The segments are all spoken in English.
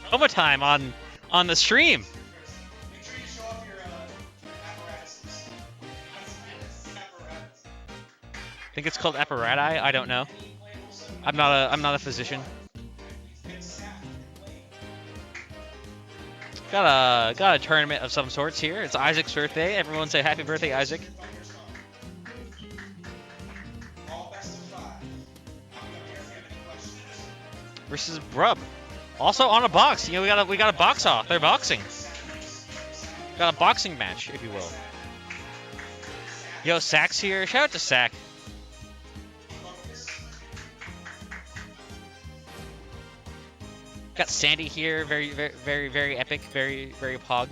Toma time on the stream. Make sure you show off your apparatuses. Apparatus. I think it's called apparati. I don't know. I'm not a physician. Got a tournament of some sorts here. It's Isaac's birthday. Everyone say happy birthday, Isaac. Versus Brub. Also on a box. You know, we got a box off. They're boxing. Got a boxing match, if you will. Yo, Sack's here. Shout out to Sack. Got saNdy here. Very epic. Very pog.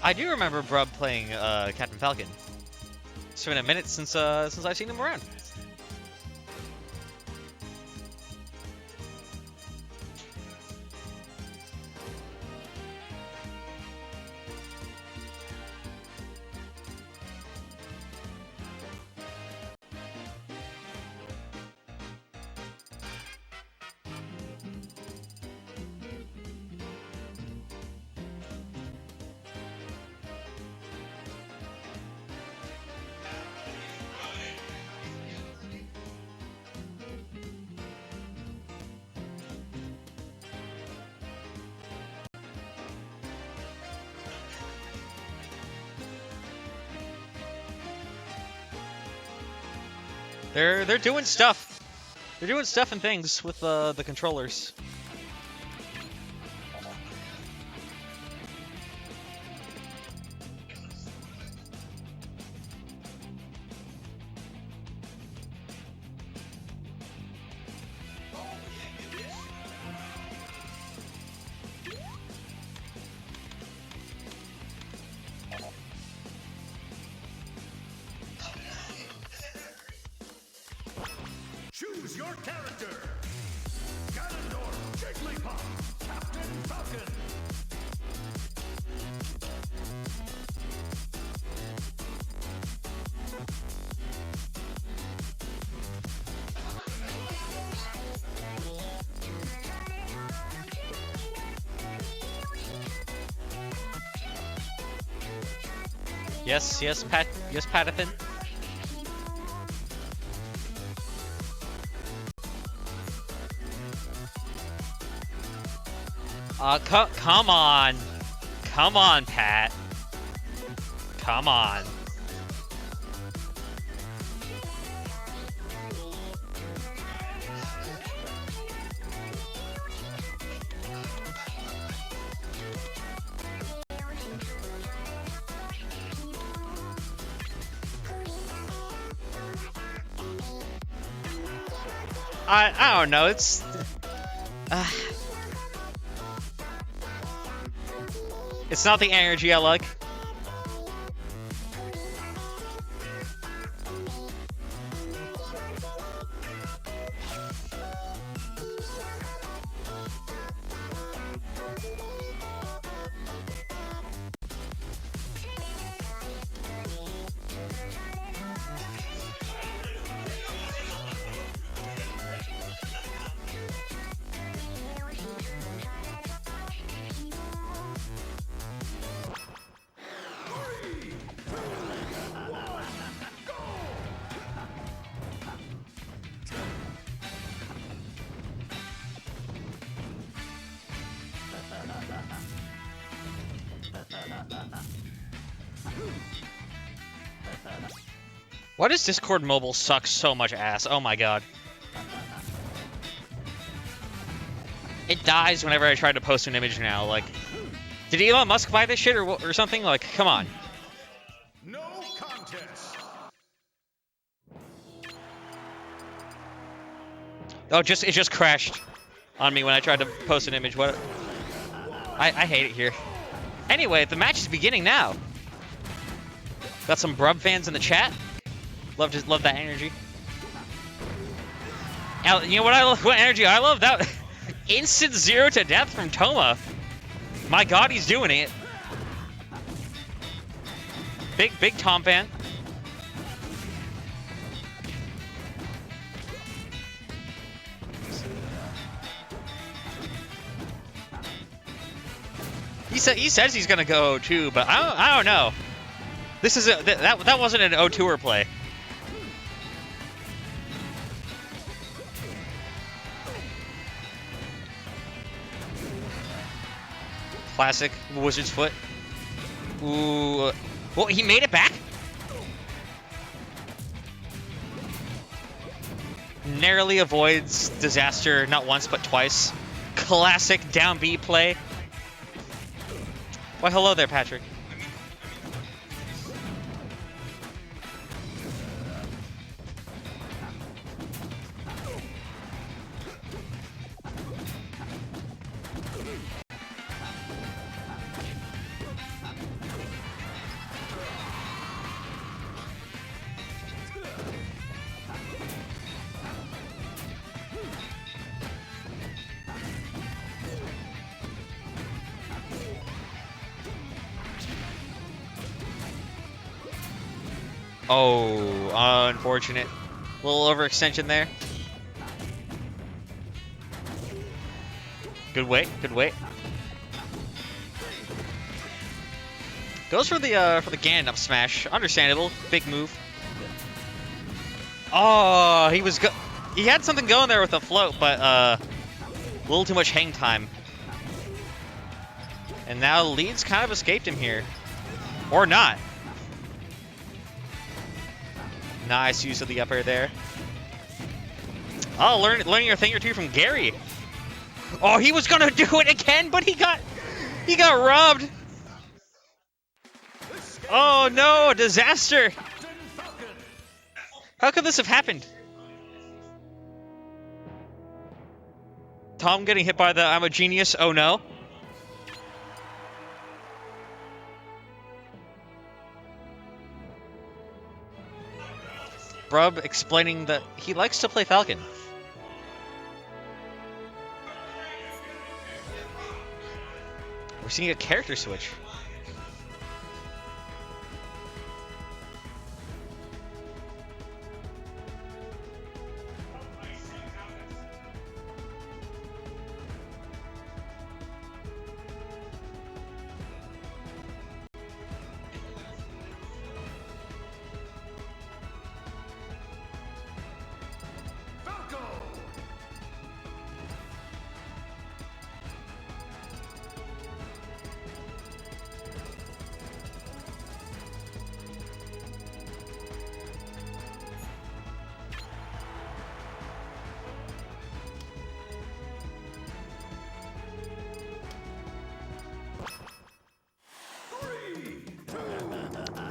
I do remember Brub playing Captain Falcon. It's been a minute since I've seen him around. They're doing stuff. They're doing stuff and things with the controllers. Choose your character. Ganondorf, Jigglypuff, Captain Falcon. Yes, Patithan. Come on. Come on, Pat. Come on. I don't know, it's it's not the energy I like. Why does Discord Mobile suck so much ass? Oh my god. It dies whenever I try to post an image now. Like, did Elon Musk buy this shit or something? Like, come on. No contest. Oh, it just crashed on me when I tried to post an image. What? I hate it here. Anyway, the match is beginning now. Got some Brub fans in the chat. Love that energy. You know what energy I love? That instant 0 to death from Toma. My god, he's doing it. Big Tom fan. He says he's gonna go O2, but I don't know. This is that wasn't an O2er play. Classic Wizard's Foot. Ooh. Well, he made it back? Narrowly avoids disaster not once but twice. Classic down B play. Why, hello there, Patrick. Oh, unfortunate. Little overextension there. Good wait, good wait. Goes for the Ganon smash. Understandable. Big move. Oh, he had something going there with the float, but a little too much hang time. And now lead's kind of escaped him here. Or not. Nice use of the up air there. Oh, learning a thing or two from Gary. Oh, he was gonna do it again, but he got robbed. Oh no, a disaster. How could this have happened? Tom getting hit by the I'm a genius, oh no. Brub explaining that he likes to play Falcon. We're seeing a character switch.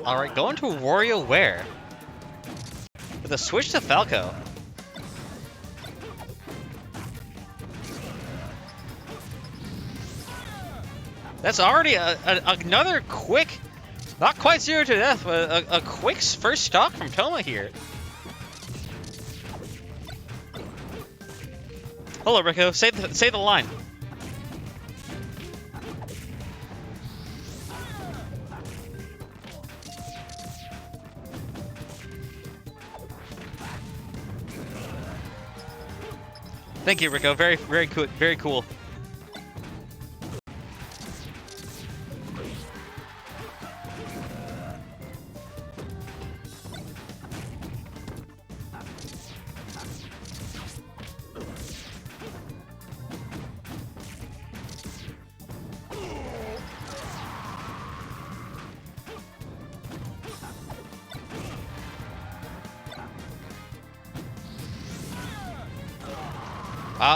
Alright, going to WarioWare. With a switch to Falco. That's already another quick, not quite 0 to death, but a quick first stock from Toma here. Hello, Rico. Say the line. Thank you, Rico. Very cool. Very cool.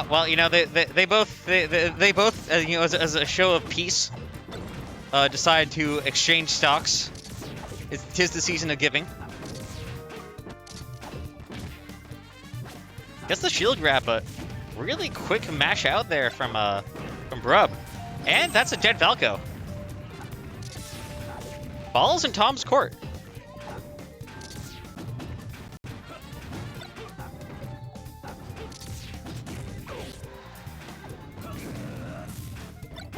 Well, you know, they both you know, as a show of peace, decide to exchange stocks. Tis the season of giving. Gets the shield grab, but really quick mash out there from Brub, and that's a dead Falco. Ball's in Tom's court.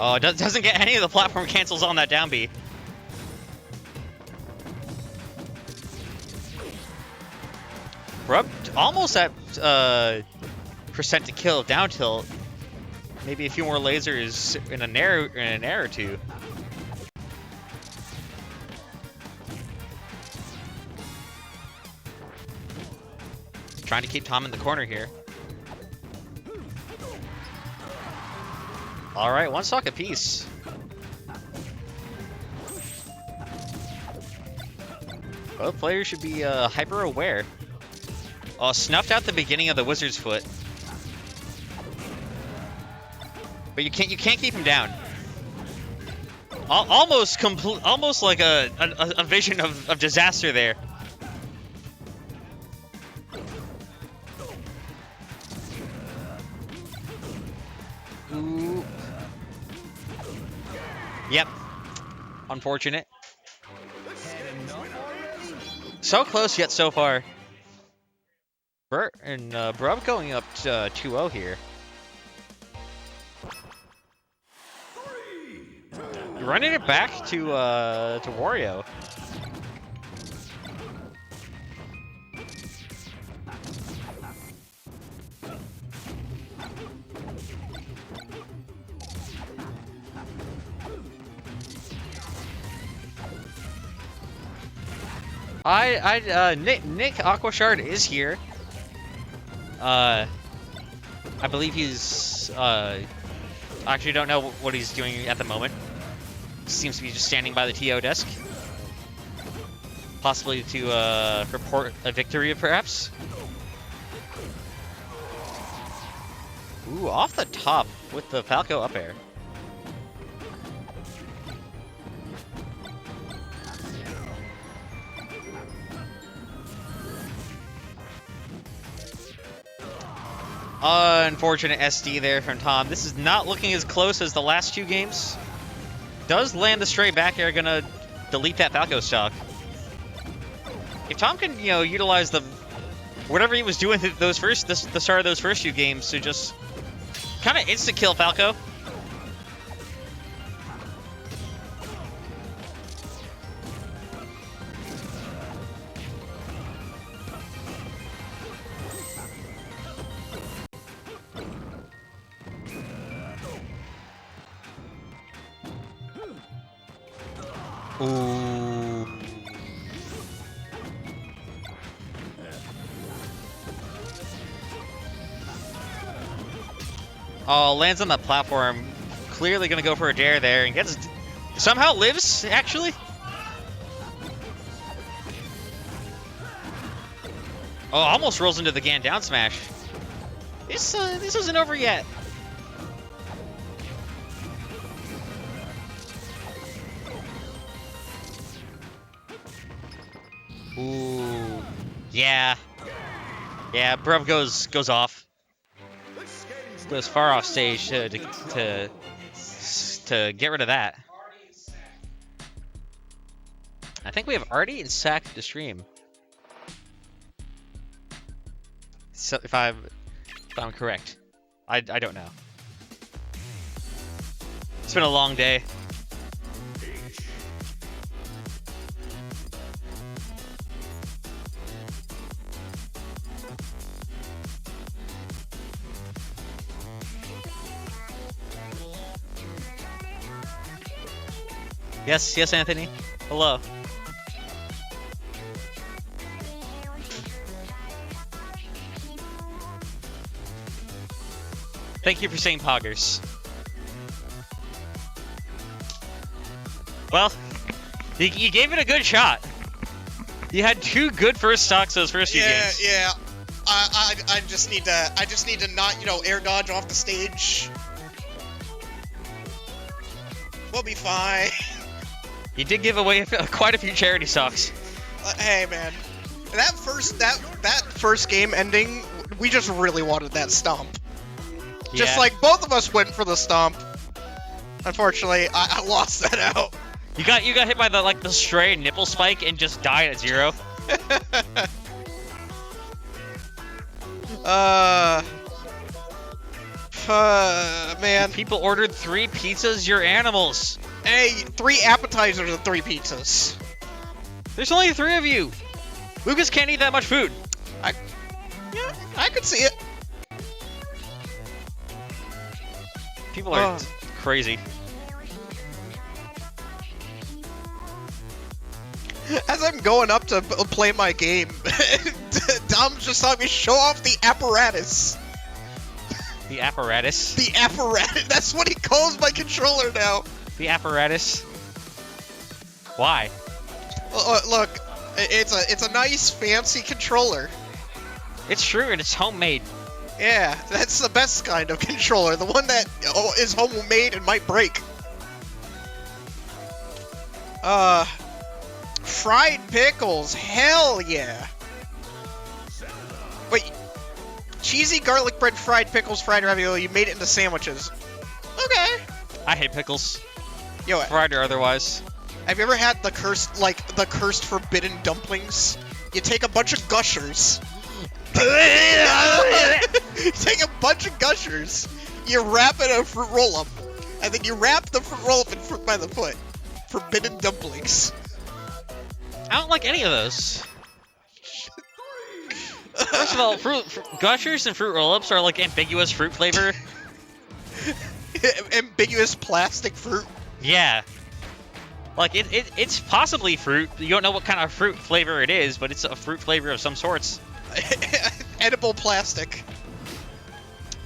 Oh, it doesn't get any of the platform cancels on that down B. Brub almost at percent to kill down tilt. Maybe a few more lasers in an air or two. Trying to keep Tom in the corner here. All right, one stock apiece. Both players should be hyper aware. Oh, snuffed out the beginning of the Wizard's Foot. But you can't keep him down. Almost like a vision of disaster there. Ooh. Yep. Unfortunate. So close yet so far. Bert and Brub going up 2-0 here. Running it back to Wario. Nick Aquashard is here. I believe he's I actually don't know what he's doing at the moment. Seems to be just standing by the TO desk. Possibly to report a victory, perhaps. Ooh, off the top with the Falco up air. Unfortunate SD there from Tom. This is not looking as close as the last two games. Does land the straight back air, gonna delete that Falco stock. If Tom can, utilize the whatever he was doing the start of those first few games to just kind of insta kill Falco. Ooh. Oh, lands on the platform. Clearly gonna go for a dare there and gets somehow lives actually. Oh, almost rolls into the Gan down smash. This isn't over yet. Ooh, yeah, Bruv goes off, goes far off stage to get rid of that. I think we have Arty and sac to stream. So if I'm correct, I don't know. It's been a long day. Yes, Anthony. Hello. Thank you for saying poggers. Well, you gave it a good shot. You had two good first stocks those first few games. Yeah. I just need to not, air dodge off the stage. We'll be fine. You did give away quite a few charity stocks. Hey man, that first game ending, we just really wanted that stomp. Yeah. Just like both of us went for the stomp. Unfortunately, I lost that out. You got hit by the stray nipple spike and just died at 0. Man. People ordered 3 pizzas. You're animals. Hey, 3 appetizers and 3 pizzas. There's only 3 of you. Lucas can't eat that much food. I could see it. People are crazy. As I'm going up to play my game, Dom just saw me show off the apparatus. The apparatus. The apparatus. That's what he calls my controller now. The apparatus. Why? Look, it's a nice, fancy controller. It's true, and it's homemade. Yeah, that's the best kind of controller. The one that is homemade and might break. Fried pickles. Hell yeah. Wait. Cheesy garlic bread, fried pickles, fried ravioli. You made it into sandwiches. Okay. I hate pickles. Yo, Fried or otherwise. have you ever had the cursed forbidden dumplings? You take a bunch of gushers. You take a bunch of gushers. You wrap it in a fruit roll-up, and then you wrap the fruit roll-up in fruit by the foot. Forbidden dumplings. I don't like any of those. First of all, gushers and fruit roll-ups are like ambiguous fruit flavor. Ambiguous plastic fruit. Yeah. Like, it's possibly fruit. You don't know what kind of fruit flavor it is, but it's a fruit flavor of some sorts. Edible plastic.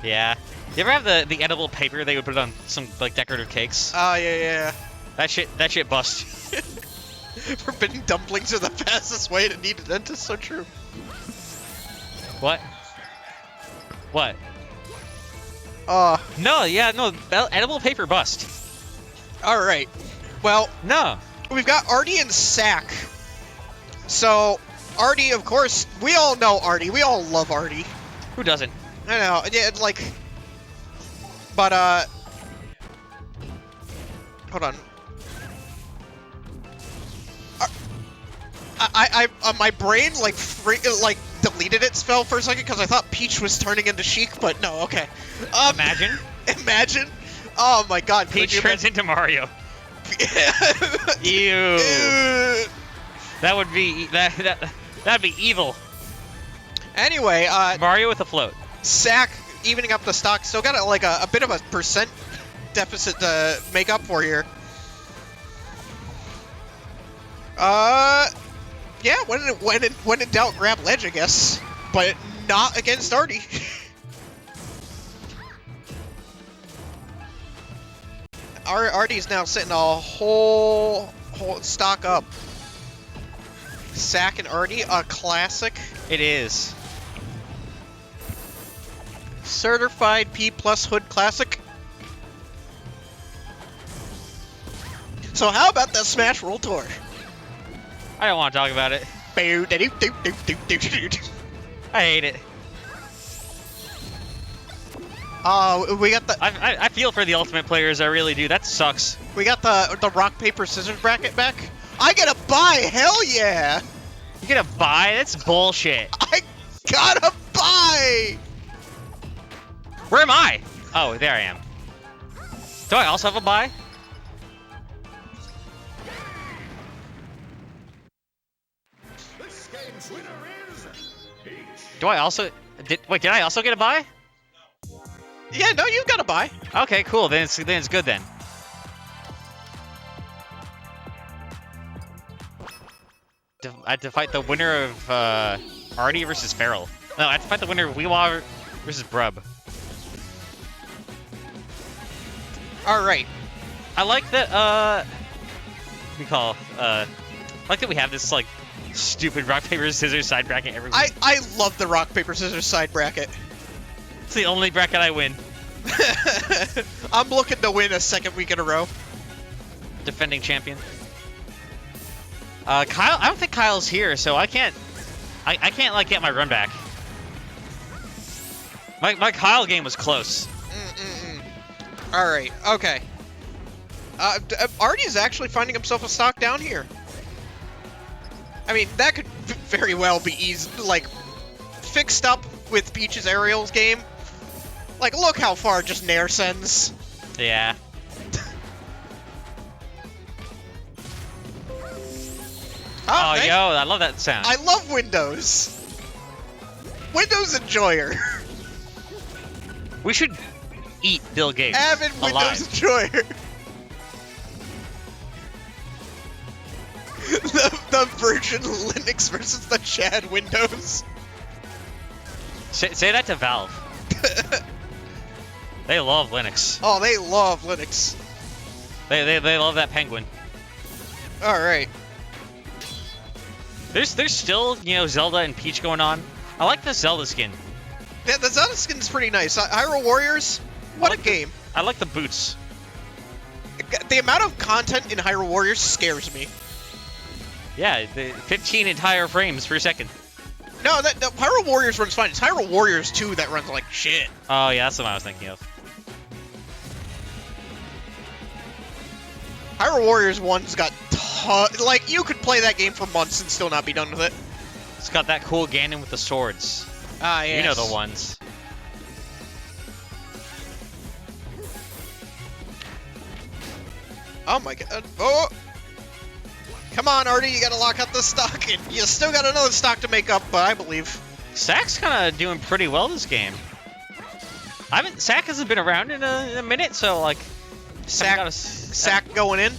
Yeah. You ever have the edible paper they would put on some, like, decorative cakes? Oh, yeah. That shit bust. Forbidden dumplings are the fastest way to need a dentist, so true. What? What? No, edible paper bust. Alright. Well, No. we've got Arty and Sack. So, Arty, of course, we all know Arty. We all love Arty. Who doesn't? I know, yeah, like... But, hold on. My brain, like, deleted its spell for a second because I thought Peach was turning into Sheik, but no, okay. Imagine. Imagine. Oh my god. Peach turns into Mario. Ew. That would be that'd be evil. Anyway, Mario with a float. Sack evening up the stock. Still got a bit of a percent deficit to make up for here. Yeah, when in doubt, grab ledge, I guess, but not against Arty. Arty's now sitting a whole stock up. Sack and Arty, a classic. It is. Certified P+ Hood Classic. So how about that Smash Roll Tour? I don't want to talk about it. I hate it. We got the I feel for the Ultimate players. I really do. That sucks. we got the rock paper scissors bracket back. I get a buy. Hell yeah! You get a buy? That's bullshit. I got a buy. Where am I? Oh, there I am. Do I also have a buy? This game's winner is Peach. Do I also did I also get a buy? Yeah, no, you've got a buy. Okay, cool. Then it's good then. I have to fight the winner of Arty versus Feral. No, I have to fight the winner of Weewa versus Brub. All right. I like that. I like that we have this like stupid rock paper scissors side bracket every week. I love the rock paper scissors side bracket. It's the only bracket I win. I'm looking to win a second week in a row. Defending champion. Kyle, I don't think Kyle's here, so I can't like get my run back. My Kyle game was close. All right. Okay. Arty is actually finding himself a stock down here. I mean, that could very well be fixed up with Peach's Aerials game. Like, look how far just Nair sends. Yeah. Oh, yo, I love that sound. I love Windows. Windows enjoyer. We should eat Bill Gates Avid alive. Windows enjoyer. the Virgin Linux versus the Chad Windows. Say that to Valve. They love Linux. Oh, they love Linux. They love that penguin. All right. There's still, you know, Zelda and Peach going on. I like the Zelda skin. Yeah, the Zelda skin's pretty nice. Hyrule Warriors, what a game. I like the boots. The amount of content in Hyrule Warriors scares me. Yeah, the 15 entire frames per second. No, the Hyrule Warriors runs fine. It's Hyrule Warriors 2 that runs like shit. Oh yeah, that's what I was thinking of. Hyrule Warriors 1's got like, you could play that game for months and still not be done with it. It's got that cool Ganon with the swords. Ah, yes. You know the ones. Oh my god. Oh! Come on, Arty, you gotta lock up the stock, and you still got another stock to make up, I believe. Sack's kind of doing pretty well this game. Sack hasn't been around in a minute, so like... Sack going in.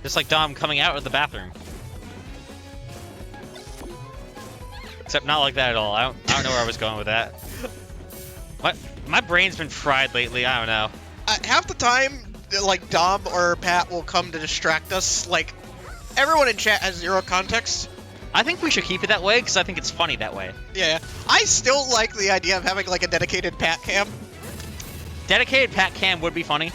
Just like Dom coming out of the bathroom. Except not like that at all. I don't know where I was going with that. My brain's been fried lately. I don't know. Half the time, like, Dom or Pat will come to distract us. Like, everyone in chat has zero context. I think we should keep it that way because I think it's funny that way. Yeah. I still like the idea of having, like, a dedicated Pat cam. Dedicated Pat cam would be funny.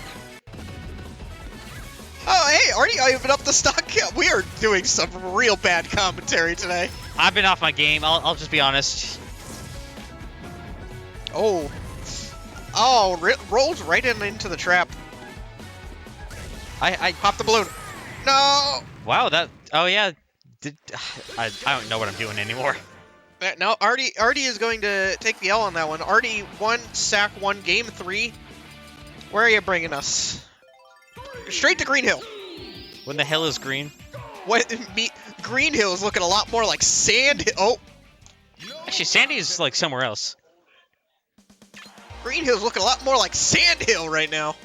Oh, hey, Arty, I opened up the stock cam. We are doing some real bad commentary today. I've been off my game. I'll just be honest. Oh. Rolls right into the trap. I Pop the balloon. No! Wow, that... Oh, yeah. I don't know what I'm doing anymore. No, Arty is going to take the L on that one. Arty 1, Sack 1, Game 3. Where are you bringing us? Straight to Green Hill. When the hell is green? Green Hill is looking a lot more like Sand. Oh, Actually, saNdy is like somewhere else. Green Hill's looking a lot more like Sand Hill right now.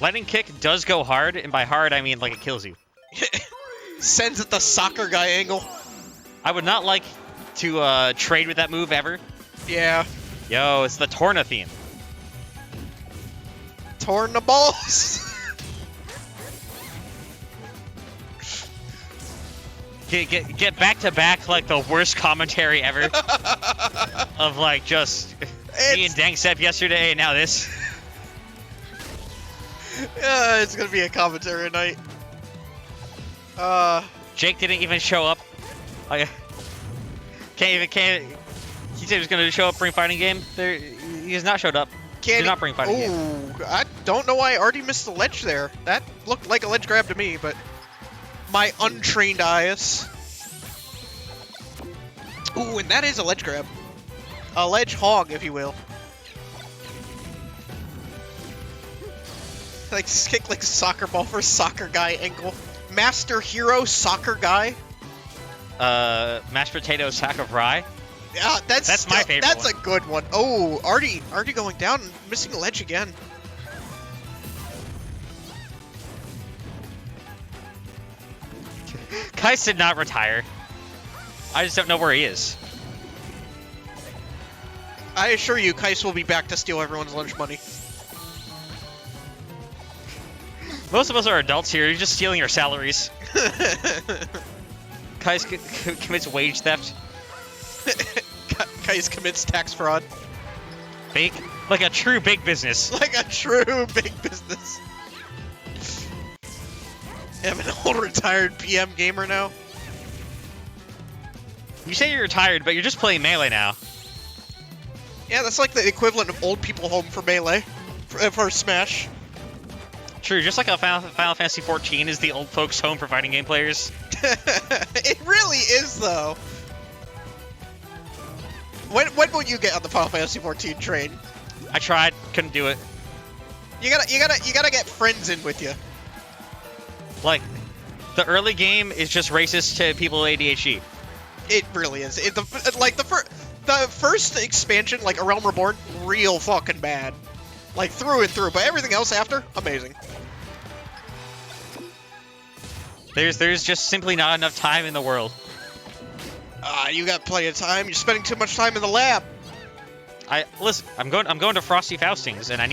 Lightning kick does go hard, and by hard I mean like it kills you. Sends at the soccer guy angle. I would not like to trade with that move ever. Yeah. Yo, it's the Torna theme. Torn the balls. Get back to back like the worst commentary ever. Of like just me and Dangsep yesterday and now this. It's gonna be a commentary night. Jake didn't even show up. Like, can't. He said he was gonna show up, bring fighting game. He has not showed up. Did not bring fighting game. Ooh, I don't know why Arty missed the ledge there. That looked like a ledge grab to me, but my untrained eyes. Ooh, and that is a ledge grab. A ledge hog, if you will. Like, kick like soccer ball for soccer guy ankle. Master Hero soccer guy. Mashed potato sack of rye. Yeah, that's my favorite That's one. a good one. Oh, Arty going down and missing a ledge again. Kycse did not retire. I just don't know where he is. I assure you, Kycse will be back to steal everyone's lunch money. Most of us are adults here. You're just stealing our salaries. Kycse commits wage theft. Kycse commits tax fraud. Big, like a true big business. Like a true big business. I'm an old retired PM gamer now. You say you're retired, but you're just playing Melee now. Yeah, that's like the equivalent of old people home for Melee. For Smash. True, just like Final Fantasy XIV is the old folks' home for fighting game players. It really is, though. When will you get on the Final Fantasy XIV train? I tried, couldn't do it. You gotta get friends in with you. Like, The early game is just racist to people with ADHD. It really is. The first expansion, like A Realm Reborn, real fucking bad. Like through and through, but everything else after, amazing. There's just simply not enough time in the world. You got plenty of time. You're spending too much time in the lab. Listen, I'm going to Frosty Faustings, and I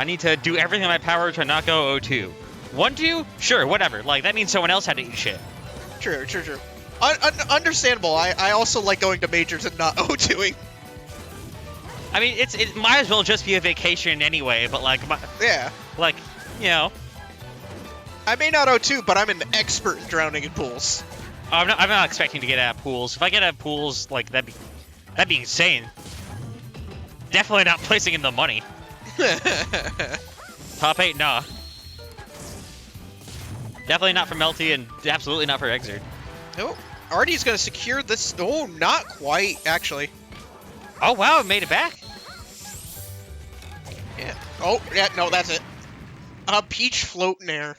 need to do everything in my power to not go 0-2. 1-2? Sure, whatever. Like, that means someone else had to eat shit. True. Understandable. I also like going to majors and not 0-2ing. I mean, it might as well just be a vacation anyway, but like, Yeah. like, you know. I may not 0-2, but I'm an expert in drowning in pools. I'm not expecting to get at pools. If I get at pools, like, that'd be insane. Definitely not placing in the money. Top 8, nah. Definitely not for Melty, and absolutely not for Exerd. Nope. Arty's gonna secure this. Oh, not quite, actually. Oh wow, it made it back. Yeah. Oh, yeah. No, that's it. Peach float in air.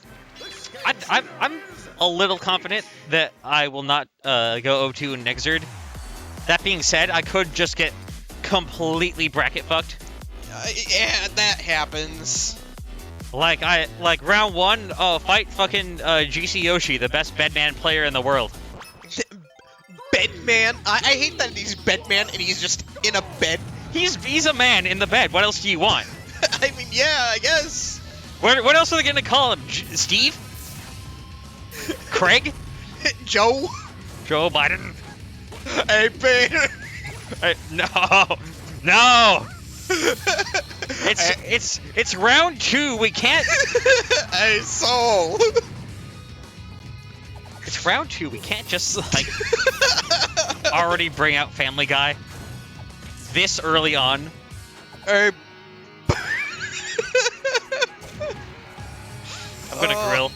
I'm a little confident that I will not go 0-2 in Exerd. That being said, I could just get completely bracket fucked. Yeah, that happens. Like round 1, fight fucking GC Yoshi, the best Bedman player in the world. Bedman? I hate that he's Bedman and he's just in a bed. He's a man in the bed. What else do you want? I mean, yeah, I guess. What else are they gonna call him? Steve? Craig? Joe? Joe Biden? Hey, Peter. No. It's round 2. We can't. Hey, Soul. It's round 2. We can't just like already bring out Family Guy this early on. Hey. I'm gonna grill.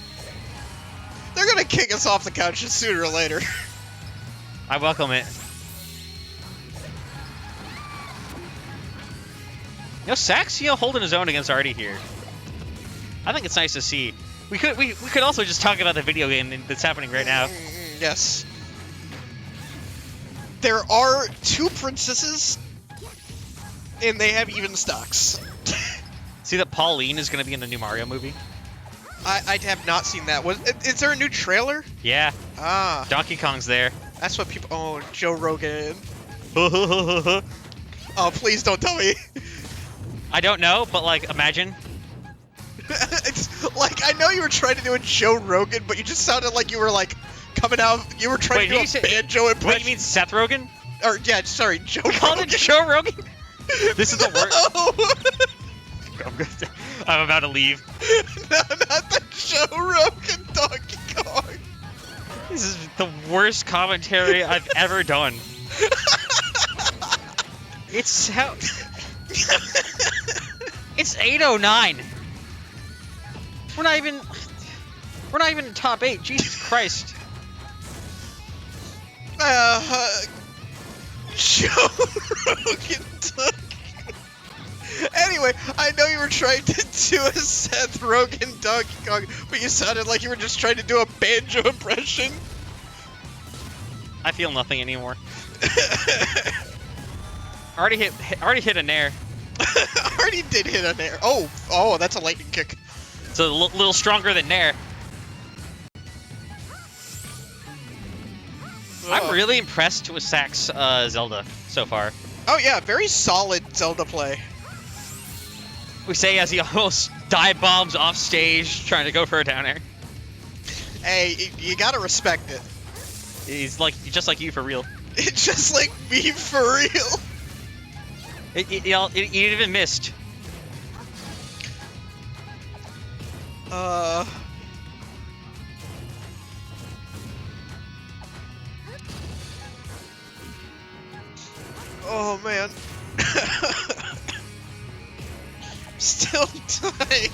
They're gonna kick us off the couch sooner or later. I welcome it. You know, Sax, holding his own against Arty here. I think it's nice to see. We could also just talk about the video game that's happening right now. Yes. There are 2 princesses, and they have even stocks. See that Pauline is going to be in the new Mario movie? I have not seen that. Is there a new trailer? Yeah. Ah. Donkey Kong's there. That's what people... Oh, Joe Rogan. Oh, please don't tell me. I don't know, but like, imagine. It's like, I know you were trying to do a Joe Rogan, but you just sounded like you were like coming out. You were trying to do a banjo impression. Wait, you mean Seth Rogen? Or yeah, sorry, Joe. We called it Joe Rogan. This is the worst. I'm about to leave. No, not the Joe Rogan Donkey Kong. This is the worst commentary I've ever done. It's how. It's 8:09. We're not even in top 8. Jesus Christ. Joe Rogan Donkey. Anyway, I know you were trying to do a Seth Rogen Donkey Kong, but you sounded like you were just trying to do a banjo impression. I feel nothing anymore. Already hit a nair. Arty did hit a nair. Oh, that's a lightning kick. It's a little stronger than nair. I'm really impressed with Sax Zelda so far. Oh yeah, very solid Zelda play. We say as he almost dive bombs off stage trying to go for a down air. Hey, you gotta respect it. He's just like you for real. It's just like me for real. It even missed. Oh man. Still dying.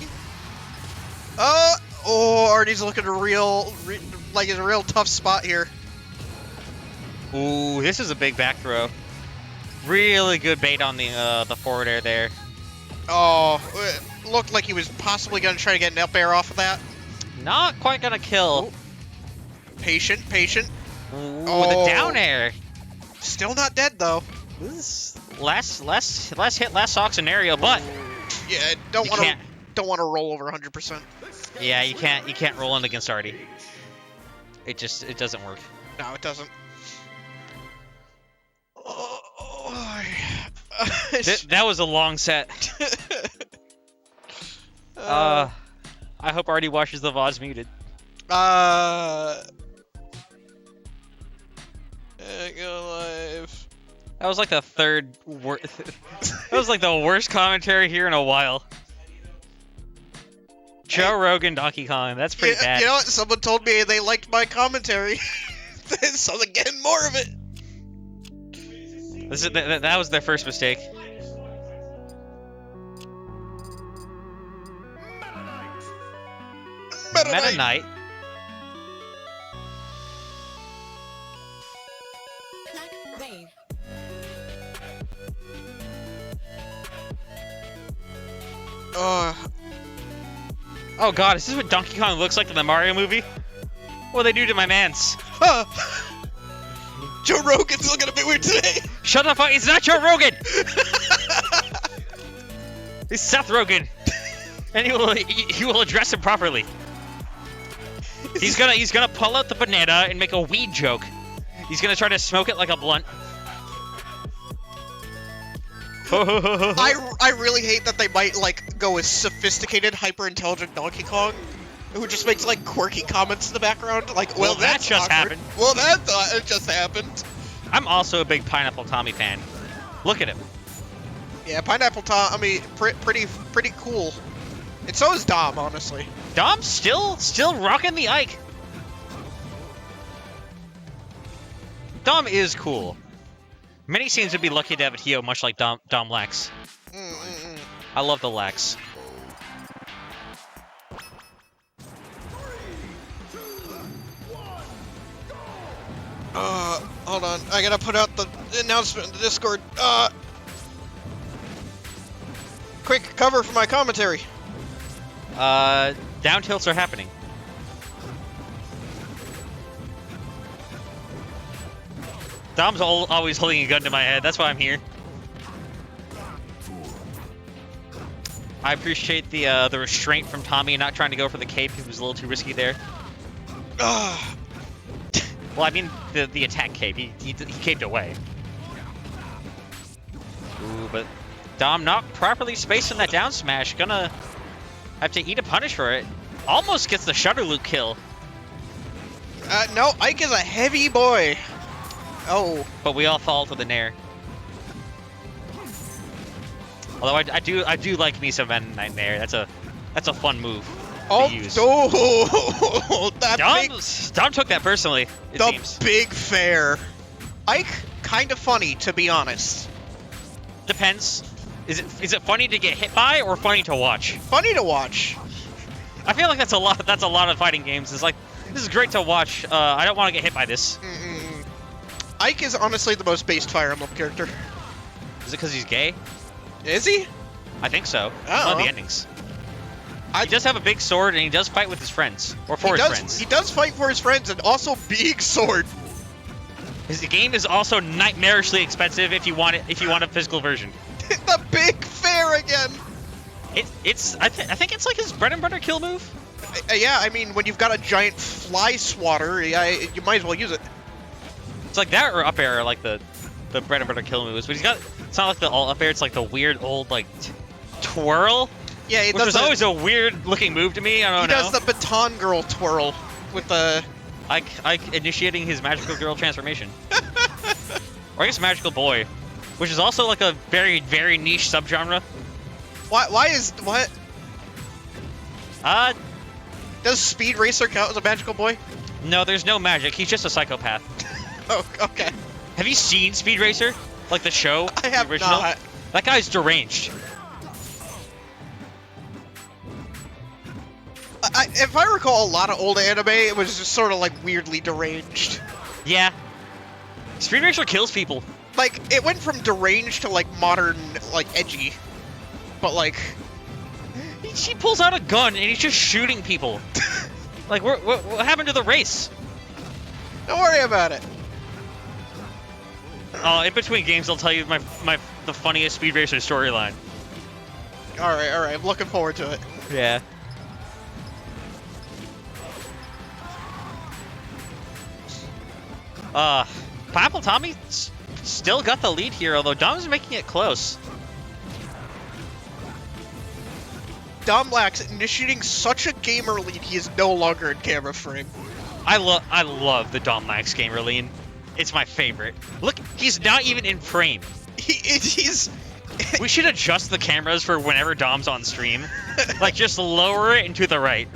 Oh, Arty's looking like it's a real tough spot here. Ooh, this is a big back throw. Really good bait on the forward air there. Oh, it looked like he was possibly going to try to get an up air off of that. Not quite gonna kill. Patient, patient. Ooh, Oh. the down air. Still not dead though. This is last hit, last sock scenario, but Yeah, you can't. don't want to roll over 100%. Yeah, you can't roll in against Arty. It doesn't work. No, it doesn't. That was a long set. I hope Arty watches the VODs muted. Go live. That was like the third worst. That was like the worst commentary here in a while. Joe Rogan, Donkey Kong. That's pretty bad. You know what? Someone told me they liked my commentary, so they're getting more of it. That was their first mistake. Meta Knight. Oh god, is this what Donkey Kong looks like in the Mario movie? What they do to my mans? Joe Rogan's looking a bit weird today. Shut the fuck! It's not Joe Rogan. It's Seth Rogen, and he will address him properly. He's gonna pull out the banana and make a weed joke. He's gonna try to smoke it like a blunt. I really hate that they might like go with sophisticated, hyper-intelligent Donkey Kong, who just makes like quirky comments in the background, like, well, that that's just awkward. happened. Well, it just happened. I'm also a big Pineapple Tommy fan. Look at him. Yeah, Pineapple Tom. I mean, pretty cool. And so is Dom, honestly. Dom's still rocking the Ike. Dom is cool. Many scenes would be lucky to have a Hio, much like Domlax. I love the Lax. Hold on. I gotta put out the announcement in the Discord. Quick, cover for my commentary. Down tilts are happening. Dom's always holding a gun to my head. That's why I'm here. I appreciate the restraint from Tommy and not trying to go for the cape. He was a little too risky there. Well, I mean the attack cape. He caped away. Ooh, but Dom not properly spacing that down smash. Gonna have to eat a punish for it. Almost gets the Shutter Loop kill. No, Ike is a heavy boy. Oh. But we all fall to the nair. Although I do like me some Meta Knight nair. That's a fun move to use. Oh, Dom took that personally, it seems. Big fair. Ike, kind of funny, to be honest. Depends. Is it funny to get hit by or funny to watch? Funny to watch. I feel like that's a lot of fighting games. It's like, this is great to watch. I don't want to get hit by this. Ike is honestly the most based Fire Emblem character. Is it because he's gay? Is he? I think so. Oh. One of the endings. He does have a big sword, and he does fight with his friends, or for his friends. He does fight for his friends, and also big sword. His game is also nightmarishly expensive if you want a physical version. The big fair again. I think it's like his bread and butter kill move. Yeah, I mean, when you've got a giant fly swatter, you might as well use it. It's like that or up air are like the bread and butter kill moves. But it's not like the all up air. It's like the weird old like twirl. Yeah, which was always a weird looking move to me. I don't know. He does the baton girl twirl with the. Ike initiating his magical girl transformation. Or I guess magical boy, which is also like a very, very niche subgenre. What? Does Speed Racer count as a magical boy? No, there's no magic. He's just a psychopath. Oh, okay. Have you seen Speed Racer? Like the show? I have the original? not. That guy's deranged. If I recall, a lot of old anime, it was just sort of like weirdly deranged. Yeah. Speed Racer kills people. Like, it went from deranged to like modern, like edgy. But like... He pulls out a gun and he's just shooting people. Like, what happened to the race? Don't worry about it. Oh, in between games, I'll tell you the funniest Speed Racer storyline. All right. I'm looking forward to it. Yeah. Pineapple Tommy still got the lead here, although Dom's making it close. Domlax initiating such a gamer lead, he is no longer in camera frame. I love the Domlax gamer lean. It's my favorite. Look, he's not even in frame. He's... We should adjust the cameras for whenever Dom's on stream. Like, just lower it and to the right.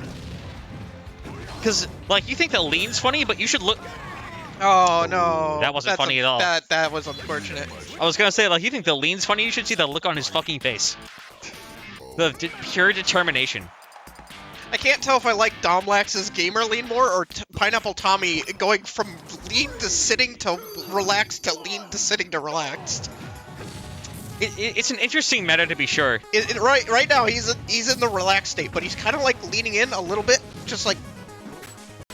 Because, like, you think the lean's funny, but you should look... Oh, no. That wasn't funny at all. That was unfortunate. I was gonna say, like, you think the lean's funny, you should see the look on his fucking face. The pure determination. I can't tell if I like Domlax's gamer lean more or Pineapple Tommy going from lean to sitting to relaxed to lean to sitting to relaxed. It's an interesting meta, to be sure. Right now he's in the relaxed state, but he's kind of like leaning in a little bit, just like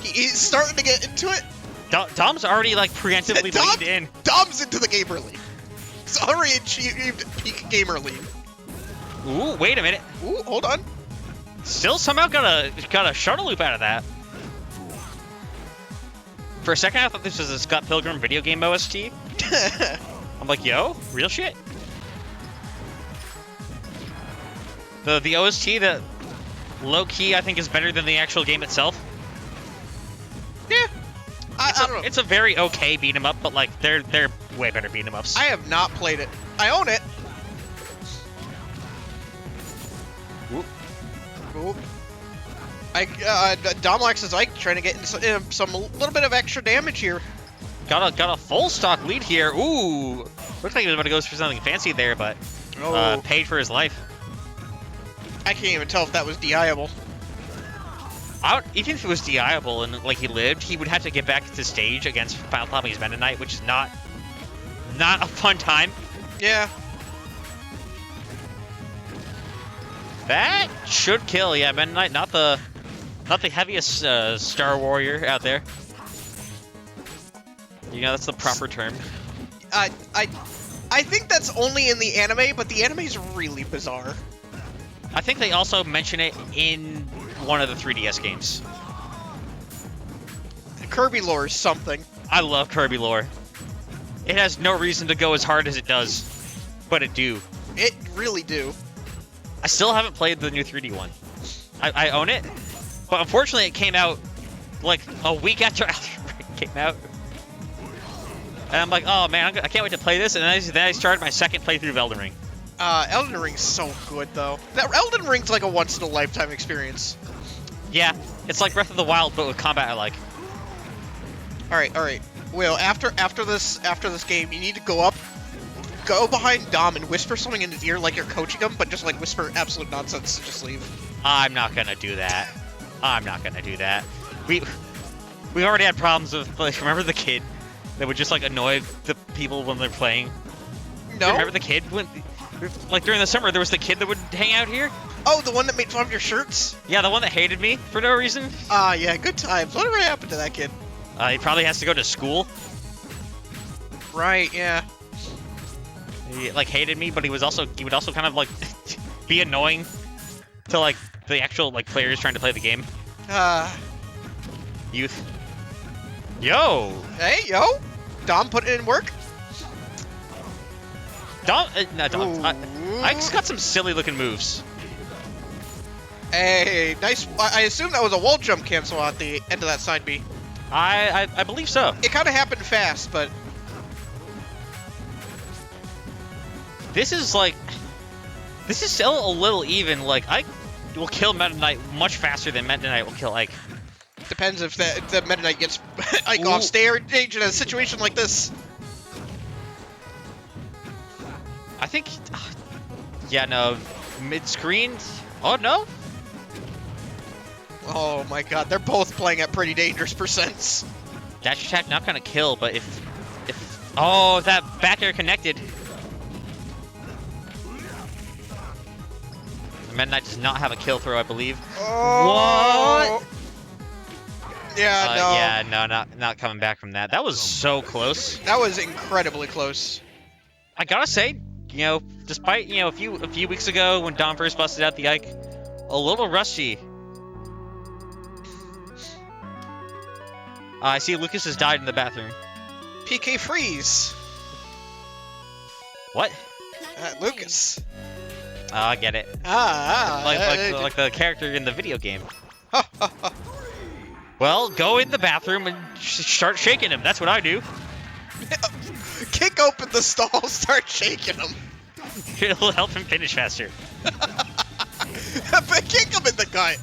he's starting to get into it. Dom's already like preemptively leaned in. Dom's into the gamer lean. He's already achieved peak gamer lean. Ooh, wait a minute. Ooh, hold on. Still somehow got a shuttle loop out of that. For a second, I thought this was a Scott Pilgrim video game OST. I'm like, yo, real shit. The OST that low key I think is better than the actual game itself. Yeah. I don't know. It's a very okay beat 'em up, but like they're way better beat 'em ups. I have not played it. I own it. Ooh. Domlax is like trying to get in some little bit of extra damage here. Got a full stock lead here. Ooh, looks like he was about to go for something fancy there, but paid for his life. I can't even tell if that was DI'able. Even if it was DI'able and like he lived, he would have to get back to stage against Final Tommy's Meta Knight, which is not a fun time. Yeah. That should kill, yeah. Meta Knight, not the heaviest Star Warrior out there. You know, that's the proper term. I think that's only in the anime, but the anime's really bizarre. I think they also mention it in one of the 3DS games. Kirby lore is something. I love Kirby lore. It has no reason to go as hard as it does, but it do. It really do. I still haven't played the new 3D one. I own it, but unfortunately it came out like a week after it came out. And I'm like, oh man, I can't wait to play this, and then I started my second playthrough of Elden Ring. Elden Ring's so good, though. That Elden Ring's like a once-in-a-lifetime experience. Yeah, it's like Breath of the Wild, but with combat I like. All right. Will, after this game, you need to go behind Dom and whisper something in his ear like you're coaching him, but just like whisper absolute nonsense and just leave. I'm not gonna do that. We already had problems with, like, remember the kid that would just like annoy the people when they're playing? No. Remember the kid when, like, during the summer there was the kid that would hang out here? Oh, the one that made fun of your shirts? Yeah, the one that hated me for no reason. Yeah, good times. Whatever happened to that kid? He probably has to go to school. Right, yeah. He like hated me, but he would also kind of like be annoying to like the actual like players trying to play the game. Youth. Yo. Hey, yo. Dom put in work. Dom. I just got some silly looking moves. Hey, nice. I assume that was a wall jump cancel at the end of that side B. I believe so. It kind of happened fast, but this is still a little even. Like, I will kill Meta Knight much faster than Meta Knight will kill Ike. depends if the Meta Knight gets Ike off stage in a situation like this. I think, yeah, no, mid-screen. Oh no. Oh my god, they're both playing at pretty dangerous percents. Dash attack not gonna kill, but if oh, that back air connected. The Meta Knight does not have a kill throw, I believe. Oh. What? Yeah, no. Yeah, no, not coming back from that. That was so close. That was incredibly close. I gotta say, you know, despite a few weeks ago when Dom first busted out the Ike, a little rusty. I see Lucas has died in the bathroom. PK freeze. What? Lucas. Oh, I get it. Like the character in the video game. Well, go in the bathroom and start shaking him. That's what I do. Kick open the stall, start shaking him. It'll help him finish faster. But kick him in the gut.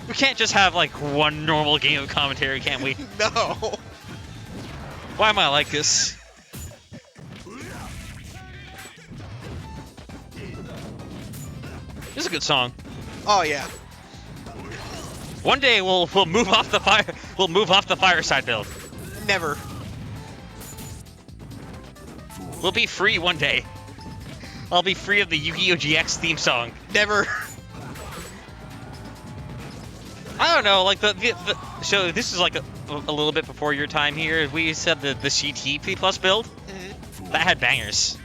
We can't just have like one normal game of commentary, can we? No. Why am I like this? This is a good song. Oh yeah. One day we'll move off the fire. We'll move off the fireside build. Never. We'll be free one day. I'll be free of the Yu-Gi-Oh! GX theme song. Never. I don't know, like so this is like a little bit before your time here. We said the CT Plus build. Mm-hmm. That had bangers.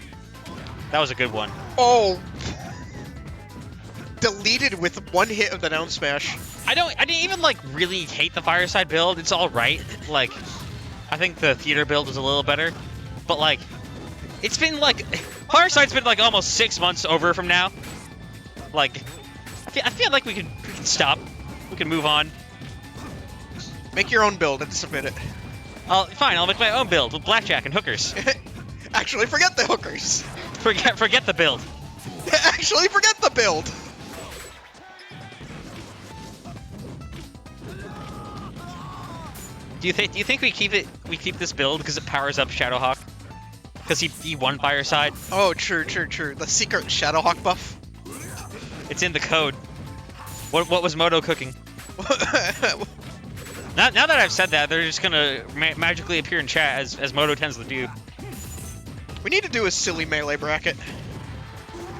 That was a good one. Oh. Deleted with one hit of the down smash. I didn't even like really hate the fireside build. It's all right. Like, I think the theater build was a little better, but like, it's been like fireside's been like almost 6 months over from now. Like, I feel like we can stop. We can move on. Make your own build and submit it. Fine. I'll make my own build with blackjack and hookers. Actually, forget the hookers. Forget the build. Actually, forget the build. Do you think we keep this build because it powers up Shadowhawk? Because he won Fireside? Oh, true. The secret Shadowhawk buff. It's in the code. What was Moto cooking? Now that I've said that, they're just gonna magically appear in chat as Moto tends to do. We need to do a silly melee bracket.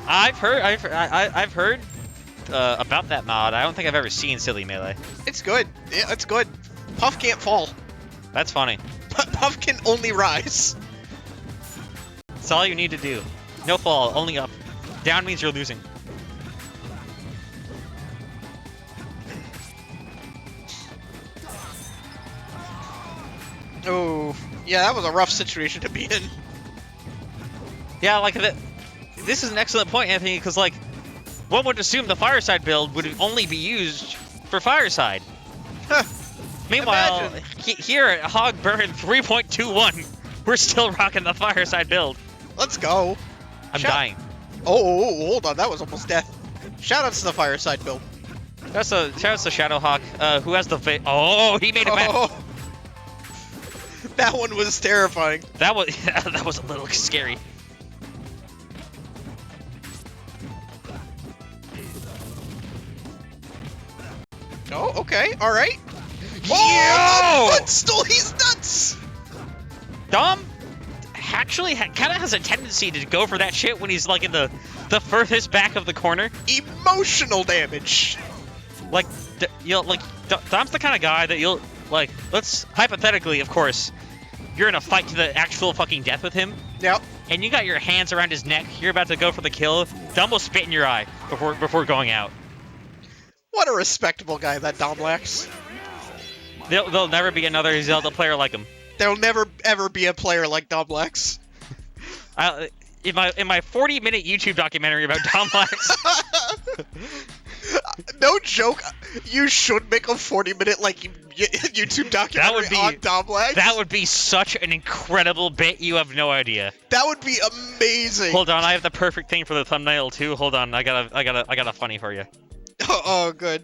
I've heard about that mod. I don't think I've ever seen Silly Melee. It's good. Yeah, it's good. Puff can't fall. That's funny. Puff can only rise. That's all you need to do. No fall, only up. Down means you're losing. Oh, yeah, that was a rough situation to be in. Yeah, like this is an excellent point, Anthony, because like one would assume the Fireside build would only be used for Fireside. Huh. Meanwhile, here at HoG Burn 3.21, we're still rocking the Fireside build. Let's go. I'm dying. Oh, hold on, that was almost death. Shoutouts to the Fireside build. Shoutouts to Shadowhawk, who has the oh, he made it back. Oh. That one was terrifying. That was a little scary. Oh, okay, all right. Yo! Oh, the footstool, he's nuts. Dom actually kind of has a tendency to go for that shit when he's like in the furthest back of the corner. Emotional damage. Like, Dom's the kind of guy that you'll like. Let's hypothetically, of course, you're in a fight to the actual fucking death with him. Yep. And you got your hands around his neck. You're about to go for the kill. Dom will spit in your eye before going out. What a respectable guy, that Domlax. There'll never be another Zelda player like him. There'll never ever be a player like Domlax. In my 40-minute YouTube documentary about Domlax. No joke. You should make a 40-minute like YouTube documentary on Domlax. That would be such an incredible bit. You have no idea. That would be amazing. Hold on, I have the perfect thing for the thumbnail too. Hold on, I got a funny for you. Oh, good.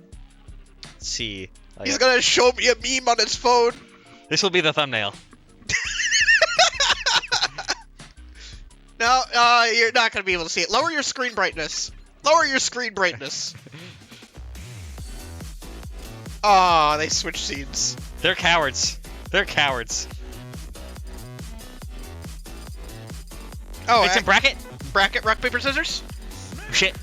Let's see. He's gonna show me a meme on his phone. This will be the thumbnail. No, you're not gonna be able to see it. Lower your screen brightness. Lower your screen brightness. Ah, they switched scenes. They're cowards. They're cowards. Oh, it's a bracket? Bracket, rock, paper, scissors? Shit.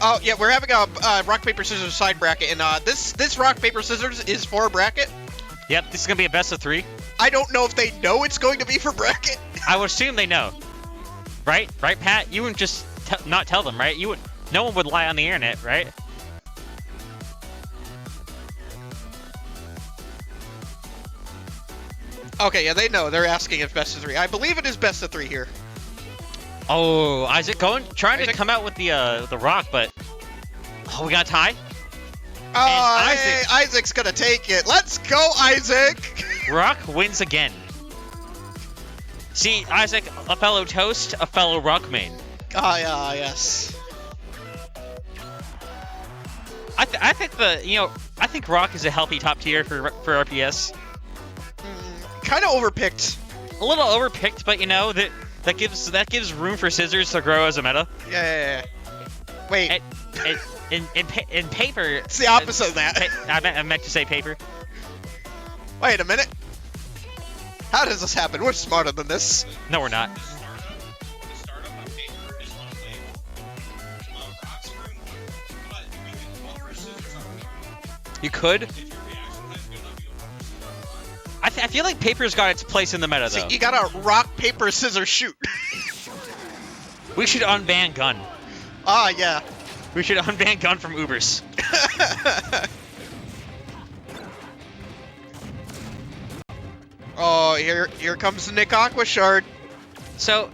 Oh yeah, we're having a rock paper scissors side bracket, and this rock paper scissors is for a bracket. Yep, this is gonna be a best of 3. I don't know if they know it's going to be for bracket. I would assume they know. Right, Pat? You wouldn't just not tell them, right? You would. No one would lie on the internet, right? Okay, yeah, they know. They're asking if best of 3. I believe it is best of 3 here. Oh, Isaac trying to Isaac? come out with the rock, but we got a tie. Oh, Isaac- hey, Isaac's gonna take it. Let's go, Isaac! Rock wins again. See, Isaac, a fellow toast, a fellow rock main. Ah, yeah, yes. I think I think rock is a healthy top tier for RPS. Kind of overpicked. A little overpicked, but that gives room for scissors to grow as a meta. Yeah. Wait, In paper, it's the opposite of that. I meant to say paper. Wait a minute. How does this happen? We're smarter than this. No, we're not. You could. I feel like paper's got its place in the meta, though. See, you gotta rock, paper, scissors, shoot. We should unban gun. Ah, yeah. We should unban gun from Ubers. Oh, here comes Nick Aquashard. So,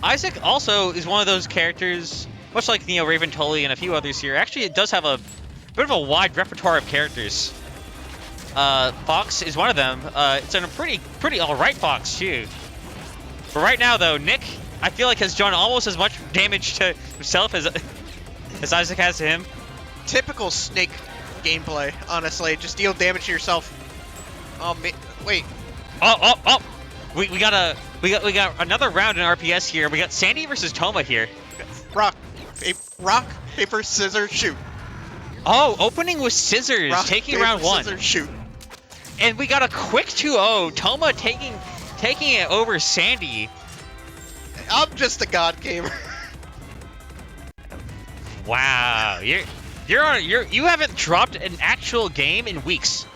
Isaac also is one of those characters, much like Raven Tully and a few others here. Actually, it does have a bit of a wide repertoire of characters. Fox is one of them. It's in a pretty alright Fox too. But right now, though, Nick, I feel like has done almost as much damage to himself as Isaac has to him. Typical Snake gameplay, honestly. Just deal damage to yourself. Oh, wait. Oh! We got another round in RPS here. We got saNdy versus Toma here. Rock, paper, scissors, shoot. Oh, opening with scissors, Rock, taking paper, round 1. Scissors, shoot. And we got a quick 2-0. Toma taking it over saNdy. I'm just a god gamer. Wow, you haven't dropped an actual game in weeks.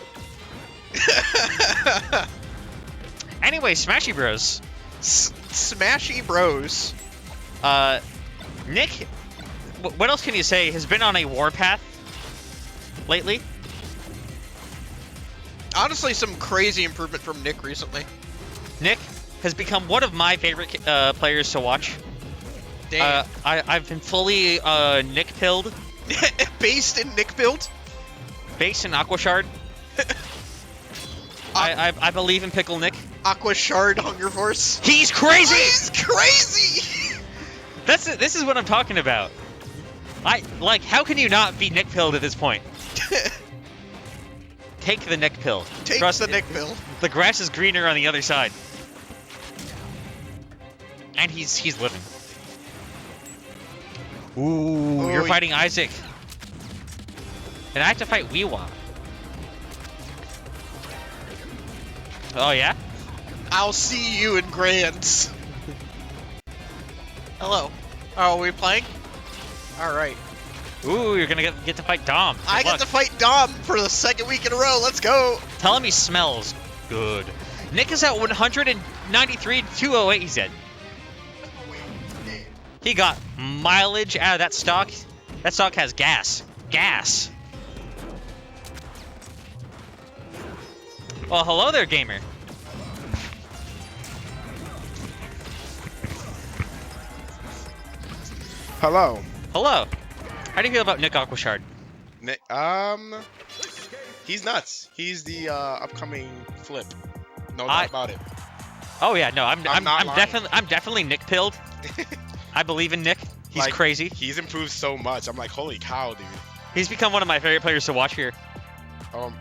Anyway, Smashy Bros. Smashy Bros. Nick, what else can you say? Has been on a warpath lately. Honestly, some crazy improvement from Nick recently. Nick has become one of my favorite players to watch. Damn. I've been fully Nick-pilled. Based in Nick build? Based in Aquashard. I believe in Pickle Nick. Aquashard Hunger Force. He's crazy! He's crazy! This is what I'm talking about. How can you not be Nick-pilled at this point? Take the Nick pill. Take Trust the it. Nick pill. The grass is greener on the other side. And he's living. Ooh, you're fighting Isaac. And I have to fight Weewa. Oh, yeah? I'll see you in Grands. Hello. Oh, are we playing? Alright. Ooh, you're gonna get to fight Dom. Good I luck. get to fight Dom for the second week in a row. Let's go. Tell him he smells good. Nick is at 193 to 208, he said. He got mileage out of that stock. That stock has gas. Gas. Well, hello there, gamer. Hello. Hello. How do you feel about Nick Aquashard? Nick, he's nuts. He's the upcoming flip. No doubt about it. Oh yeah, no, I'm not lying. definitely Nick pilled. I believe in Nick. He's Like, crazy. He's improved so much. I'm like, holy cow, dude. He's become one of my favorite players to watch here.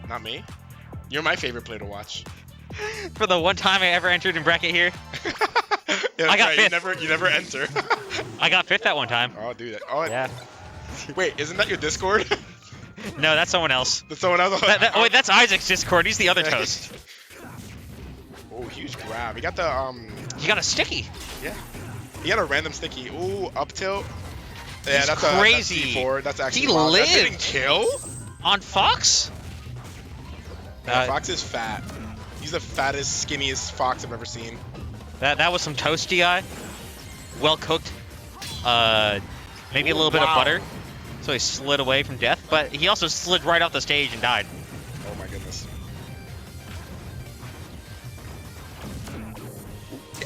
Not me. You're my favorite player to watch. For the one time I ever entered in bracket here, Yeah, I got right, fifth. You never enter. I got fifth that one time. Oh, dude. Oh, Yeah. Wait, isn't that your Discord? No, that's someone else. That's someone else. Wait, that's Isaac's Discord. He's the other toast. Oh, huge grab. He got the You got a sticky. Yeah. He got a random sticky. Ooh, up tilt. Yeah, He's that's crazy. That's D4. That's actually He wild. That lived. didn't kill? On Fox? Yeah, Fox is fat. He's the fattest, skinniest Fox I've ever seen. That was some toasty eye. Well cooked. Maybe a little bit of butter. So he slid away from death, but he also slid right off the stage and died. Oh my goodness.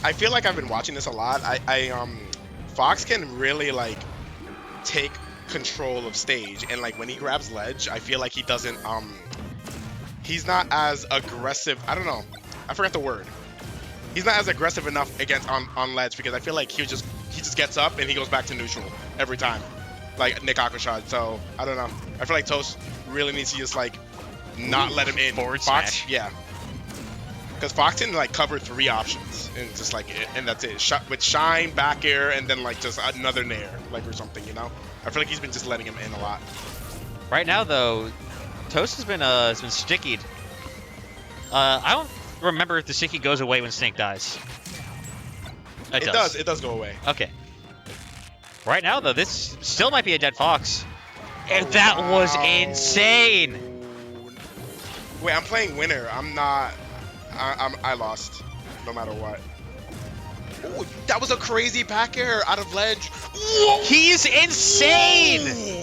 I feel like I've been watching this a lot. Fox can really like take control of stage, and like when he grabs ledge, I feel like he doesn't he's not as aggressive. I don't know. I forgot the word. He's not as aggressive enough against on ledge, because I feel like he just gets up and he goes back to neutral every time, like Nick Aquashard. So I don't know. I feel like Toast really needs to just like not let him in. Forward Fox, smash. yeah. Because Fox can like cover 3 options and just like, and that's it. Shot with shine, back air, and then like just another nair, like or something, you know. I feel like he's been just letting him in a lot. Right now, though, Toast has been stickied. I don't remember if the sticky goes away when Snake dies. It does. It does go away. Okay. Right now, though, this still might be a dead Fox. And that was insane. Wait, I'm playing winner. I'm not. I lost, no matter what. Ooh, that was a crazy back air out of ledge. Whoa. He's insane. Ooh,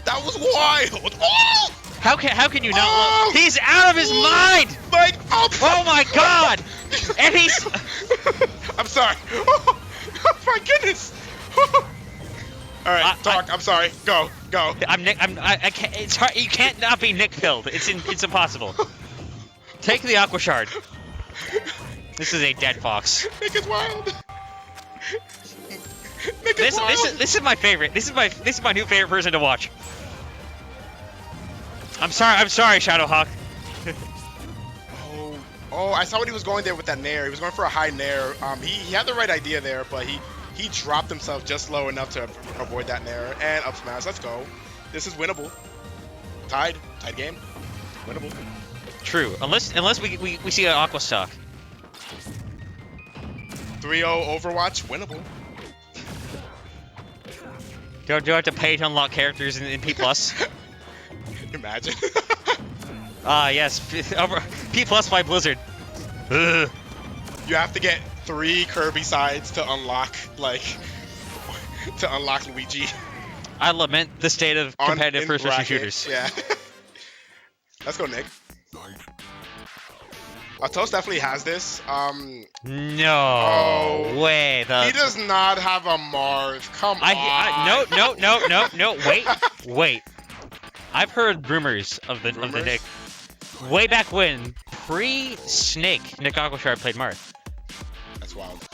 that was wild. Oh! How can you not? Oh! He's out of his mind. Like, Oh my god! And he's. I'm sorry. Oh my goodness. All right, talk. I'm sorry. Go. I'm Nick. I can't. It's hard. You can't not be Nick pilled. It's impossible. Take the Aquashard. This is a dead Fox. Nick is wild. Nick is wild. This is my favorite. This is my new favorite person to watch. I'm sorry, Shadowhawk. Oh, I saw what he was going there with that nair. He was going for a high nair. He had the right idea there, but he dropped himself just low enough to avoid that nair. And up smash. Let's go. This is winnable. Tied game. Winnable. True, unless we see an Aqua stock. 3-0 Overwatch, winnable. Do I have to pay to unlock characters in P+? Imagine. Yes, P+ by Blizzard. Ugh. You have to get 3 Kirby sides to unlock, Luigi. I lament the state of competitive first-person shooters. Yeah. Let's go, Nick. Toast definitely has this. No way. He does not have a Marth. Come on. No. Wait. I've heard rumors of the Nick. Way back when, pre-Snake, Nick Aquashard played Marth. That's wild.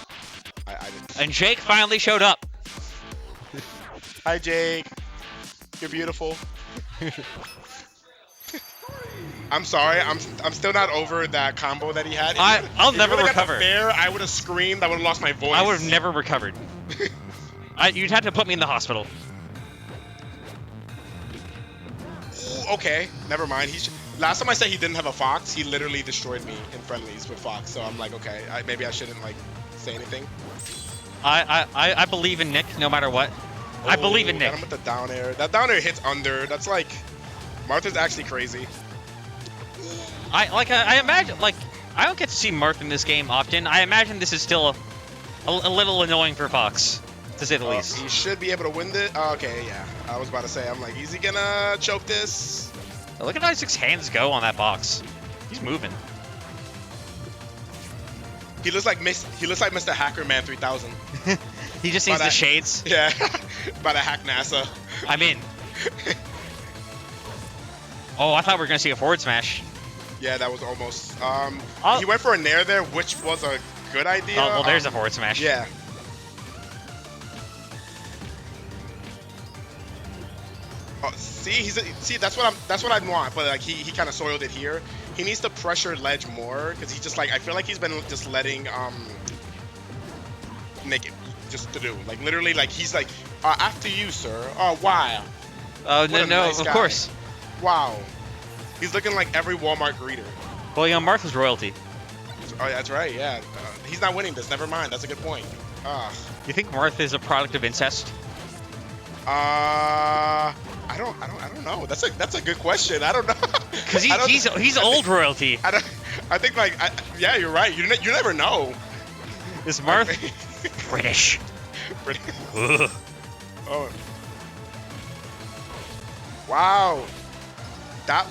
I didn't. And Jake finally showed up. Hi, Jake. You're beautiful. I'm sorry. I'm still not over that combo that he had. I'll never recover. I would have screamed. I would have lost my voice. I would have never recovered. You'd have to put me in the hospital. Ooh, okay, never mind. Last time I said he didn't have a Fox, he literally destroyed me in friendlies with Fox. So I'm like, okay, maybe I shouldn't say anything. I believe in Nick no matter what. I believe in Nick. Got him with the down air. That down air hits under. That's like, Martha's actually crazy. I imagine, I don't get to see Marth in this game often. I imagine this is still a little annoying for Fox, to say the least. He should be able to win this. Okay, yeah. I was about to say, I'm like, is he gonna choke this? Look at how Isaac's hands go on that box. He's moving. He looks like Mr. Hacker Man 3000. He just needs the shades. Yeah, about to hack NASA. I'm in. Oh, I thought we were gonna see a forward smash. Yeah, that was almost. He went for a nair there, which was a good idea. Oh, well, there's a forward smash. Yeah. Oh, see, that's what I want, but he kind of soiled it here. He needs to pressure ledge more, because he's just I feel like he's been just letting Nick just to do literally he's after you, sir. Oh wow. Oh no, of course. Wow. He's looking like every Walmart greeter. Well, Martha's royalty. Oh, that's right, yeah. He's not winning this. Never mind. That's a good point. You think Martha is a product of incest? I don't know. That's a good question. I don't know. Because he's old royalty. I think like yeah, you're right. You never know. Is Marth British? Oh. Wow. That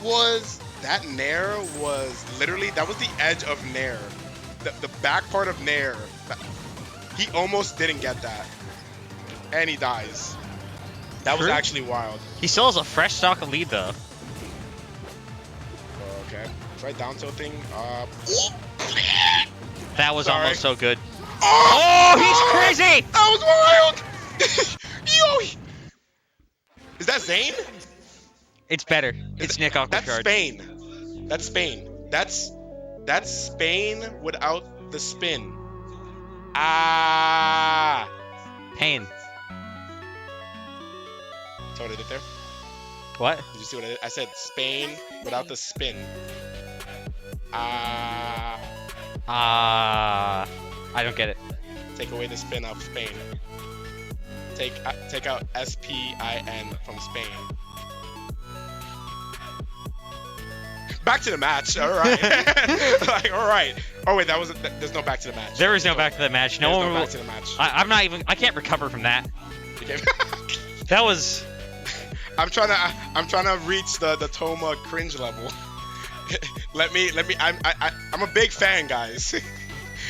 Nair was literally, that was the edge of Nair. The back part of Nair. He almost didn't get that. And he dies. That was actually wild. He still has a fresh stock lead though. Okay. Try down tilting. That was Sorry. almost so good. Oh, he's crazy! That was wild! Yo! Is that Zane? It's better. It's Nick Aquashard. That's Spain. That's Spain. That's Spain without the spin. Ah. Pain. So what I did there? What? Did you see what I did? I said Spain without the spin. Ah. I don't get it. Take away the spin of Spain. Take out S-P-I-N from Spain. Back to the match. All right. Like, all right. Oh wait, there's no back to the match. There is no back to the match. No one will. Back to the match. I'm not even. I can't recover from that. Okay. That was. I'm trying to reach the Toma cringe level. let me. I'm a big fan, guys.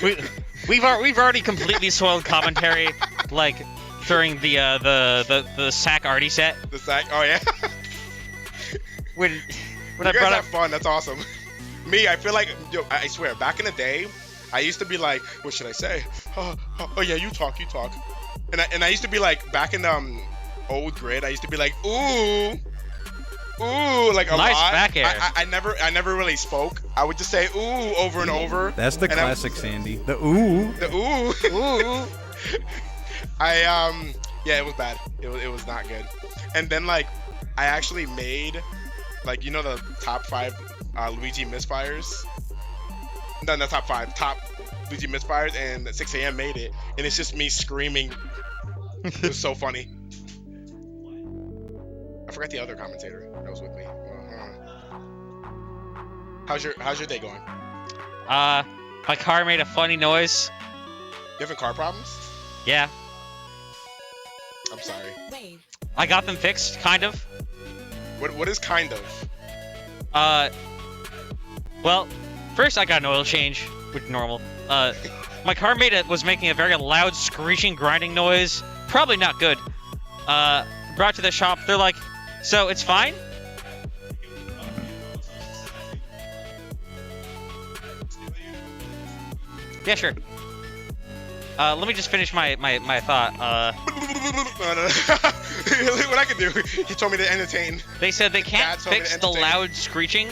We've already completely soiled commentary, like during the sack Arty set. The sack. Oh yeah. When you I guys brought have up. fun. That's awesome. Me, I feel like, yo, I swear, back in the day, I used to be like, what should I say? Oh yeah, you talk. And I used to be like, back in old grade, I used to be like, ooh, like a Nice lot. back air. I never really spoke. I would just say ooh over and over. That's the and classic saNdy. The ooh. The ooh. Ooh. Yeah, it was bad. It was not good. And then like, I actually made, like, you know, the top 5 Luigi misfires? No, not top 5. Top Luigi misfires, and 6 a.m. made it. And it's just me screaming. It was so funny. I forgot the other commentator that was with me. How's your day going? My car made a funny noise. You having car problems? Yeah. I'm sorry. I got them fixed, kind of. What is kind of? Well, first I got an oil change, which is normal. My car was making a very loud screeching, grinding noise. Probably not good. Brought to the shop, they're like, so it's fine? Yeah, sure. Let me just finish my thought. What I can do? He told me to entertain. They said they can't Dad told me to fix the entertain. loud screeching,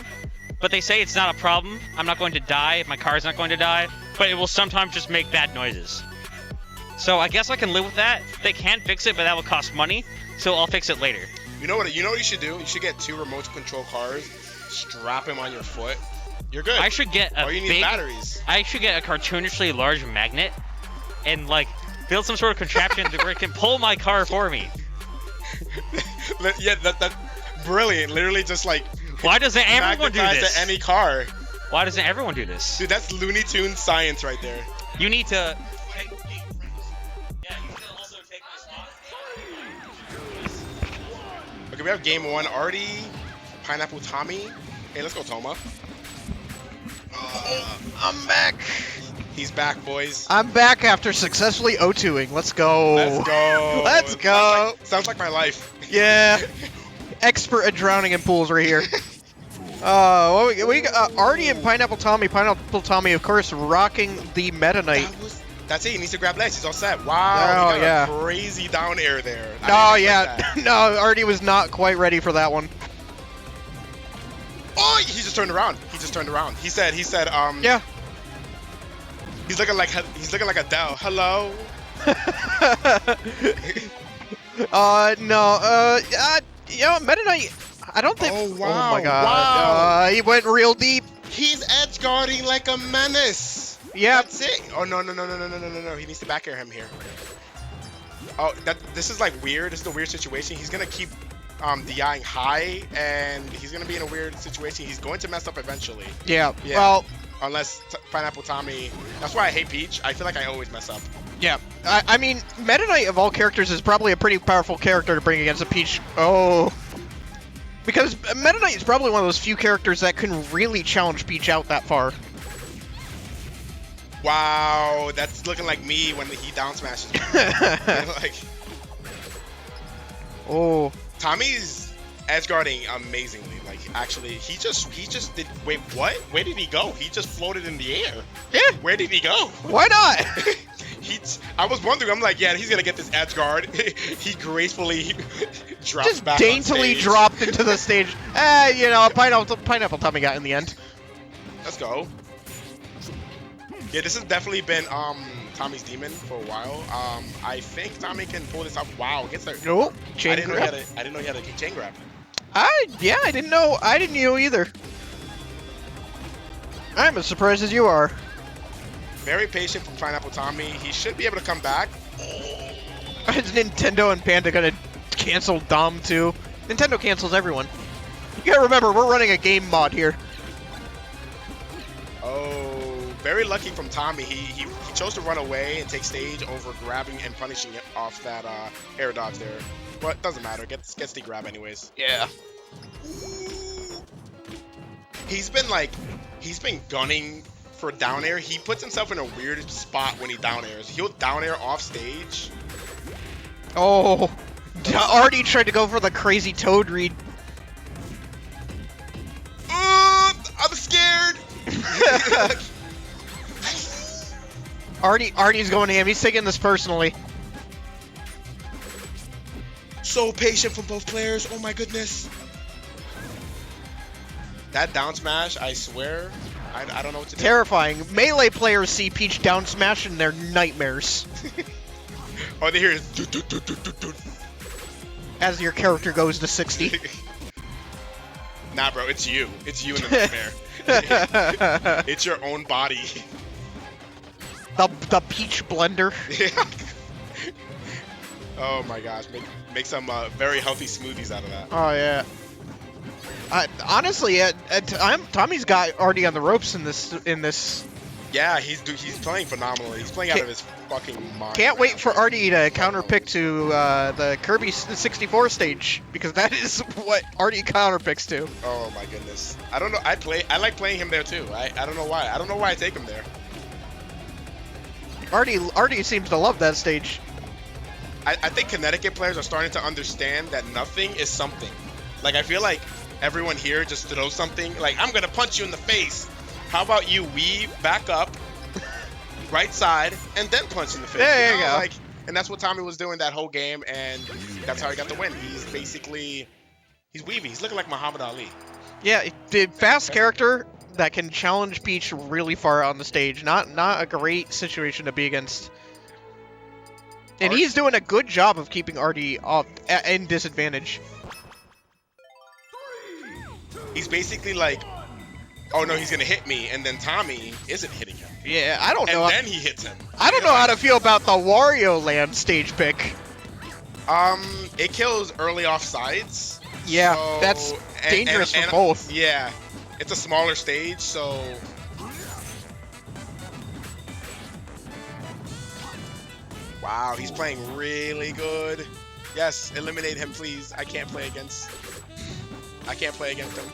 but they say it's not a problem. I'm not going to die. My car's not going to die, but it will sometimes just make bad noises. So I guess I can live with that. They can fix it, but that will cost money, so I'll fix it later. You know what you should do? You should get 2 remote control cars, strap them on your foot. You're good. I should get a All you need big. is batteries. I should get a cartoonishly large magnet, and like build some sort of contraption where it can pull my car for me. Yeah, that brilliant. Literally just like Why doesn't everyone do magnetize this? to any car. Why doesn't everyone do this? Dude, that's Looney Tunes science right there. You need to. Okay, we have game 1. Arty, Pineapple Tommy. Hey, let's go, Toma. I'm back. He's back, boys. I'm back after successfully O2ing. Let's go. Let's go. Let's go. Sounds like my life. Yeah. Expert at drowning in pools right here. What we got? Arty and Pineapple Tommy. Pineapple Tommy, of course, rocking the Meta Knight. That's it. He needs to grab legs. He's all set. Wow. Oh, he got yeah. a crazy down air there. No, yeah. No, Arty was not quite ready for that one. Oh, he just turned around. He said, Yeah. He's looking like Adele. Hello. No. You know, Meta Knight, I don't think. Oh, wow. Oh my God. Wow. He went real deep. He's edge guarding like a menace. Yeah. That's it. Oh no. He needs to back air him here. Oh, this is like weird. This is a weird situation. He's gonna keep DIing high, and he's gonna be in a weird situation. He's going to mess up eventually. Yeah. Yeah. Well, Unless Pineapple Tommy. That's why I hate Peach. I feel like I always mess up. yeah. I mean, Meta Knight of all characters is probably a pretty powerful character to bring against a Peach. Oh. Because Meta Knight is probably one of those few characters that can really challenge Peach out that far. Wow, that's looking like me when he down smashes me. Like, Oh. Tommy's edge guarding amazingly. Like, actually, he just did. Wait, what? Where did he go? He just floated in the air. Yeah. Where did he go? Why not? I was wondering. I'm like, yeah, he's gonna get this edge guard. He gracefully drops Just back daintily on stage. dropped into the stage. You know, Pineapple Tommy got in the end. Let's go. Yeah, this has definitely been Tommy's demon for a while. I think Tommy can pull this off. Wow, gets there. Oh, chain I didn't grab. know he had a chain grab. Yeah, I didn't know. I didn't know either. I'm as surprised as you are. Very patient from Pineapple Tommy. He should be able to come back. Is Nintendo and Panda gonna cancel Dom too? Nintendo cancels everyone. You gotta remember, we're running a game mod here. Oh, very lucky from Tommy. He chose to run away and take stage over grabbing and punishing it off that air dodge there. But doesn't matter. Gets the grab anyways. Yeah. He's been gunning for down air. He puts himself in a weird spot when he down airs. He'll down air off stage. Oh, Arty tried to go for the crazy toad read. I'm scared. Arty's going ham. He's taking this personally. So patient from both players. Oh my goodness. That down smash, I swear, I don't know what to do. Terrifying. Melee players see Peach down smash in their nightmares. Oh, they hear it. As your character goes to 60. Nah, bro, it's you. It's you in the nightmare. It's your own body. The Peach blender. Oh my gosh, make some very healthy smoothies out of that. Oh yeah. Honestly, Tommy's got Arty on the ropes in this. Yeah, he's playing phenomenally. He's playing out of his fucking mind. Can't wait for Arty to counterpick to the Kirby 64 stage, because that is what Arty counterpicks to. Oh my goodness. I don't know. I like playing him there too. I don't know why. I don't know why I take him there. Arty seems to love that stage. I think Connecticut players are starting to understand that nothing is something. Like, I feel like everyone here just throws something. Like, I'm gonna punch you in the face. How about you weave back up, right side, and then punch in the face? There you go. Like, and that's what Tommy was doing that whole game, and that's how he got the win. He's weaving. He's looking like Muhammad Ali. Yeah, fast character that can challenge Peach really far on the stage. Not a great situation to be against. And he's doing a good job of keeping Arty off in disadvantage. He's basically like, oh no, he's gonna hit me, and then Tommy isn't hitting him. Yeah, I don't know. And then he hits him. I don't know how to feel about the Wario Land stage pick. It kills early off sides. Yeah, so, that's dangerous for both. Yeah, it's a smaller stage, so. Wow, he's playing really good. Yes, eliminate him, please. I can't play against him.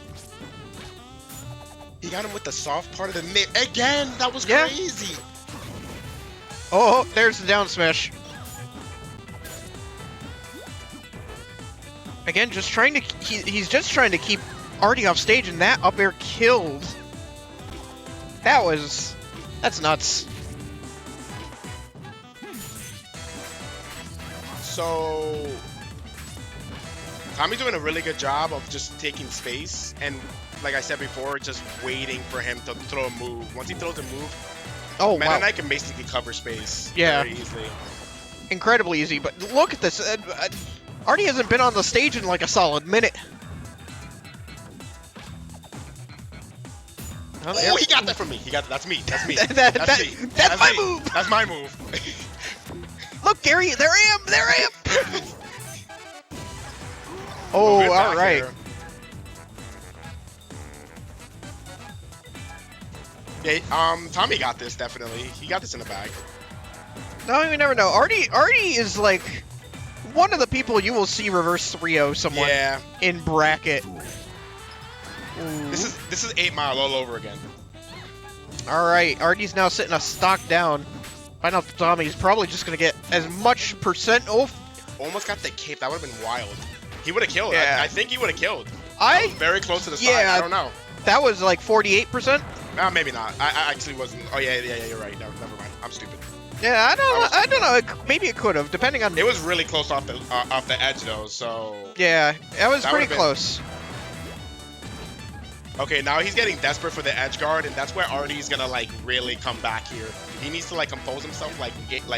He got him with the soft part of the mid. Again, that was crazy. Oh, there's the down smash. Again, just trying to he's just trying to keep Arty off stage, and that up air killed. That's nuts. So Tommy's doing a really good job of just taking space and, like I said before, just waiting for him to throw a move. Once he throws a move, Oh Meta wow, Knight can basically cover space Yeah. very easily. incredibly easy. But look at this. Arty hasn't been on the stage in like a solid minute. Oh, he got that from me. He got that. That's me. That's me. That's me. my me. move. That's my move. Look, Gary, there I am! There I am! Oh, Good back all right. air. Yeah, Tommy got this, definitely. He got this in the bag. No, you never know. Arty is like one of the people you will see reverse 3-0 someone Yeah. in bracket. This is 8 Mile all over again. All right, Arty's now sitting a stock down. Find out Tommy's probably just gonna get as much percent. Oh, Almost got the cape. That would have been wild. He would have killed. Yeah. I think he would have killed. That was very close to the side. yeah. I don't know. that was like 48%. Maybe not. I actually wasn't. Oh yeah, you're right. Never mind. I'm stupid. Yeah, I don't know. Maybe it could have, depending on. It was really close off the edge though. So Yeah, that was That pretty would've been- close. okay, now he's getting desperate for the edge guard, and that's where Arty's gonna like really come back here. He needs to like compose himself like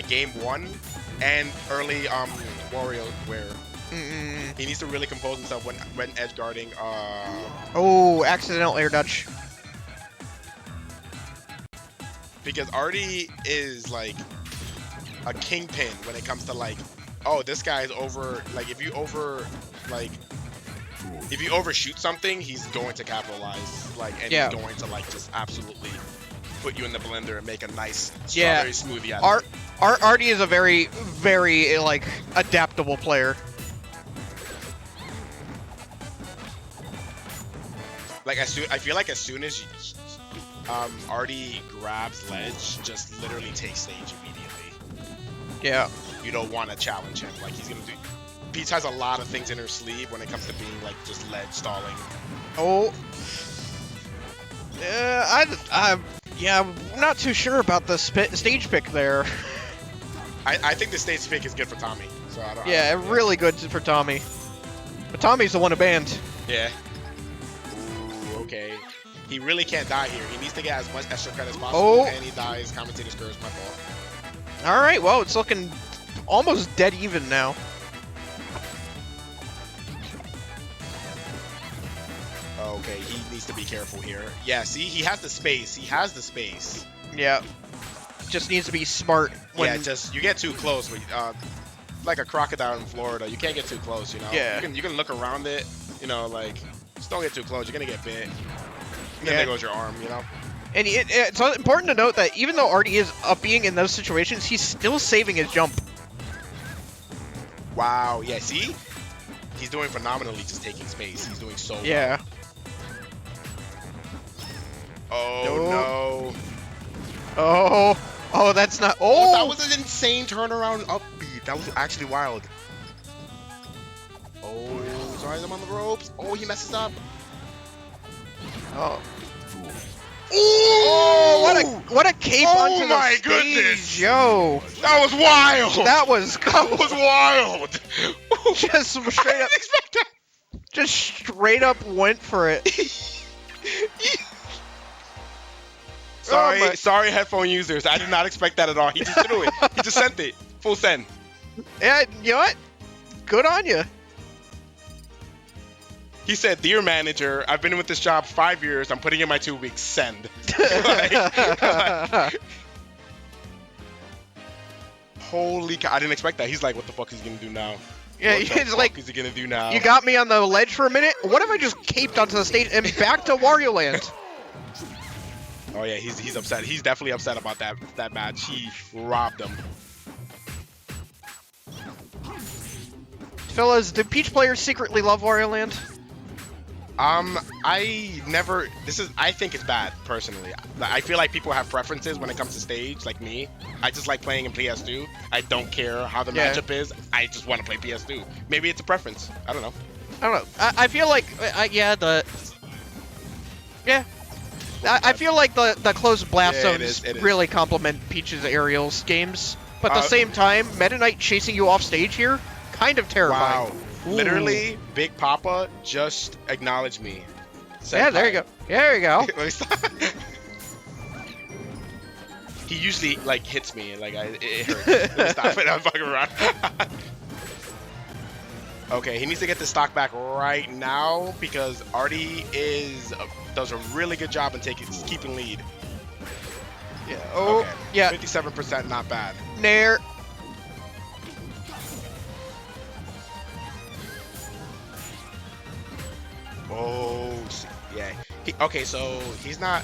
game 1 and early WarioWare. Mm-mm. He needs to really compose himself when edge guarding. Oh, accidental air dodge. Because Arty is like a kingpin when it comes to like, oh, this guy's over. Like if you overshoot something, he's going to capitalize. Like and Yeah. he's going to like just absolutely put you in the blender and make a nice Yeah. strawberry smoothie out of it. Arty is a very, very like adaptable player. Like I feel like as soon as Arty grabs ledge, just literally takes stage immediately. Yeah. You don't want to challenge him. Like he's gonna do. Peach has a lot of things in her sleeve when it comes to being like just ledge stalling. Oh. I'm not too sure about the stage pick there. I think the stage pick is good for Tommy. So I don't. Yeah, really good for Tommy. But Tommy's the one who banned. Yeah. Ooh, okay. He really can't die here. He needs to get as much extra credit as possible. Oh. And he dies. Commentator's curse, my fault. All right, well, it's looking almost dead even now. Okay, he needs to be careful here. Yeah, see, he has the space. He has the space. Yeah. Just needs to be smart. When... Yeah, just you get too close. But, like a crocodile in Florida, you can't get too close. You know. Yeah. You can look around it. You know, like just don't get too close. You're gonna get bit. And then Yeah. there goes your arm. You know. And it's important to note that even though Arty is up being in those situations, he's still saving his jump. Wow. Yeah. See, he's doing phenomenally, just taking space. He's doing so well. Yeah. Oh no. Oh, that's not. Oh, Oh, that was an insane turnaround upbeat. That was actually wild. Oh, sorry, I'm on the ropes. Oh, he messes up. Oh. Oh, what a cape Oh onto the my stage, goodness. yo. That was wild. That was wild. just straight up, I didn't expect that. just straight up went for it. Sorry, Oh my- sorry, headphone users. I did not expect that at all. He just threw it. He just sent it. Full send. Yeah, you know what? Good on you. He said, "Dear manager, I've been with this job 5 years. I'm putting in my 2 weeks. Send." Like, holy cow! I didn't expect that. He's like, "What the fuck is he gonna do now?" Yeah, What the he's fuck like, is he gonna do now? you got me on the ledge for a minute. What if I just caped onto the stage and back to Wario Land? Oh yeah, he's upset. He's definitely upset about that match. He robbed him. Fellas, do Peach players secretly love Wario Land? I never. I think it's bad personally. I feel like people have preferences when it comes to stage, like me. I just like playing in PS2. I don't care how the Yeah. matchup is. I just want to play PS2. Maybe it's a preference. I don't know. I don't know. I feel like, I feel like the closed blast Yeah, it zones is. really complement Peach's aerials games. But at the same time, Meta Knight chasing you off stage here, kind of terrifying. Wow. Ooh. Literally, Big Papa just acknowledged me. Yeah, there you go. There you go. Let me stop. He usually like hits me, like it hurts. Let me stop it. I'm fucking around. Okay, he needs to get the stock back right now because Arty does a really good job in keeping lead. Yeah. Oh, Okay. yeah. 57%, not bad. Nair. Oh, yeah. Okay, so he's not.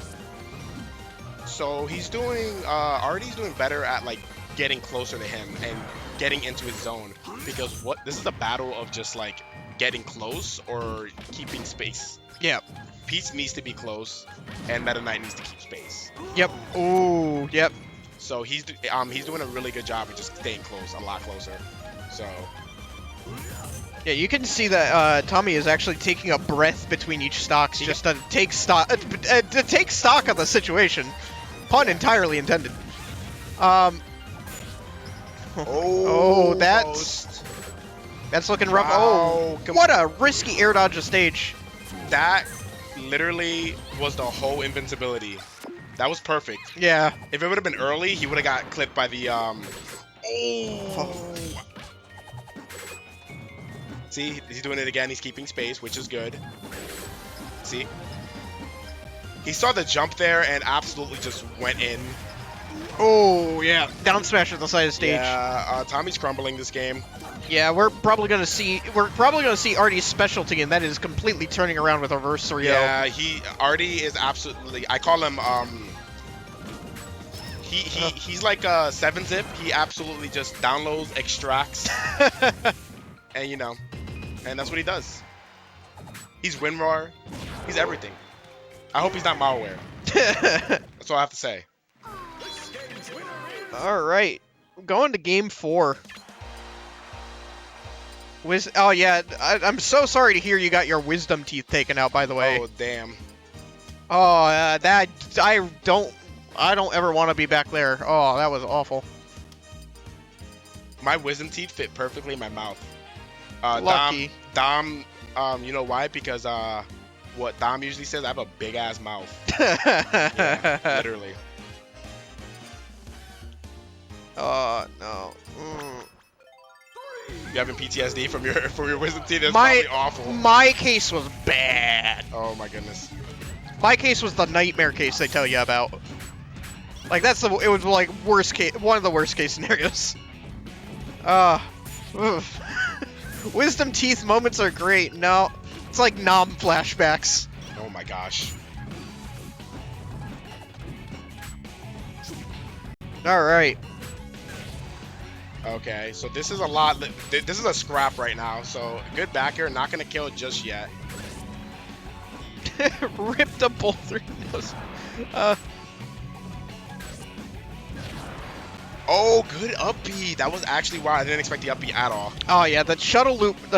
So he's doing. Arty's doing better at like getting closer to him and getting into his zone, because this is a battle of just like getting close or keeping space. Yep. Peach needs to be close, and Meta Knight needs to keep space. Yep. Ooh. Yep. So he's doing a really good job of just staying close, a lot closer. So. Yeah, you can see that Tommy is actually taking a breath between ech stocks just to take stock of the situation. Pun entirely intended. Oh, that's looking rough. Wow, Oh, what a risky air dodge of stage. That literally was the whole invincibility. That was perfect. Yeah. If it would have been early, he would have got clipped by the See, he's doing it again. He's keeping space, which is good. See? He saw the jump there and absolutely just went in. Oh, yeah. Down smash at the side of the stage. Yeah, Tommy's crumbling this game. Yeah, we're probably gonna see Arty's specialty, and that is completely turning around with a reverse 3-0. Yeah, Arty is absolutely. I call him he's like a 7-zip. He absolutely just downloads, extracts, and you know, and that's what he does. He's WinRAR. He's everything. I hope he's not malware. That's all I have to say. All right, going to game 4. Oh yeah, I'm so sorry to hear you got your wisdom teeth taken out. By the way. Oh damn. Oh, that I don't ever want to be back there. Oh, that was awful. My wisdom teeth fit perfectly in my mouth. Lucky. Dom, you know why? Because what Dom usually says, I have a big ass mouth. Yeah, literally. Oh no. Mm. You having PTSD from your wisdom teeth? That's probably awful. My case was bad. Oh my goodness. My case was the nightmare case they tell you about. Like it was like worst case, one of the worst case scenarios. Wisdom teeth moments are great. No, it's like nom flashbacks. Oh my gosh. All right. Okay, so this is a lot. This is a scrap right now. So good backer, not gonna kill just yet. Ripped a bolt through the nose. Oh, good up B. That was actually why I didn't expect the up B at all. Oh yeah, the shuttle loop, the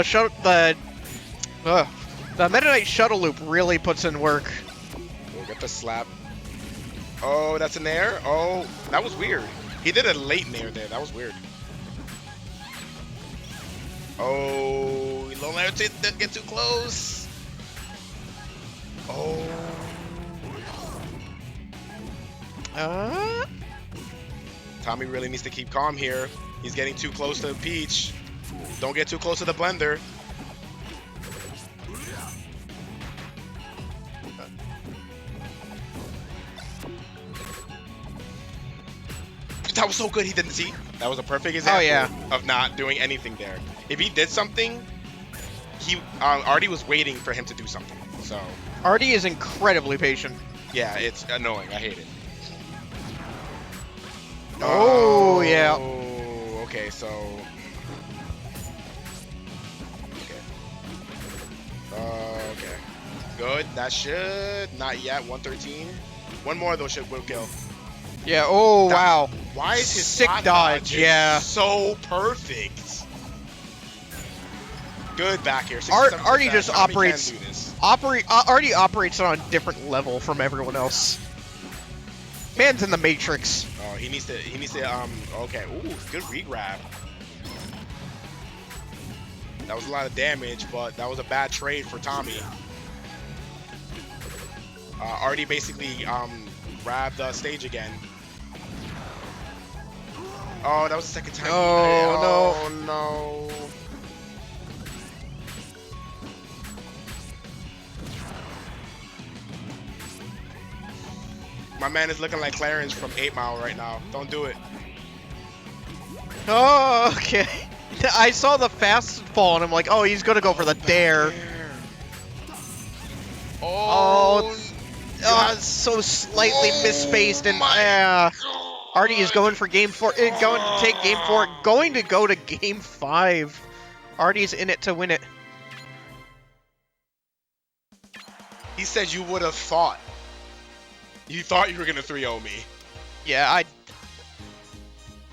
Meta Knight shuttle loop really puts in work. We'll get the slap. Oh, that's an air. Oh, that was weird. He did a late nair there. That was weird. Oh, low nair didn't get too close. Oh. Tommy really needs to keep calm here. He's getting too close to Peach. Don't get too close to the blender. That was so good. He didn't see. That was a perfect example of not doing anything there. If he did something, Arty was waiting for him to do something. So Arty is incredibly patient. yeah, it's annoying. I hate it. Oh, yeah. Okay, so. Okay. Good. That should not yet. 113. One more though will kill. Yeah. Oh wow. Why is his sick spot dodge? Yeah. So perfect. Good back here. Arty just Tommy operates. can do this. Arty operates on a different level from everyone else. Man's in the Matrix. Oh, he needs to. Okay. Ooh, good regrab. That was a lot of damage, but that was a bad trade for Tommy. Arty basically grabbed the stage again. Oh, that was the second time. Oh, no. My man is looking like Clarence from 8 Mile right now. Don't do it. Oh, okay. I saw the fast fall and I'm like, oh, he's gonna go for the dare. Oh, so slightly misspaced, and Arty is going for game 4. Going to take game 4. Going to go to game 5. Arty's in it to win it. He said you would have thought. You thought you were gonna 3-0 me. Yeah,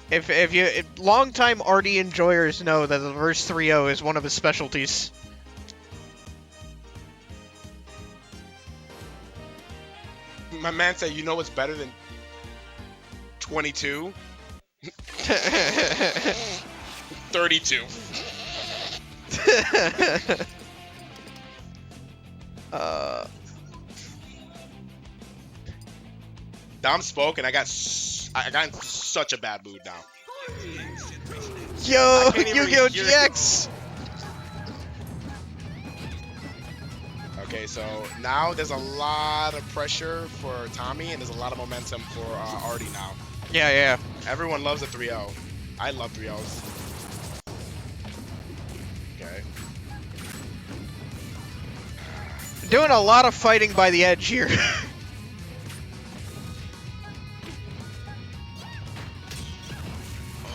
if longtime Arty enjoyers know that the reverse 3-0 is one of his specialties. My man said, you know what's better than 22? 32. Dom spoke and I got in such a bad mood now. Yo, can't even Yu-Gi-Oh! hear GX! Okay, so now there's a lot of pressure for Tommy and there's a lot of momentum for Arty now. Yeah. Everyone loves a 3-0. I love 3-0s. Okay. Doing a lot of fighting by the edge here.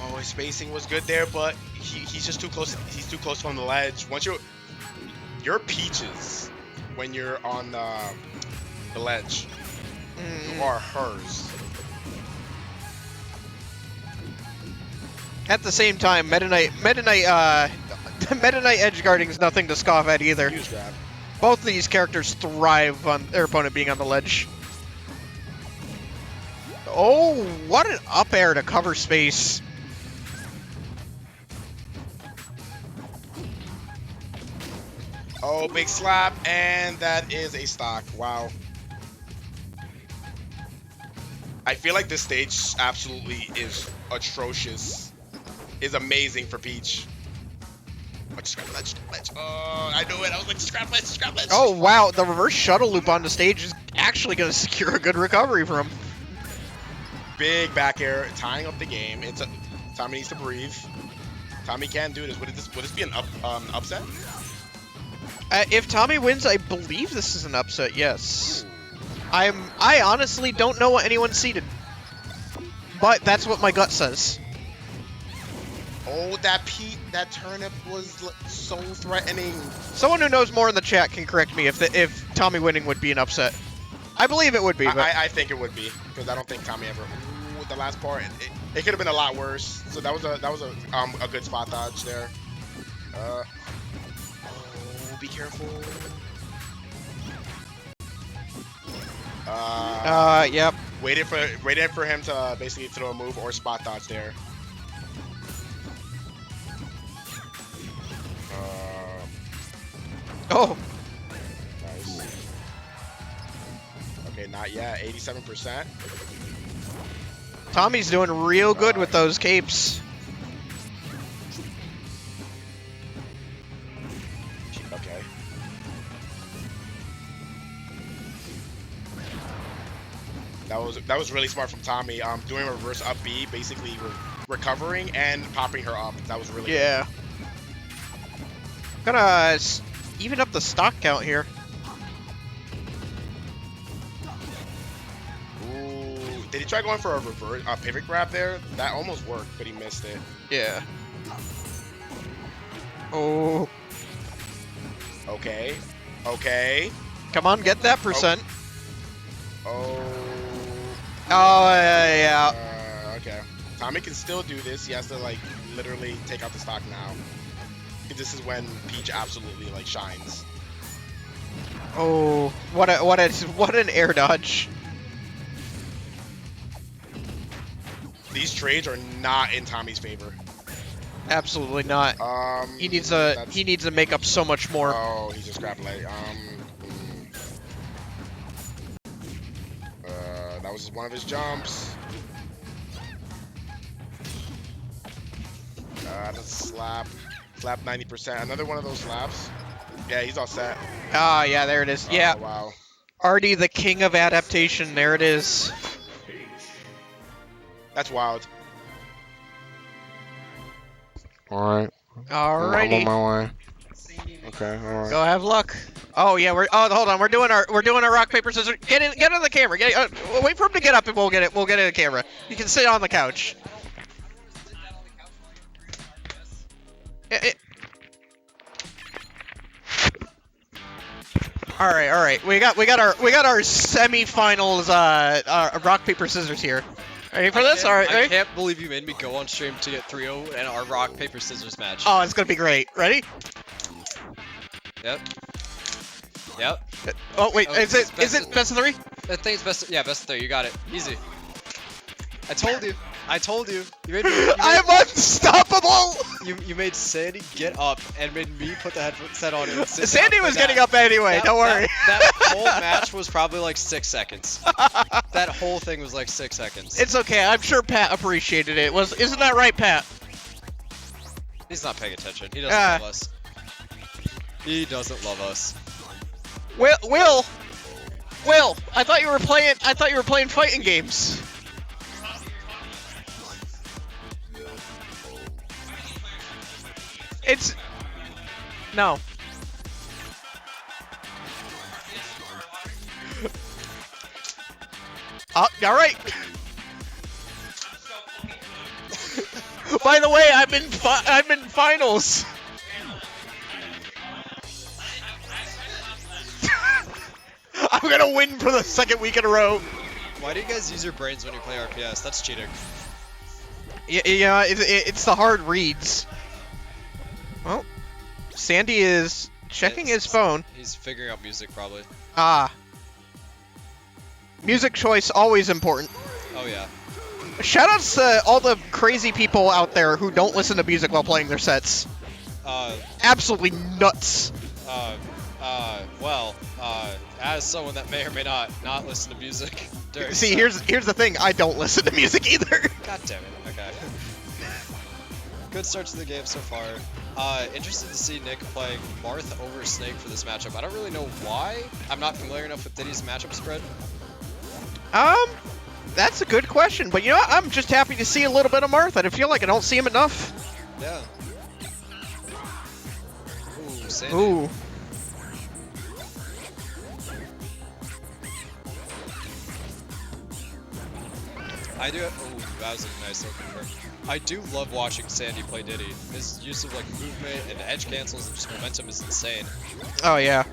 Oh, his spacing was good there, but he's just too close. He's too close from the ledge. Once you're peaches when you're on the ledge. You are hers. At the same time, Meta Knight edge guarding is nothing to scoff at either. Huge grab. Both of these characters thrive on their opponent being on the ledge. Oh, what an up air to cover space. Oh, big slap, and that is a stock. Wow. I feel like this stage absolutely is atrocious. Is amazing for Peach. Oh, just grab ledge. Oh, I knew it. I was like, just grab ledge. Oh, wow. The reverse shuttle loop on the stage is actually going to secure a good recovery for him. Big back air, tying up the game. Tommy needs to breathe. Tommy can't do this. Would this be an upset? If Tommy wins, I believe this is an upset, yes. I honestly don't know what anyone's seeded. But that's what my gut says. Oh, that turnip was so threatening. Someone who knows more in the chat can correct me if Tommy winning would be an upset. I believe it would be, but I think it would be, because I don't think Tommy ever. Ooh, the last part, it could have been a lot worse. So that was a good spot dodge there. Oh, be careful. Yep. Waited for him to basically throw a move or spot dodge there. Oh. Nice. Okay, not yet. 87%. Tommy's doing real good with those capes. Okay. That was really smart from Tommy. Doing a reverse up B, basically recovering and popping her up. That was really Yeah. Gonna even up the stock count here. Ooh, did he try going for a pivot grab there? That almost worked, but he missed it. Yeah. Oh. Okay. Okay. Come on, get that percent. Oh. Oh, yeah. Okay. Tommy can still do this. He has to like literally take out the stock now. This is when Peach absolutely like shines. Oh, what an air dodge. These trades are not in Tommy's favor. Absolutely not. He needs to make up so much more. Oh, he just grabbed like that was one of his jumps. The slap 90%. Another one of those slaps. Yeah, he's all set. Ah, yeah, there it is. Yeah. Oh, wow. Arty, the king of adaptation. There it is. That's wild. All right. Alrighty. I'm on my way. Okay. All right. Go have luck. Oh yeah, hold on, we're doing our rock paper scissors. Get in the camera. Wait for him to get up and we'll get it in the camera. You can sit on the couch. All right. We got our semi-finals rock paper scissors here. Ready for this? All right. I Ready? can't believe you made me go on stream to get 3-0 in our rock paper scissors match. Oh, it's gonna be great. Ready? Yep. Oh wait, Oh, is it best of 3? I think it's best of 3. You got it. Easy. I told you. You made me. I'm unstoppable. You made saNdy get up and made me put the headset on. And sit saNdy down for was that. getting up anyway. Don't worry. That whole match was probably like 6 seconds. That whole thing was like 6 seconds. It's okay. I'm sure Pat appreciated it. Isn't that right, Pat? He's not paying attention. He doesn't love us. He doesn't love us. Will, I thought you were playing fighting games. No. All right. By the way, I'm in finals. I'm gonna win for the second week in a row. Why do you guys use your brains when you play RPS? That's cheating. Yeah, it's the hard reads. Well, saNdy is checking his phone. He's figuring out music probably. Music choice always important. Oh yeah. Shoutouts to all the crazy people out there who don't listen to music while playing their sets. Absolutely nuts. As someone that may or may not listen to music during See, here's the thing. I don't listen to music either. God damn it. Okay. Good start to the game so far. Interested to see Nick playing Marth over Snake for this matchup. I don't really know why. I'm not familiar enough with Diddy's matchup spread. That's a good question, but you know what? I'm just happy to see a little bit of Marth. I feel like I don't see him enough. Yeah. Ooh, saNdy. Ooh. I do. Oh, that was a nice little confirm. I do love watching saNdy play Diddy. His use of like movement and edge cancels and just momentum is insane. Oh yeah.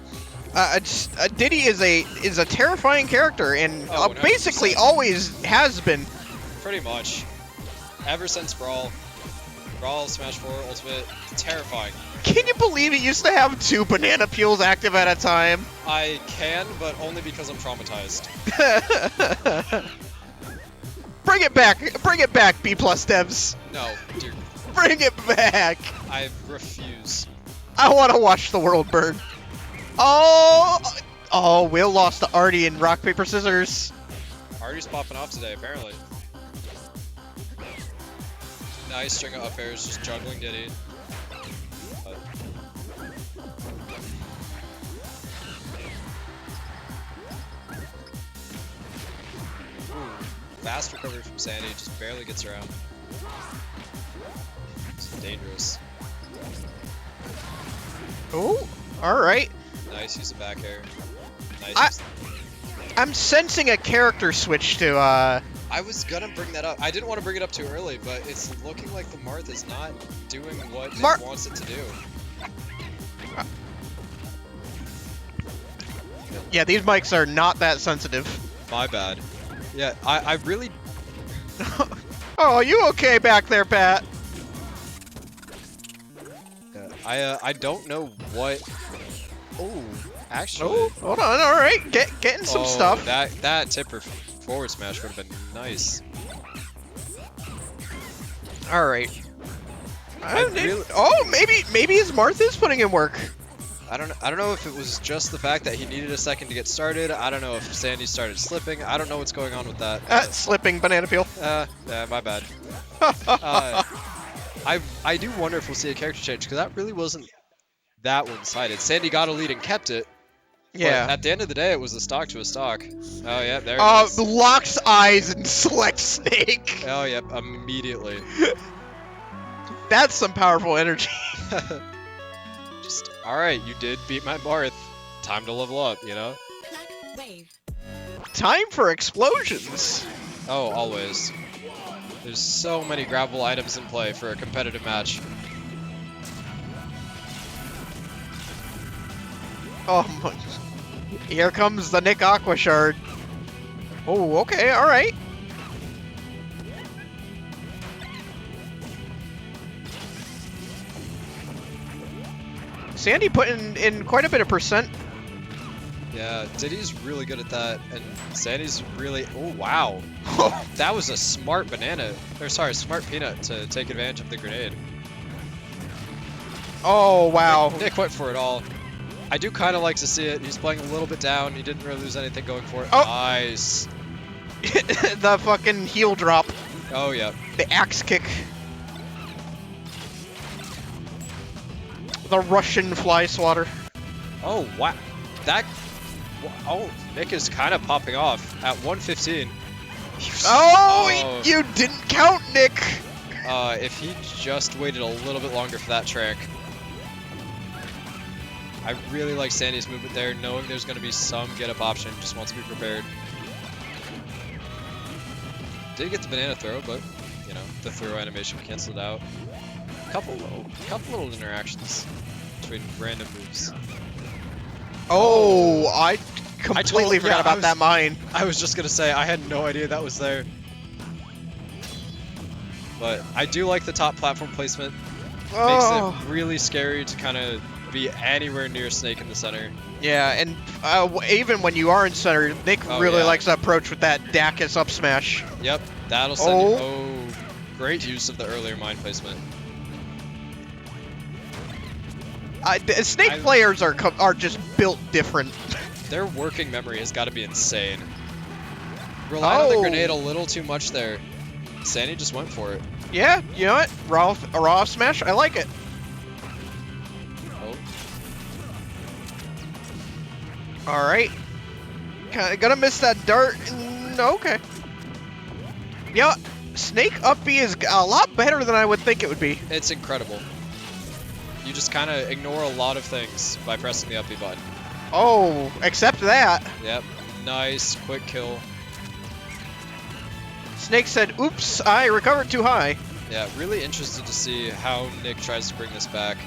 Diddy is a terrifying character and basically always has been. Pretty much. Ever since Brawl, Smash 4, Ultimate, terrifying. Can you believe he used to have 2 banana peels active at a time? I can, but only because I'm traumatized. Bring it back, B+ devs. No, dude. Bring it back. I refuse. I want to watch the world burn. Oh, Will lost to Arty in rock, paper, scissors. Arty's popping off today, apparently. Nice string of up airs, just juggling Diddy. Fast recovery from saNdy, just barely gets around. It's dangerous. Oh, alright. Nice use of back air. Nice. I'm sensing a character switch to, I was gonna bring that up. I didn't want to bring it up too early, but it's looking like the Marth is not doing what it wants it to do. Yeah, these mics are not that sensitive. My bad. Yeah, I really... Oh, you okay back there, Pat? I don't know what... Oh, actually... Oh, hold on, alright. Getting some stuff. That tipper forward smash would have been nice. Alright. Really... Oh, maybe his Marth is putting in work. I don't know if it was just the fact that he needed a second to get started. I don't know if saNdy started slipping. I don't know what's going on with that. Slipping banana peel. Yeah, my bad. I do wonder if we'll see a character change, because that really wasn't that one-sided. saNdy got a lead and kept it. Yeah. But at the end of the day, it was a stock to a stock. Oh, yeah, there it is. Locks eyes and select Snake. Oh, yep, immediately. That's some powerful energy. Alright, you did beat my Marth. time to level up, you know? Time for explosions. Oh, always. There's so many grabbable items in play for a competitive match. Oh my. Here comes the Nick Aquashard. Oh, okay, alright. saNdy putting in quite a bit of percent. Yeah, Diddy's really good at that, and saNdy's really... Oh, wow. That was a smart banana. Or, sorry, smart peanut to take advantage of the grenade. Oh, wow. Nick went for it all. I do kind of like to see it. He's playing a little bit down. He didn't really lose anything going for it. Oh. Nice. The fucking heel drop. Oh, yeah. The axe kick. The Russian fly swatter. Oh, wow. That... Oh, Nick is kind of popping off at 115. Oh, you didn't count, Nick. If he just waited a little bit longer for that trick. I really like saNdy's movement there, knowing there's going to be some get-up option. Just wants to be prepared. Did get the banana throw, but, you know, the throw animation canceled out. Couple little interactions between random moves. Oh, I completely forgot about that mine. I was just going to say, I had no idea that was there. But I do like the top platform placement. Makes it really scary to kind of be anywhere near Snake in the center. Yeah, and even when you are in center, Nick really likes to approach with that Dacus up smash. Yep, that'll send you. Oh, great use of the earlier mine placement. Snake players are just built different. Their working memory has got to be insane. Relied on the grenade a little too much there. saNdy just went for it. Yeah, you know what? A raw smash, I like it. Oh. Alright. Gonna miss that dart. Okay. Yeah, Snake up B is a lot better than I would think it would be. It's incredible. You just kind of ignore a lot of things by pressing the up B button. Oh, except that. Yep, nice, quick kill. Snake said, oops, I recovered too high. Yeah, really interested to see how Nick tries to bring this back.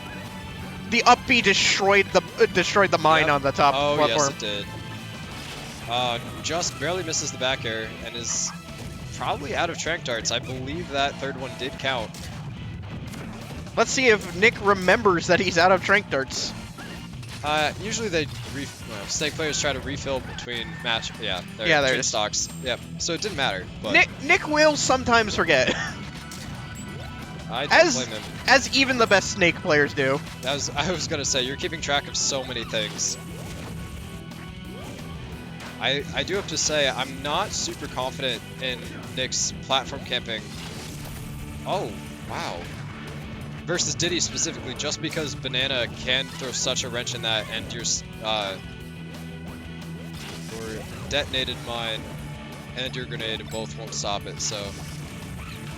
The up B destroyed the mine on the top platform. Yes it did. Just barely misses the back air and is probably out of trank darts. I believe that third one did count. Let's see if Nick remembers that he's out of trank darts. Usually they Snake players try to refill between between stocks. Yep. So it didn't matter. But Nick will sometimes forget. I don't blame him. As even the best Snake players do. I was gonna say, you're keeping track of so many things. I do have to say, I'm not super confident in Nick's platform camping. Oh, wow. Versus Diddy specifically, just because Banana can throw such a wrench in that, and your detonated mine and your grenade both won't stop it, so...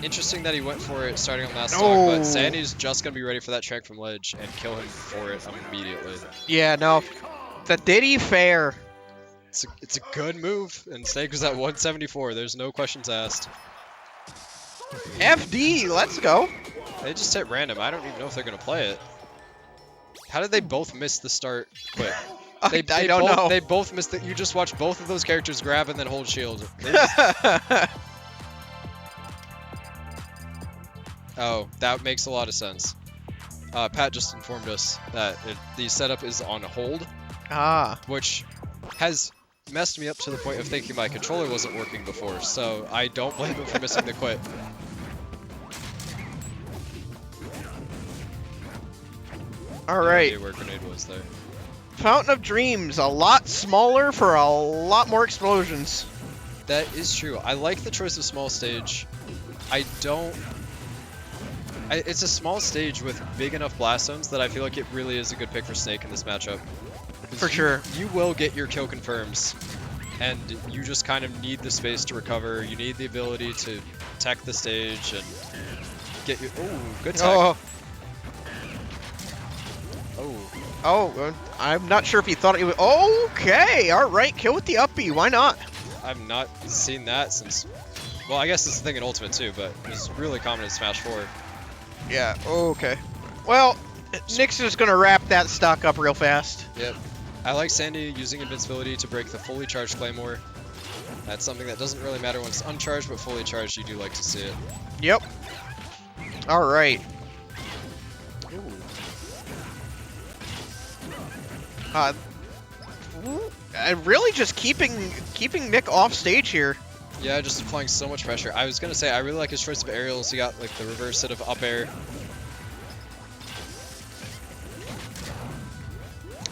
Interesting that he went for it starting on last stock, but saNdy's just going to be ready for that trank from ledge and kill him for it immediately. Yeah, no. The Diddy fair. It's a good move, and Snake was at 174. There's no questions asked. FD, let's go. They just hit random. I don't even know if they're going to play it. How did they both miss the start quit? I don't know. They both missed it. You just watch both of those characters grab and then hold shield. Oh, that makes a lot of sense. Pat just informed us that the setup is on hold. Which has messed me up to the point of thinking my controller wasn't working before, so I don't blame him for missing the quit. Alright. Where grenade was there. Fountain of Dreams, a lot smaller for a lot more explosions. That is true. I like the choice of small stage. It's a small stage with big enough blast zones that I feel like it really is a good pick for Snake in this matchup. For sure. You will get your kill confirms, and you just kind of need the space to recover. You need the ability to tech the stage and get your... Ooh, good tech. Oh, Oh, I'm not sure if he thought it was. Okay, all right, kill with the up B. Why not? I've not seen that since. Well, I guess it's the thing in Ultimate too, but it was really common in Smash 4. Yeah. Okay. Well, Nick's just gonna wrap that stock up real fast. Yep. I like saNdy using invincibility to break the fully charged Claymore. That's something that doesn't really matter when it's uncharged, but fully charged, you do like to see it. Yep. All right. Really just keeping Nick off stage here. Yeah, just applying so much pressure. I was gonna say, I really like his choice of aerials. He got like the reverse set of up air.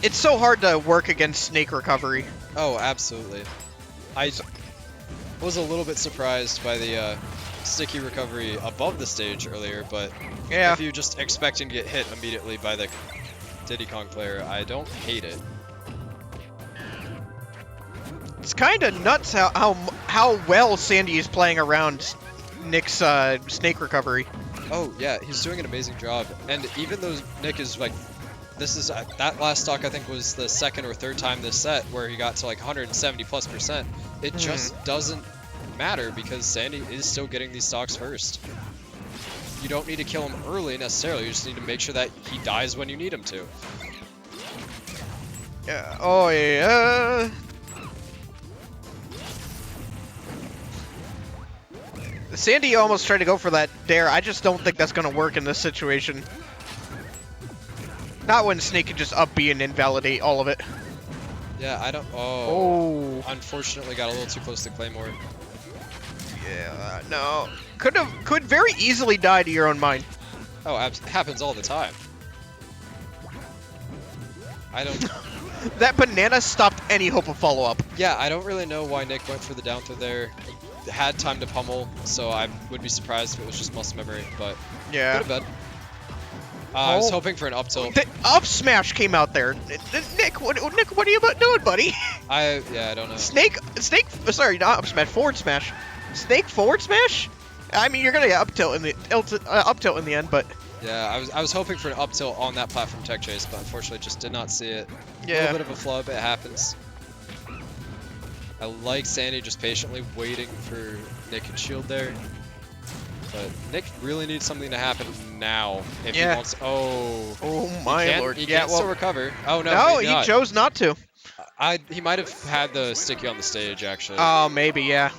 It's so hard to work against Snake recovery. Oh, absolutely. I was a little bit surprised by the sticky recovery above the stage earlier, but Yeah. if you're just expecting to get hit immediately by the Diddy Kong player, I don't hate it. It's kind of nuts how well saNdy is playing around Nick's Snake recovery. Oh yeah, he's doing an amazing job. And even though Nick is like, this is that last stock I think was the second or third time this set where he got to like 170+%. It just doesn't matter because saNdy is still getting these stocks first. You don't need to kill him early necessarily. You just need to make sure that he dies when you need him to. Yeah. Oh yeah. saNdy almost tried to go for that dare. I just don't think that's going to work in this situation. Not when Snake can just up B and invalidate all of it. Yeah, I don't. Oh. Unfortunately, got a little too close to Claymore. Yeah, no. Could very easily die to your own mind. Oh, it happens all the time. I don't. That banana stopped any hope of follow-up. Yeah, I don't really know why Nick went for the down throw there. He had time to pummel, so I would be surprised if it was just muscle memory, but Yeah. good bad. I was hoping for an up tilt. The up smash came out there. Nick, what are you doing, buddy? I don't know. Snake, sorry, not up smash, forward smash. Snake forward smash? I mean, you're gonna get up tilt in the end, but Yeah, I was hoping for an up tilt on that platform tech chase, but unfortunately just did not see it. A yeah. little bit of a flub, it happens. I like saNdy just patiently waiting for Nick and shield there. But Nick really needs something to happen now if he wants. Oh. Oh my lord. He Yeah, can well, still recover. Oh no. no, maybe he not. chose not to. He might have had the sticky on the stage actually. Oh, maybe, yeah.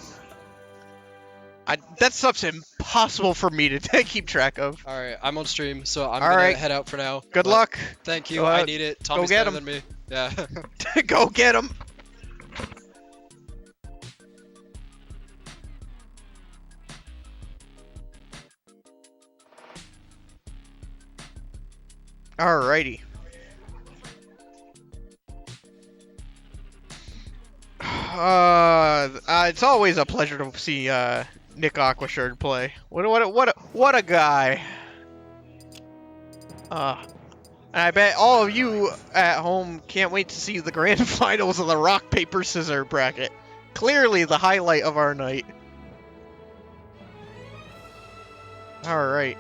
That stuff's impossible for me to keep track of. All right, I'm on stream, so I'm All gonna right. head out for now. Good but luck. Thank you. I need it. Tommy's get better him. than me. Yeah. Go get him. Alrighty. It's always a pleasure to see Nick Aquashard play. What a guy. I bet all of you at home can't wait to see the grand finals of the rock paper scissors bracket. Clearly the highlight of our night. All right.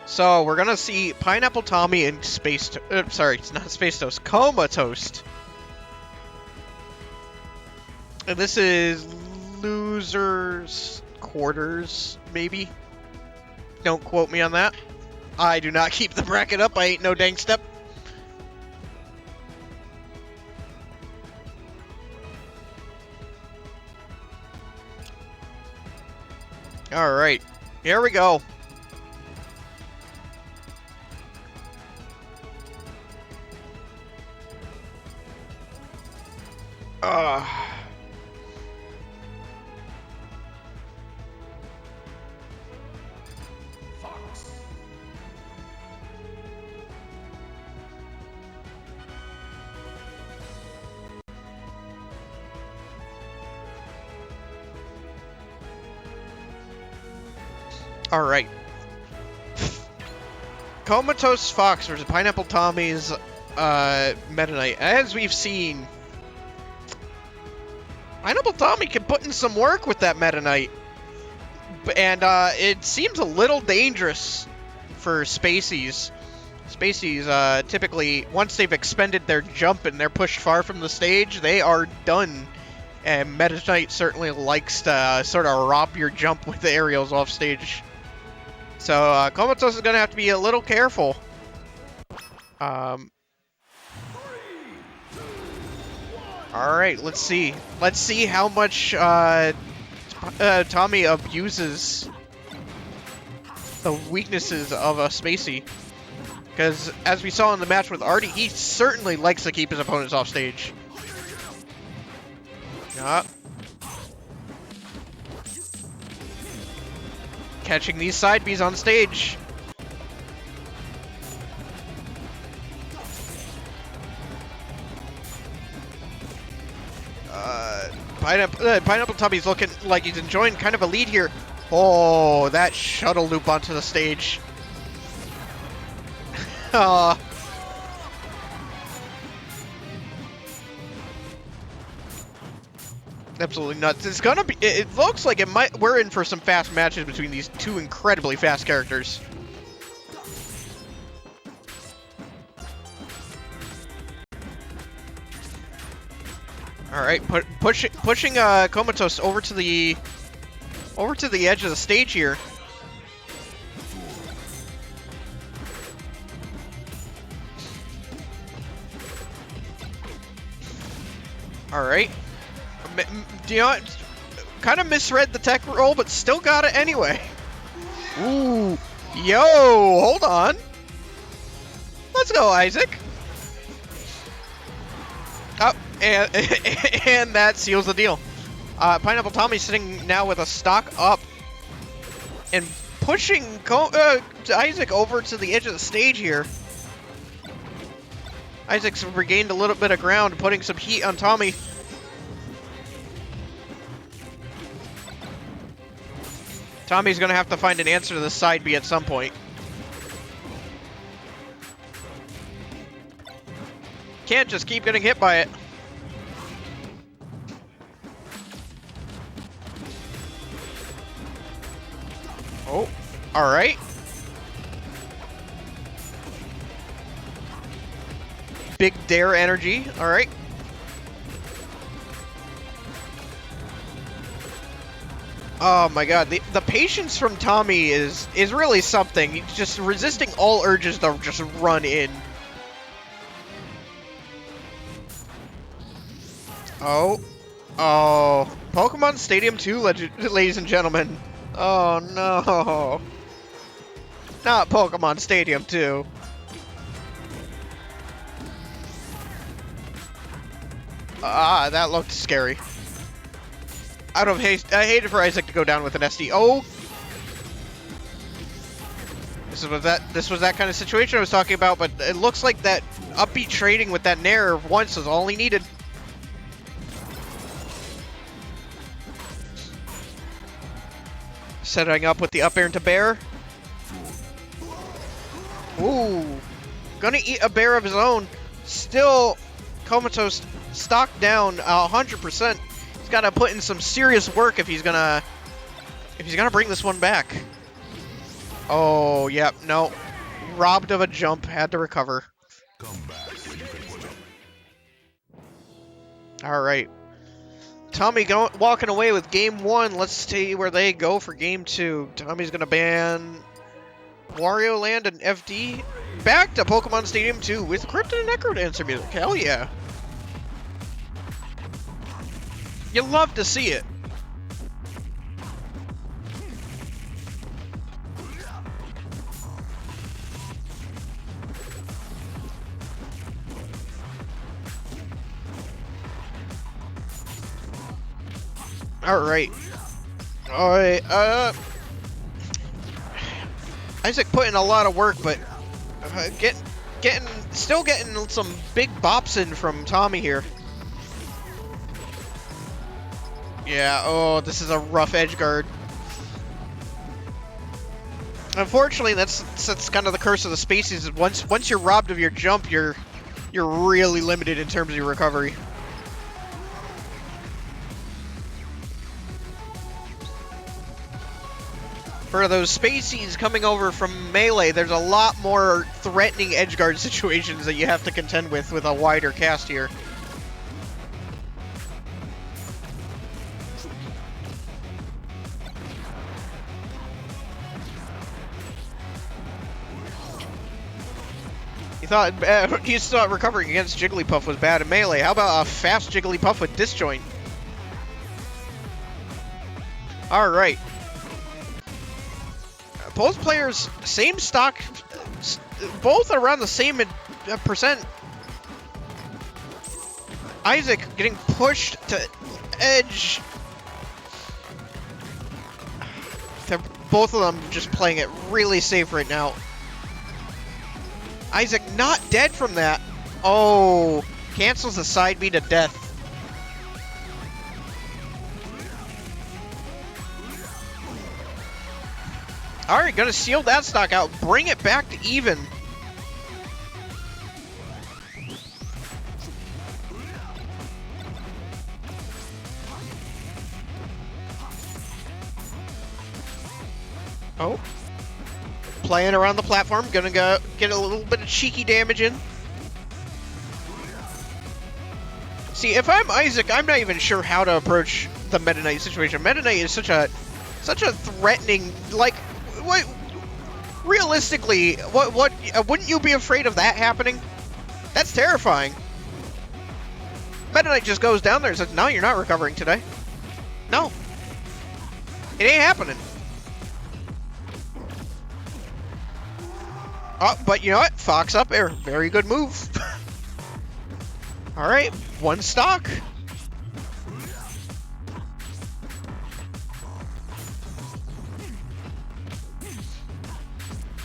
So we're gonna see Pineapple Tommy and sorry, it's not Space Toast, Comatose. And this is losers quarters, maybe. Don't quote me on that. I do not keep the bracket up. I ain't no dang step. All right, here we go. Fox. All right. Comatose Fox versus Pineapple Tommy's Meta Knight. As we've seen, Pineapple Tommy can put in some work with that Meta Knight. And it seems a little dangerous for Spaceys. Spaceys, typically, once they've expended their jump and they're pushed far from the stage, they are done. And Meta Knight certainly likes to sort of rob your jump with the aerials off stage. So Comatose is going to have to be a little careful. Alright, let's see. Let's see how much Tommy abuses the weaknesses of a Spacey. Because as we saw in the match with Arty, he certainly likes to keep his opponents off stage. Yup. Catching these side Bs on stage. Pineapple Tommy's looking like he's enjoying kind of a lead here. Oh, that shuttle loop onto the stage. Absolutely nuts. It's gonna be. It looks like it might. We're in for some fast matches between these two incredibly fast characters. All right, pushing Comatose over to the edge of the stage here. All right. Do you know, kind of misread the tech roll, but still got it anyway. Ooh, yo, hold on. Let's go, Isaac. Oh, and that seals the deal. Pineapple Tommy sitting now with a stock up and pushing Isaac over to the edge of the stage here. Isaac's regained a little bit of ground, putting some heat on Tommy. Tommy's going to have to find an answer to the side B at some point. Can't just keep getting hit by it. Oh, all right. Big dare energy, all right. Oh my god, the patience from Tommy is really something. He's just resisting all urges to just run in. Oh. Pokemon Stadium 2, ladies and gentlemen. Oh no. Not Pokemon Stadium 2. Ah, that looked scary. Out of haste, I hated for Isaac to go down with an SD. Oh, this was that kind of situation I was talking about. But it looks like that upbeat trading with that Nair once is all he needed. Setting up with the up air into bear. Ooh, gonna eat a bear of his own. Still, Comatose stock down 100%. Got to put in some serious work if he's gonna bring this one back. Oh, yep, no. Robbed of a jump, had to recover. All right. Tommy walking away with game 1. Let's see where they go for game 2. Tommy's gonna ban Wario Land and FD. Back to Pokemon Stadium 2 with Crypto and Necrodancer music. Hell yeah. You love to see it. All right. Isaac put in a lot of work, but still getting some big bops in from Tommy here. Yeah, oh, this is a rough edge guard. Unfortunately, that's kind of the curse of the Spaceys. Once you're robbed of your jump, you're really limited in terms of your recovery. For those spaceys coming over from melee, there's a lot more threatening edgeguard situations that you have to contend with a wider cast here. You thought recovering against Jigglypuff was bad in melee. How about a fast Jigglypuff with disjoint? Alright. Both players, same stock, both around the same percent. Isaac getting pushed to edge. They're both of them just playing it really safe right now. Isaac not dead from that. Oh, cancels the side B to death. Alright, gonna seal that stock out, bring it back to even. Oh. Playing around the platform, gonna go get a little bit of cheeky damage in. See, if I'm Isaac, I'm not even sure how to approach the Meta Knight situation. Meta Knight is such a threatening, like, what? Realistically, what? Wouldn't you be afraid of that happening? That's terrifying. Meta Knight just goes down there and says, "No, you're not recovering today. No, it ain't happening." Oh, but you know what? Fox up air. Very good move. Alright, one stock.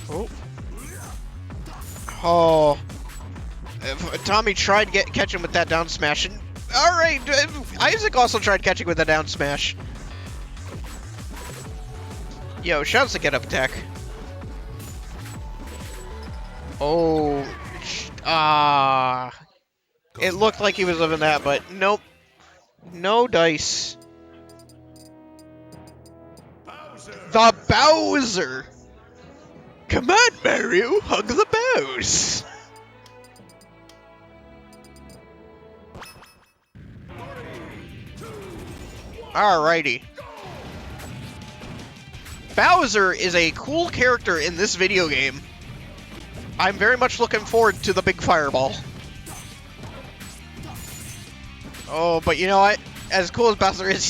Oh. Oh. Tommy tried to catch him with that down smash. And, alright, Isaac also tried catching with that down smash. Yo, shouts to get up attack. Oh, it looked like he was living that, but nope. No dice. The Bowser! Come on, Mario, hug the bows! Alrighty. Bowser is a cool character in this video game. I'm very much looking forward to the big fireball. Oh, but you know what? As cool as Bowser is,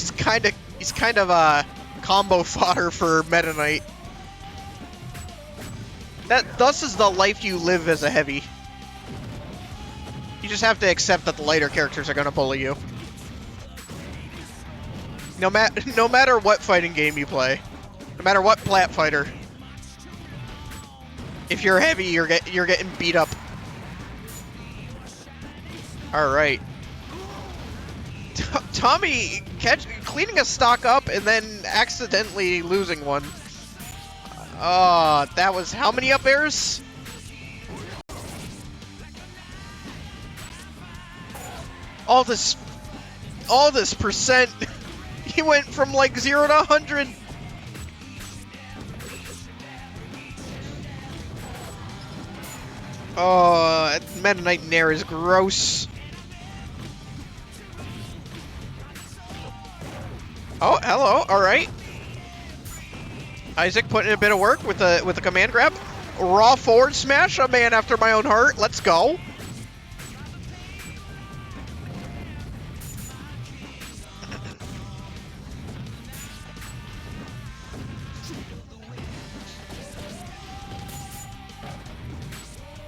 he's kind of combo fodder for Meta Knight. Thus is the life you live as a heavy. You just have to accept that the lighter characters are gonna bully you. No matter what fighting game you play, no matter what plat fighter. If you're heavy, you're getting beat up. All right. Tommy cleaning a stock up and then accidentally losing one. That was how many up airs? All this percent. He went from like 0 to 100. Oh, Meta Knight Nair is gross. Oh, hello. All right. Isaac putting in a bit of work with the command grab. Raw forward smash, a man after my own heart. Let's go.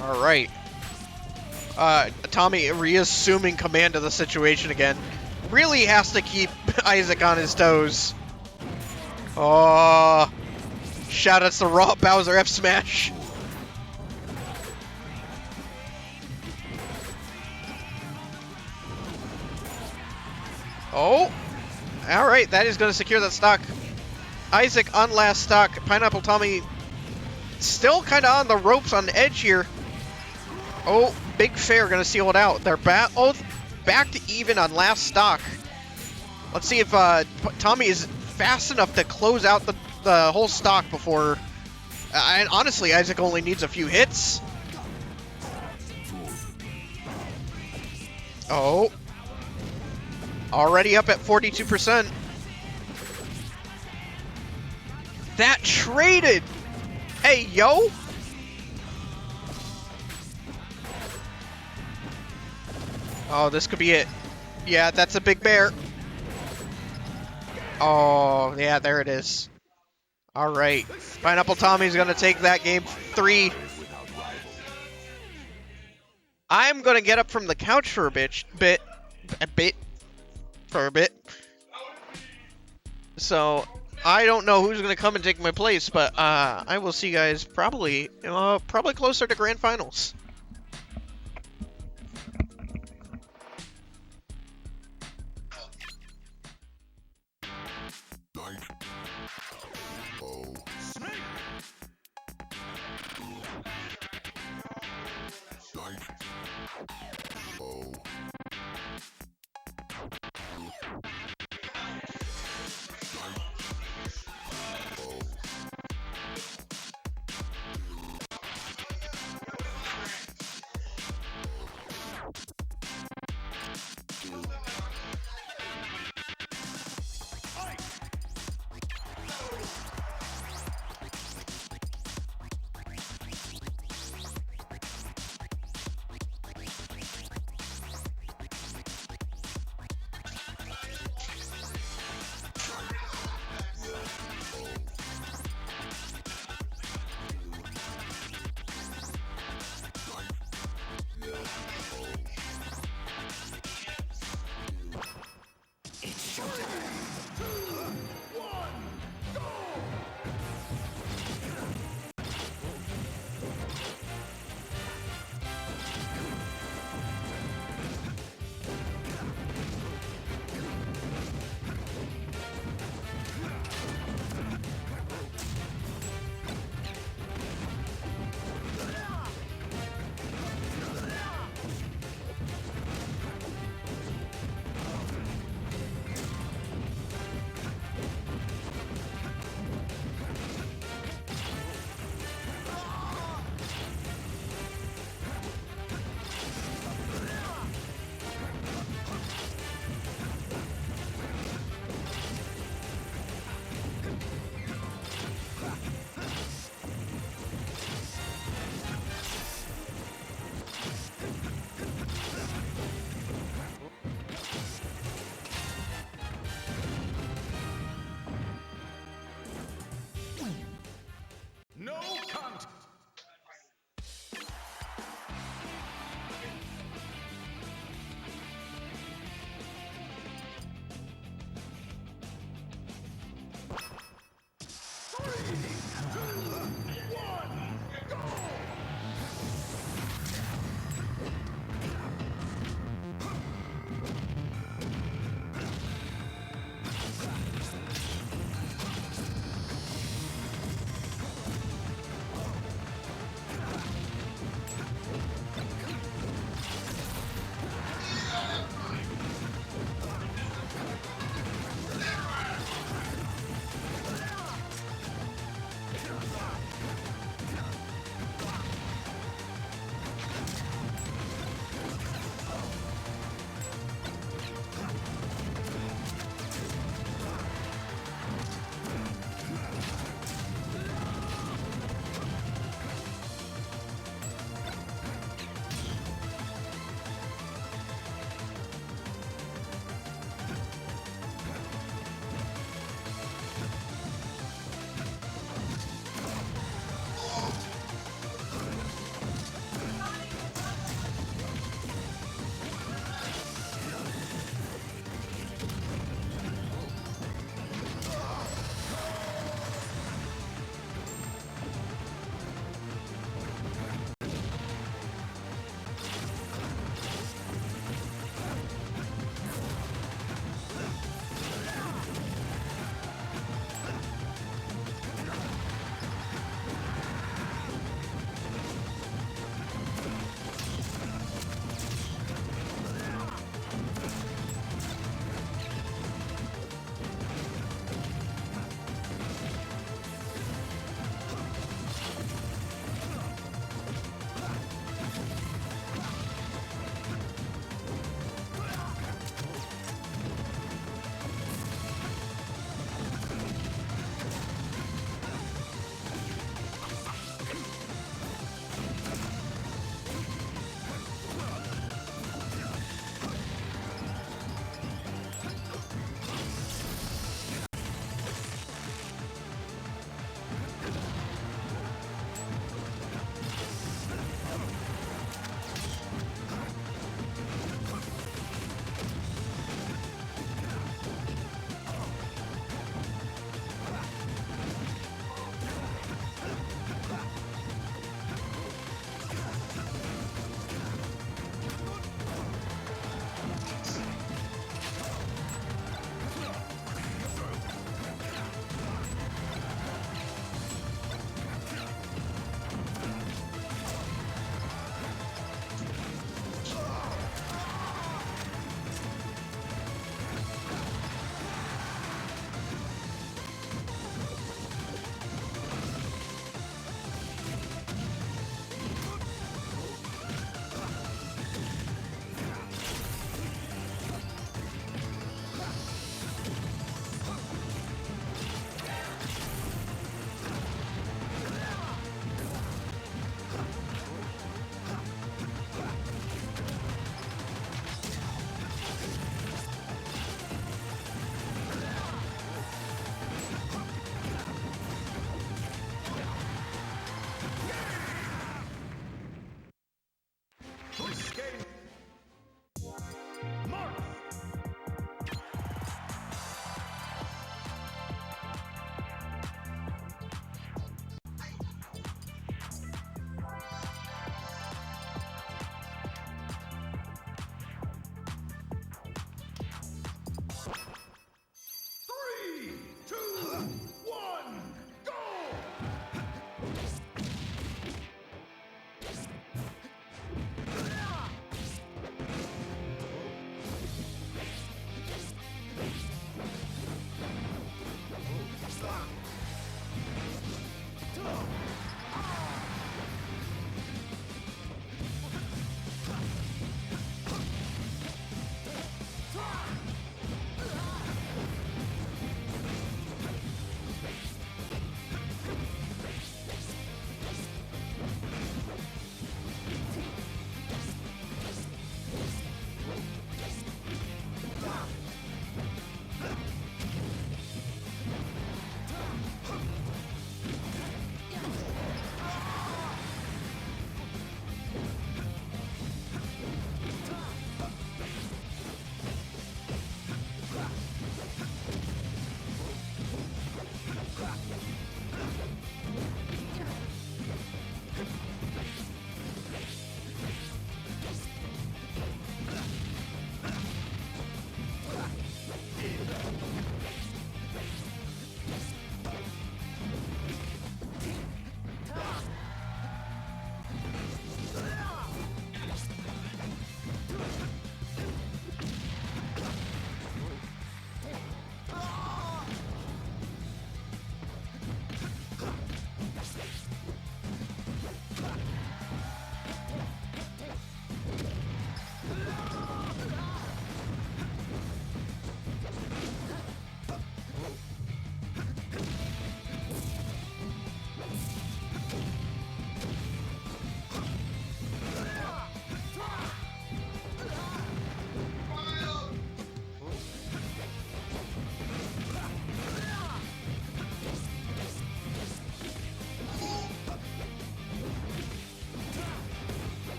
All right. Tommy reassuming command of the situation again. Really has to keep Isaac on his toes. Oh, shout outs to raw Bowser F smash. Oh, all right. That is going to secure that stock. Isaac on last stock. Pineapple Tommy still kind of on the ropes on the edge here. Oh, Big Fair going to seal it out. They're back to even on last stock. Let's see if Tommy is fast enough to close out the whole stock before. And honestly, Isaac only needs a few hits. Oh. Already up at 42%. That traded! Hey, yo! Oh, this could be it. Yeah, that's a big bear. Oh, yeah, there it is. All right. Pineapple Tommy's going to take that game 3. I'm going to get up from the couch for a bit. So, I don't know who's going to come and take my place, but I will see you guys probably closer to Grand Finals.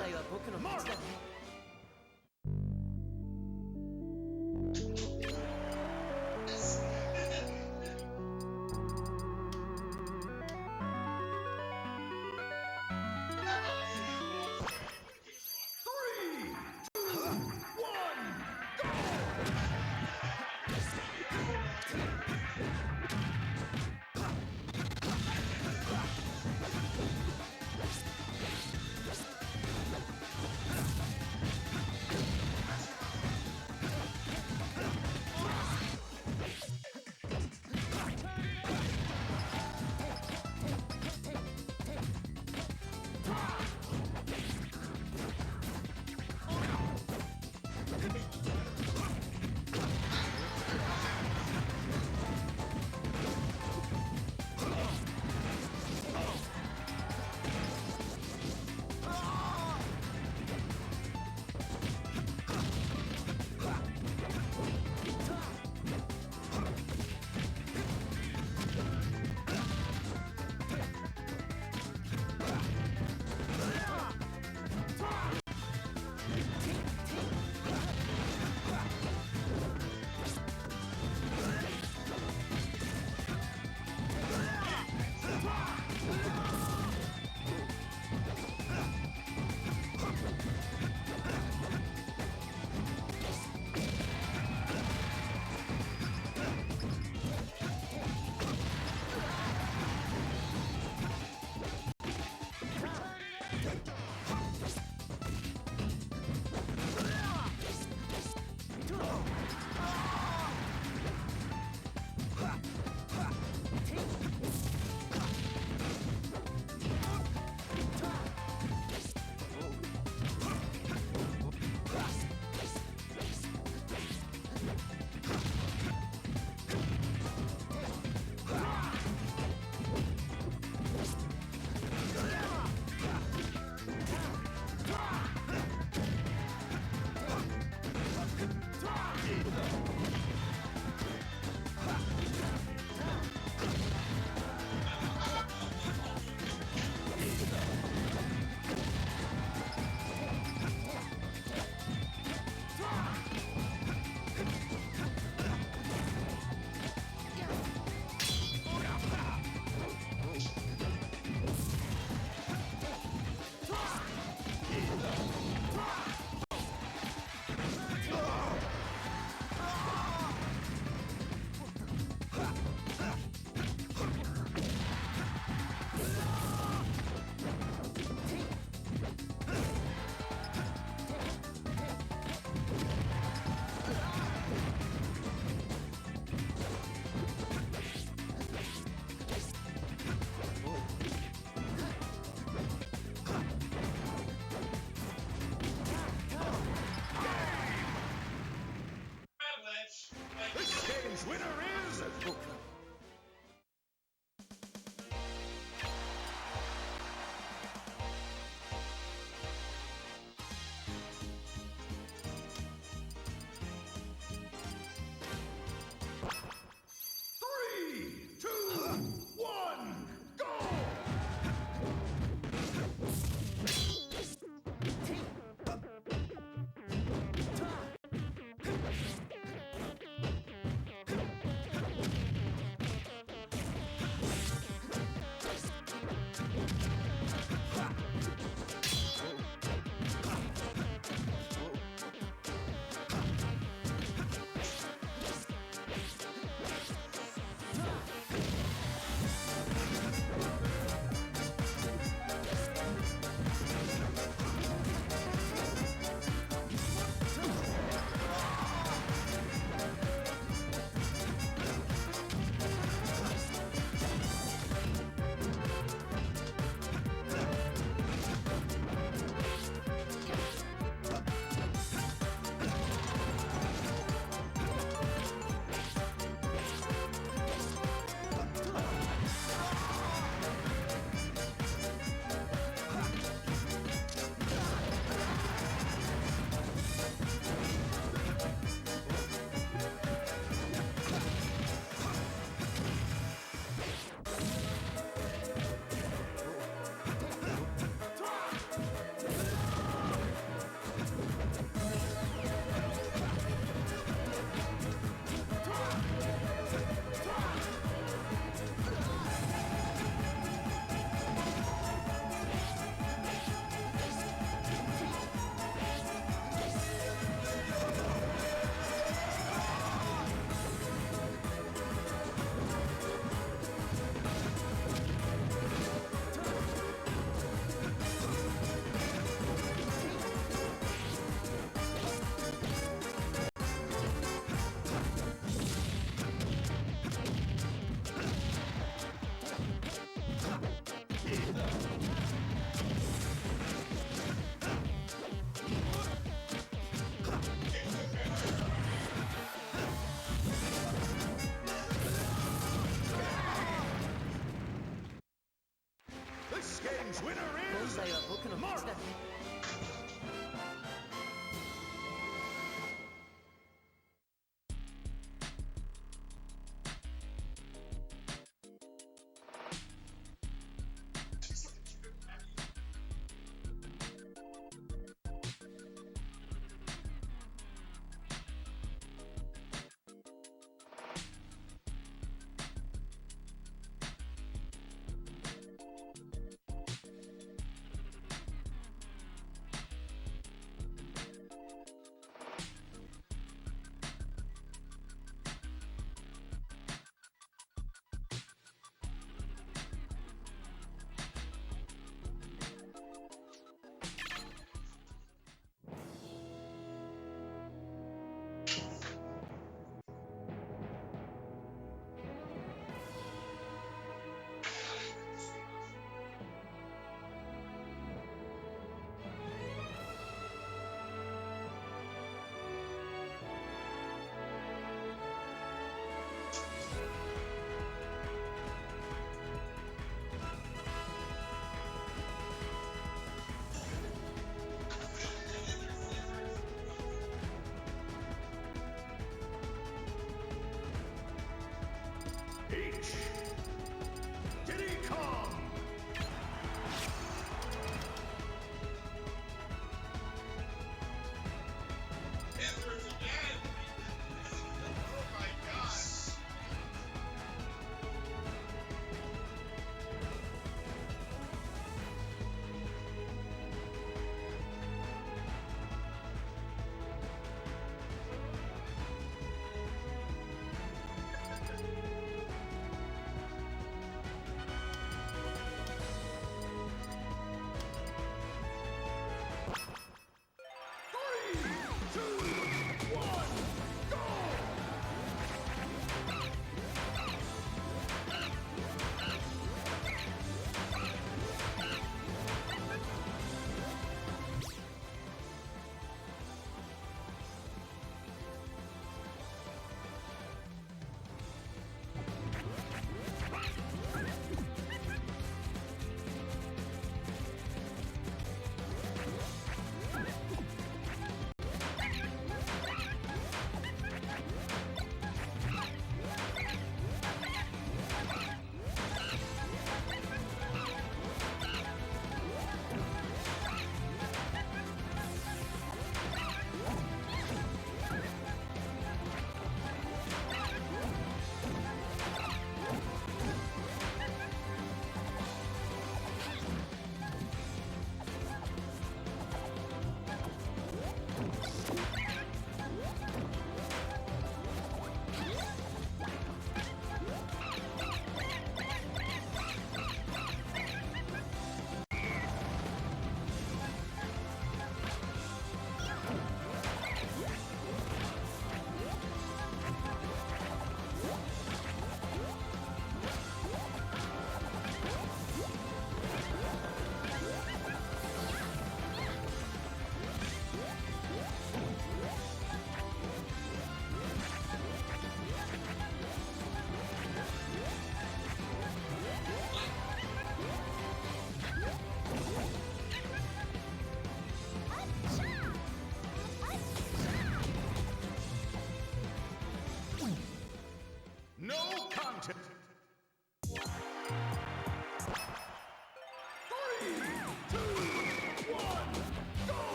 態は僕の勝ちだね。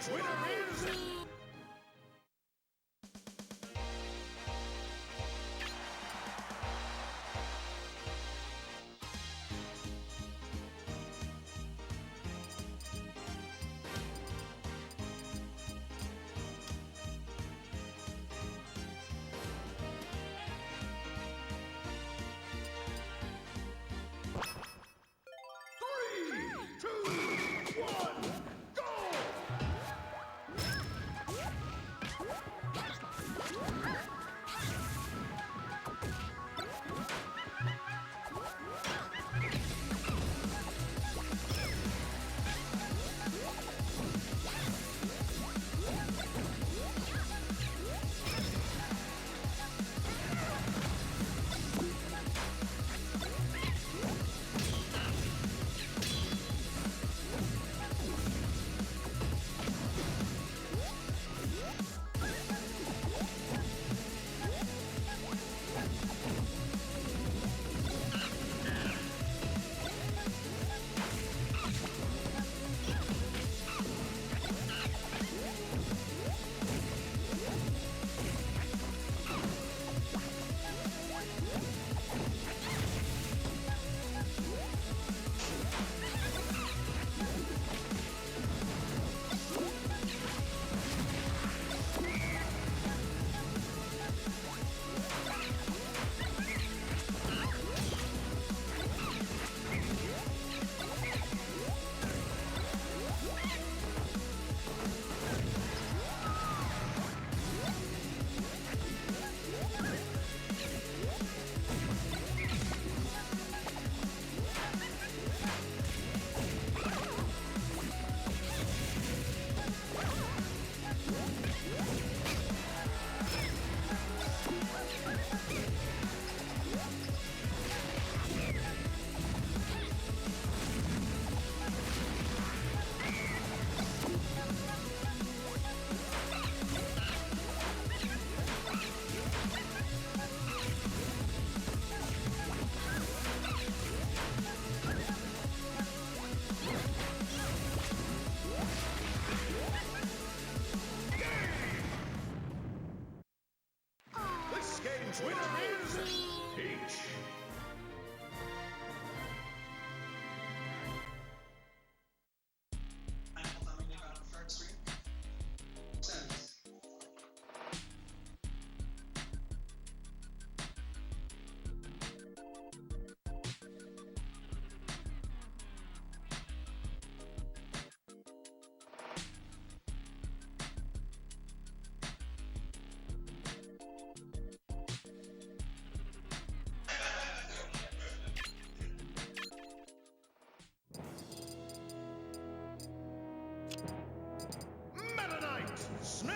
game's winner is... This game's winner is... H. Snake!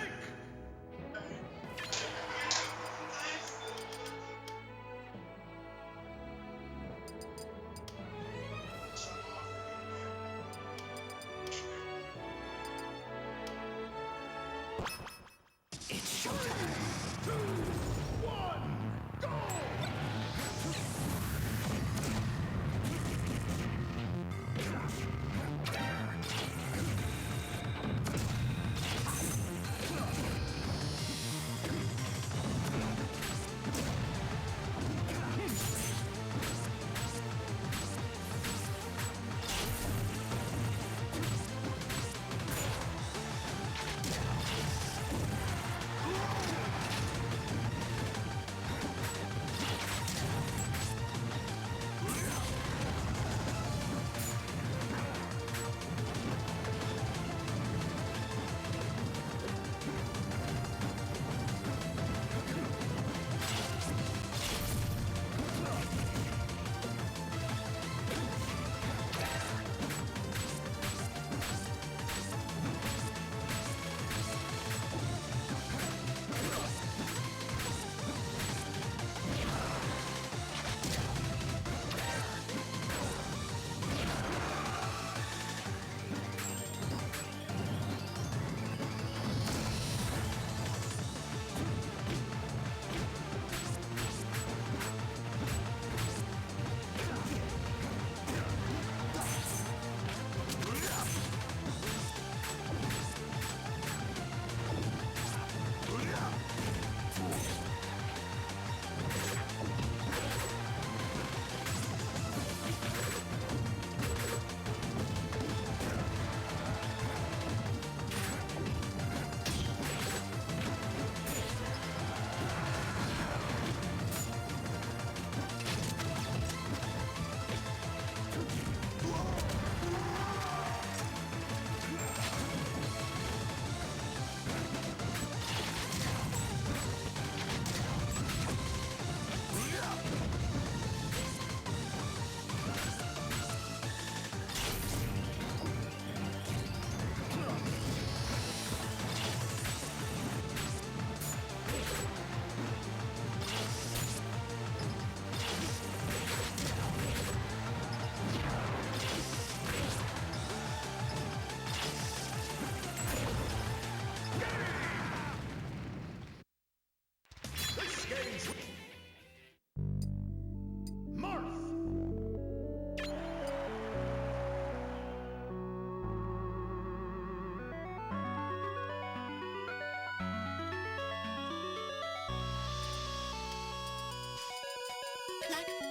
It's showtime! 2, 1, go!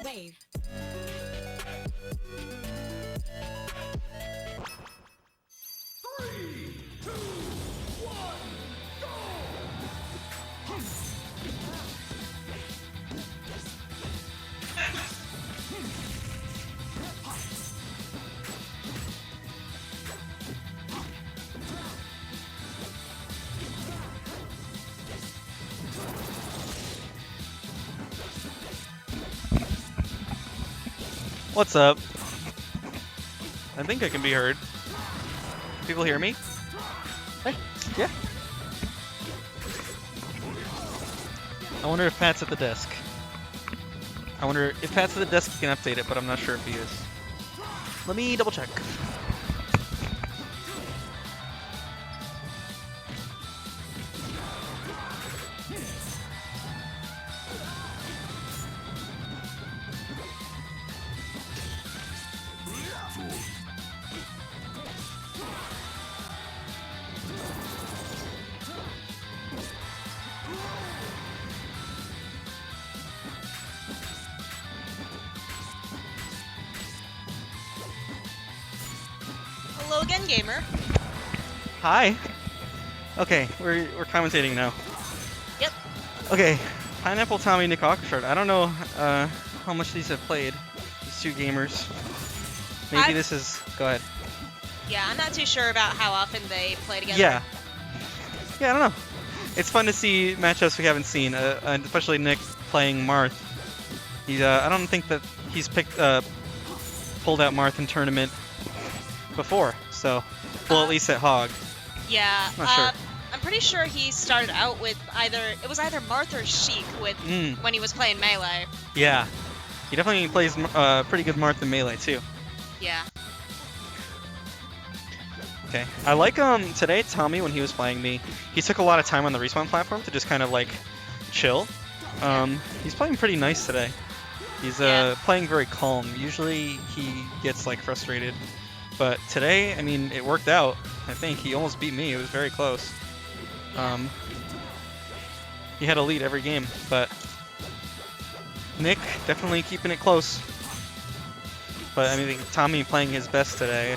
Wave. Three, two, one, go! What's up? I think I can be heard. People hear me? Hey, yeah. I wonder if Pat's at the desk. I wonder if Pat's at the desk, he can update it, but I'm not sure if he is. Let me double check. Hello again, gamer. Hi. Okay, we're commentating now. Yep. Okay, Pineapple Tommy, Nick Aquashard. I don't know how much these have played, these two gamers. Maybe I've- this is. Go ahead. Yeah, I'm not too sure about how often they play together. Yeah. Yeah, I don't know. It's fun to see matchups we haven't seen, and especially Nick playing Marth. He's, I don't think that he's pulled out Marth in tournament before, so, well, at least at HoG. Yeah. Not sure. I'm pretty sure he started out with either Marth or Sheik with when he was playing Melee. Yeah. He definitely plays pretty good Marth in Melee, too. Yeah. Okay. I like, today, Tommy, when he was playing me, he took a lot of time on the respawn platform to just kind of, like, chill. He's playing pretty nice today. He's, playing very calm. Usually he gets, like, frustrated. But today, I mean, it worked out. I think he almost beat me. It was very close. He had a lead every game, but Nick definitely keeping it close. But I mean, Tommy playing his best today.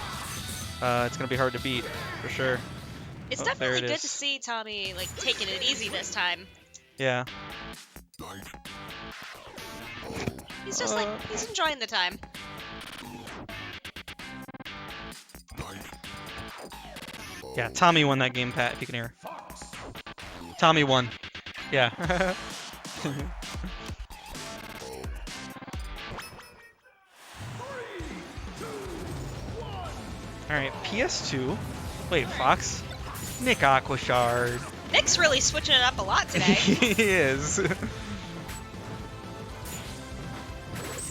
It's gonna be hard to beat for sure. It's Oh, there definitely it good is. to see Tommy like taking it easy this time. Yeah. He's just like he's enjoying the time. Yeah, Tommy won that game, Pat, if you can hear. Tommy won. Yeah. Alright, PS2. Wait, Fox? Nick Aquashard. Nick's really switching it up a lot today. He is.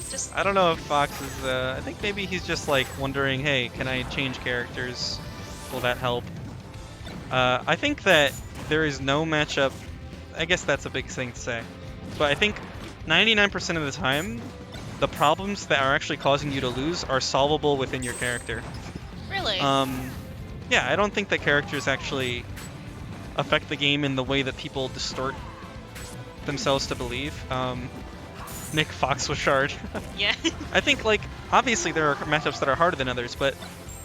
Just I don't know if Fox is, I think maybe he's just like wondering, hey, can I change characters? Will that help? I think that there is no matchup, I guess that's a big thing to say, but I think 99% of the time, the problems that are actually causing you to lose are solvable within your character. really. Yeah, I don't think that characters actually affect the game in the way that people distort themselves to believe. Nick Foxwashard. Yeah. I think, like, obviously there are matchups that are harder than others, but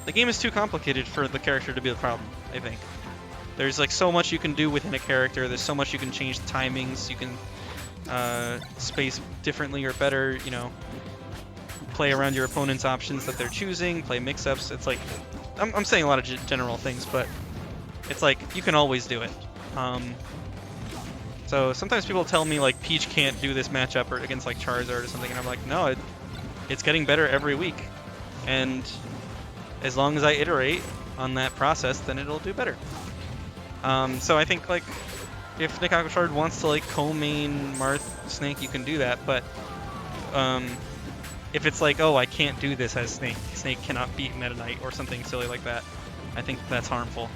the game is too complicated for the character to be the problem, I think. There's, like, so much you can do within a character, there's so much you can change the timings, you can space differently or better, you know, play around your opponent's options that they're choosing, play mix-ups. It's like, I'm saying a lot of general things, but it's like, you can always do it. So sometimes people tell me, like, Peach can't do this matchup or against, like, Charizard or something, and I'm like, no, it's getting better every week. And as long as I iterate on that process, then it'll do better. So I think, like, if Nick Aquashard wants to, like, co-main Marth Snake, you can do that, but if it's like, oh, I can't do this as Snake, Snake cannot beat Meta Knight or something silly like that, I think that's harmful.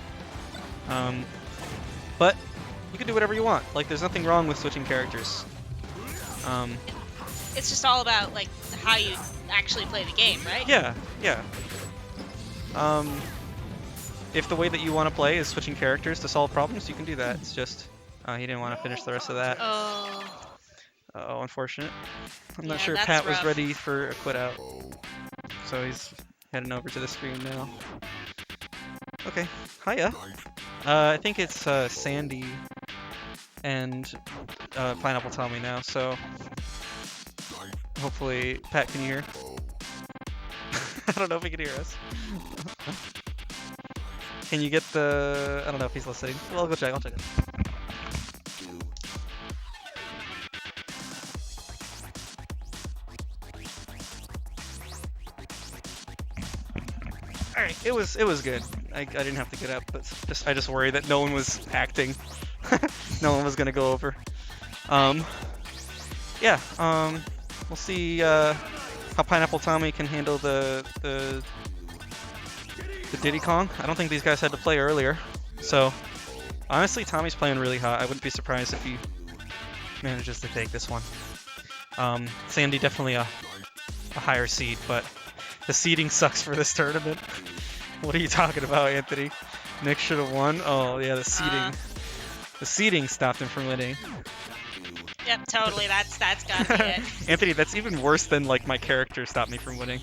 But you can do whatever you want. Like, there's nothing wrong with switching characters. It's just all about like how you actually play the game, right? Yeah, yeah. If the way that you want to play is switching characters to solve problems, you can do that. It's just, he didn't want to finish the rest of that. Oh. Oh, unfortunate. I'm not Yeah, sure that's Pat was rough. ready for a quit out, so he's heading over to the stream now. Okay, hiya. I think it's saNdy and Pineapple Tommy now, so hopefully Pat can hear. I don't know if he can hear us. Can you get the? I don't know if he's listening. Well, I'll go check. I'll check it. All right, it was good. I didn't have to get up, but I just worried that no one was acting. No one was gonna go over. Yeah. We'll see how Pineapple Tommy can handle the Diddy Kong. I don't think these guys had to play earlier, so honestly, Tommy's playing really hot. I wouldn't be surprised if he manages to take this one. saNdy definitely a higher seed, but the seeding sucks for this tournament. What are you talking about, Anthony? Nick should have won. Oh yeah, the seeding stopped him from winning. Yep, totally. That's gotta be it. Anthony, that's even worse than like my character stopped me from winning.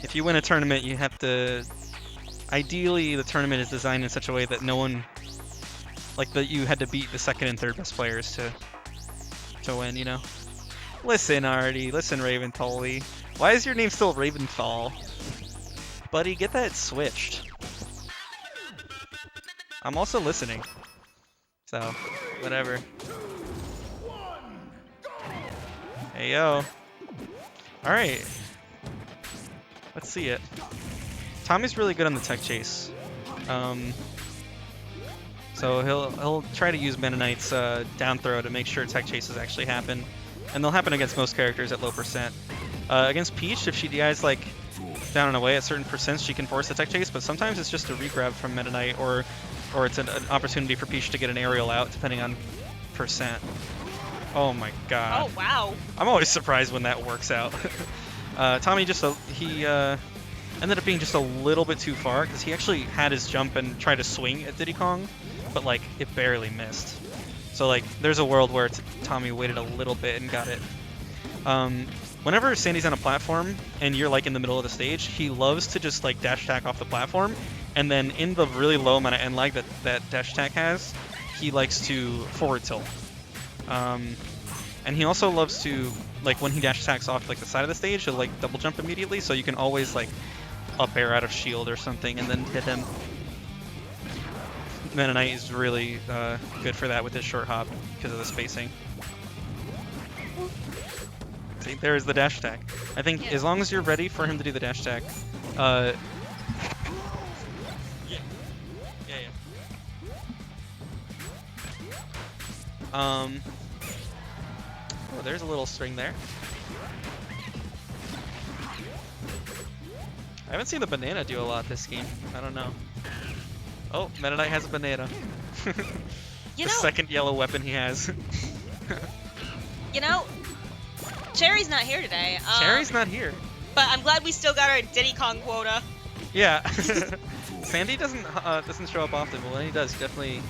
If you win a tournament, you have to. Ideally, the tournament is designed in such a way that no one, like that you had to beat the second and third best players to win. You know. Listen, Arty. Listen, Raventhal. Why is your name still Raventhal? Buddy, get that switched. I'm also listening. So, whatever. Hey, yo. Alright. Let's see it. Tommy's really good on the tech chase. So he'll try to use Mennonite's down throw to make sure tech chases actually happen. And they'll happen against most characters at low percent. Against Peach, if she DIs like down and away at certain percents, she can force the tech chase, but sometimes it's just a regrab from Mennonite or it's an opportunity for Peach to get an aerial out, depending on percent. Oh my god. Oh, wow. I'm always surprised when that works out. Tommy he ended up being just a little bit too far, because he actually had his jump and tried to swing at Diddy Kong, but like, it barely missed. So like, there's a world where Tommy waited a little bit and got it. Whenever saNdy's on a platform and you're like in the middle of the stage, he loves to just like dash attack off the platform, and then in the really low amount of end lag that dash attack has, he likes to forward tilt. And he also loves to, like when he dash attacks off like the side of the stage, he'll like double jump immediately, so you can always like up air out of shield or something and then hit him. Mennonite is really good for that with his short hop because of the spacing. See, there's the dash attack. I think as long as you're ready for him to do the dash attack, yeah. Oh, there's a little string there. I haven't seen the banana do a lot this game. I don't know. Oh, Mennonite has a banana. You The know, second yellow weapon he has. you know, Cherry's not here today. Cherry's not here. But I'm glad we still got our Diddy Kong quota. Yeah. saNdy doesn't show up often, but when he does, he definitely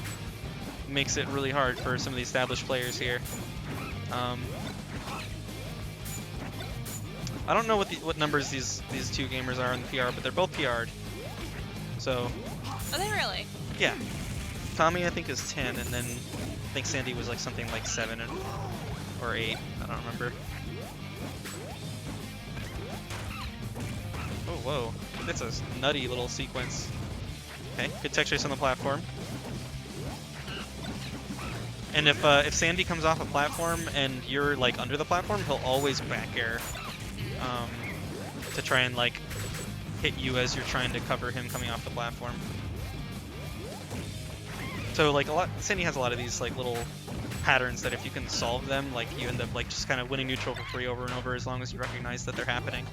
makes it really hard for some of the established players here. I don't know what numbers these two gamers are in the PR, but they're both PR'd. So. Are they really? Yeah. Tommy I think is 10, and then I think saNdy was like something like 7 or 8. I don't remember. Oh whoa, that's a nutty little sequence. Okay, good tech chase on the platform. And if saNdy comes off a platform and you're like under the platform, he'll always back air to try and like hit you as you're trying to cover him coming off the platform. So like saNdy has a lot of these like little patterns that if you can solve them, like you end up like just kind of winning neutral for free over and over as long as you recognize that they're happening.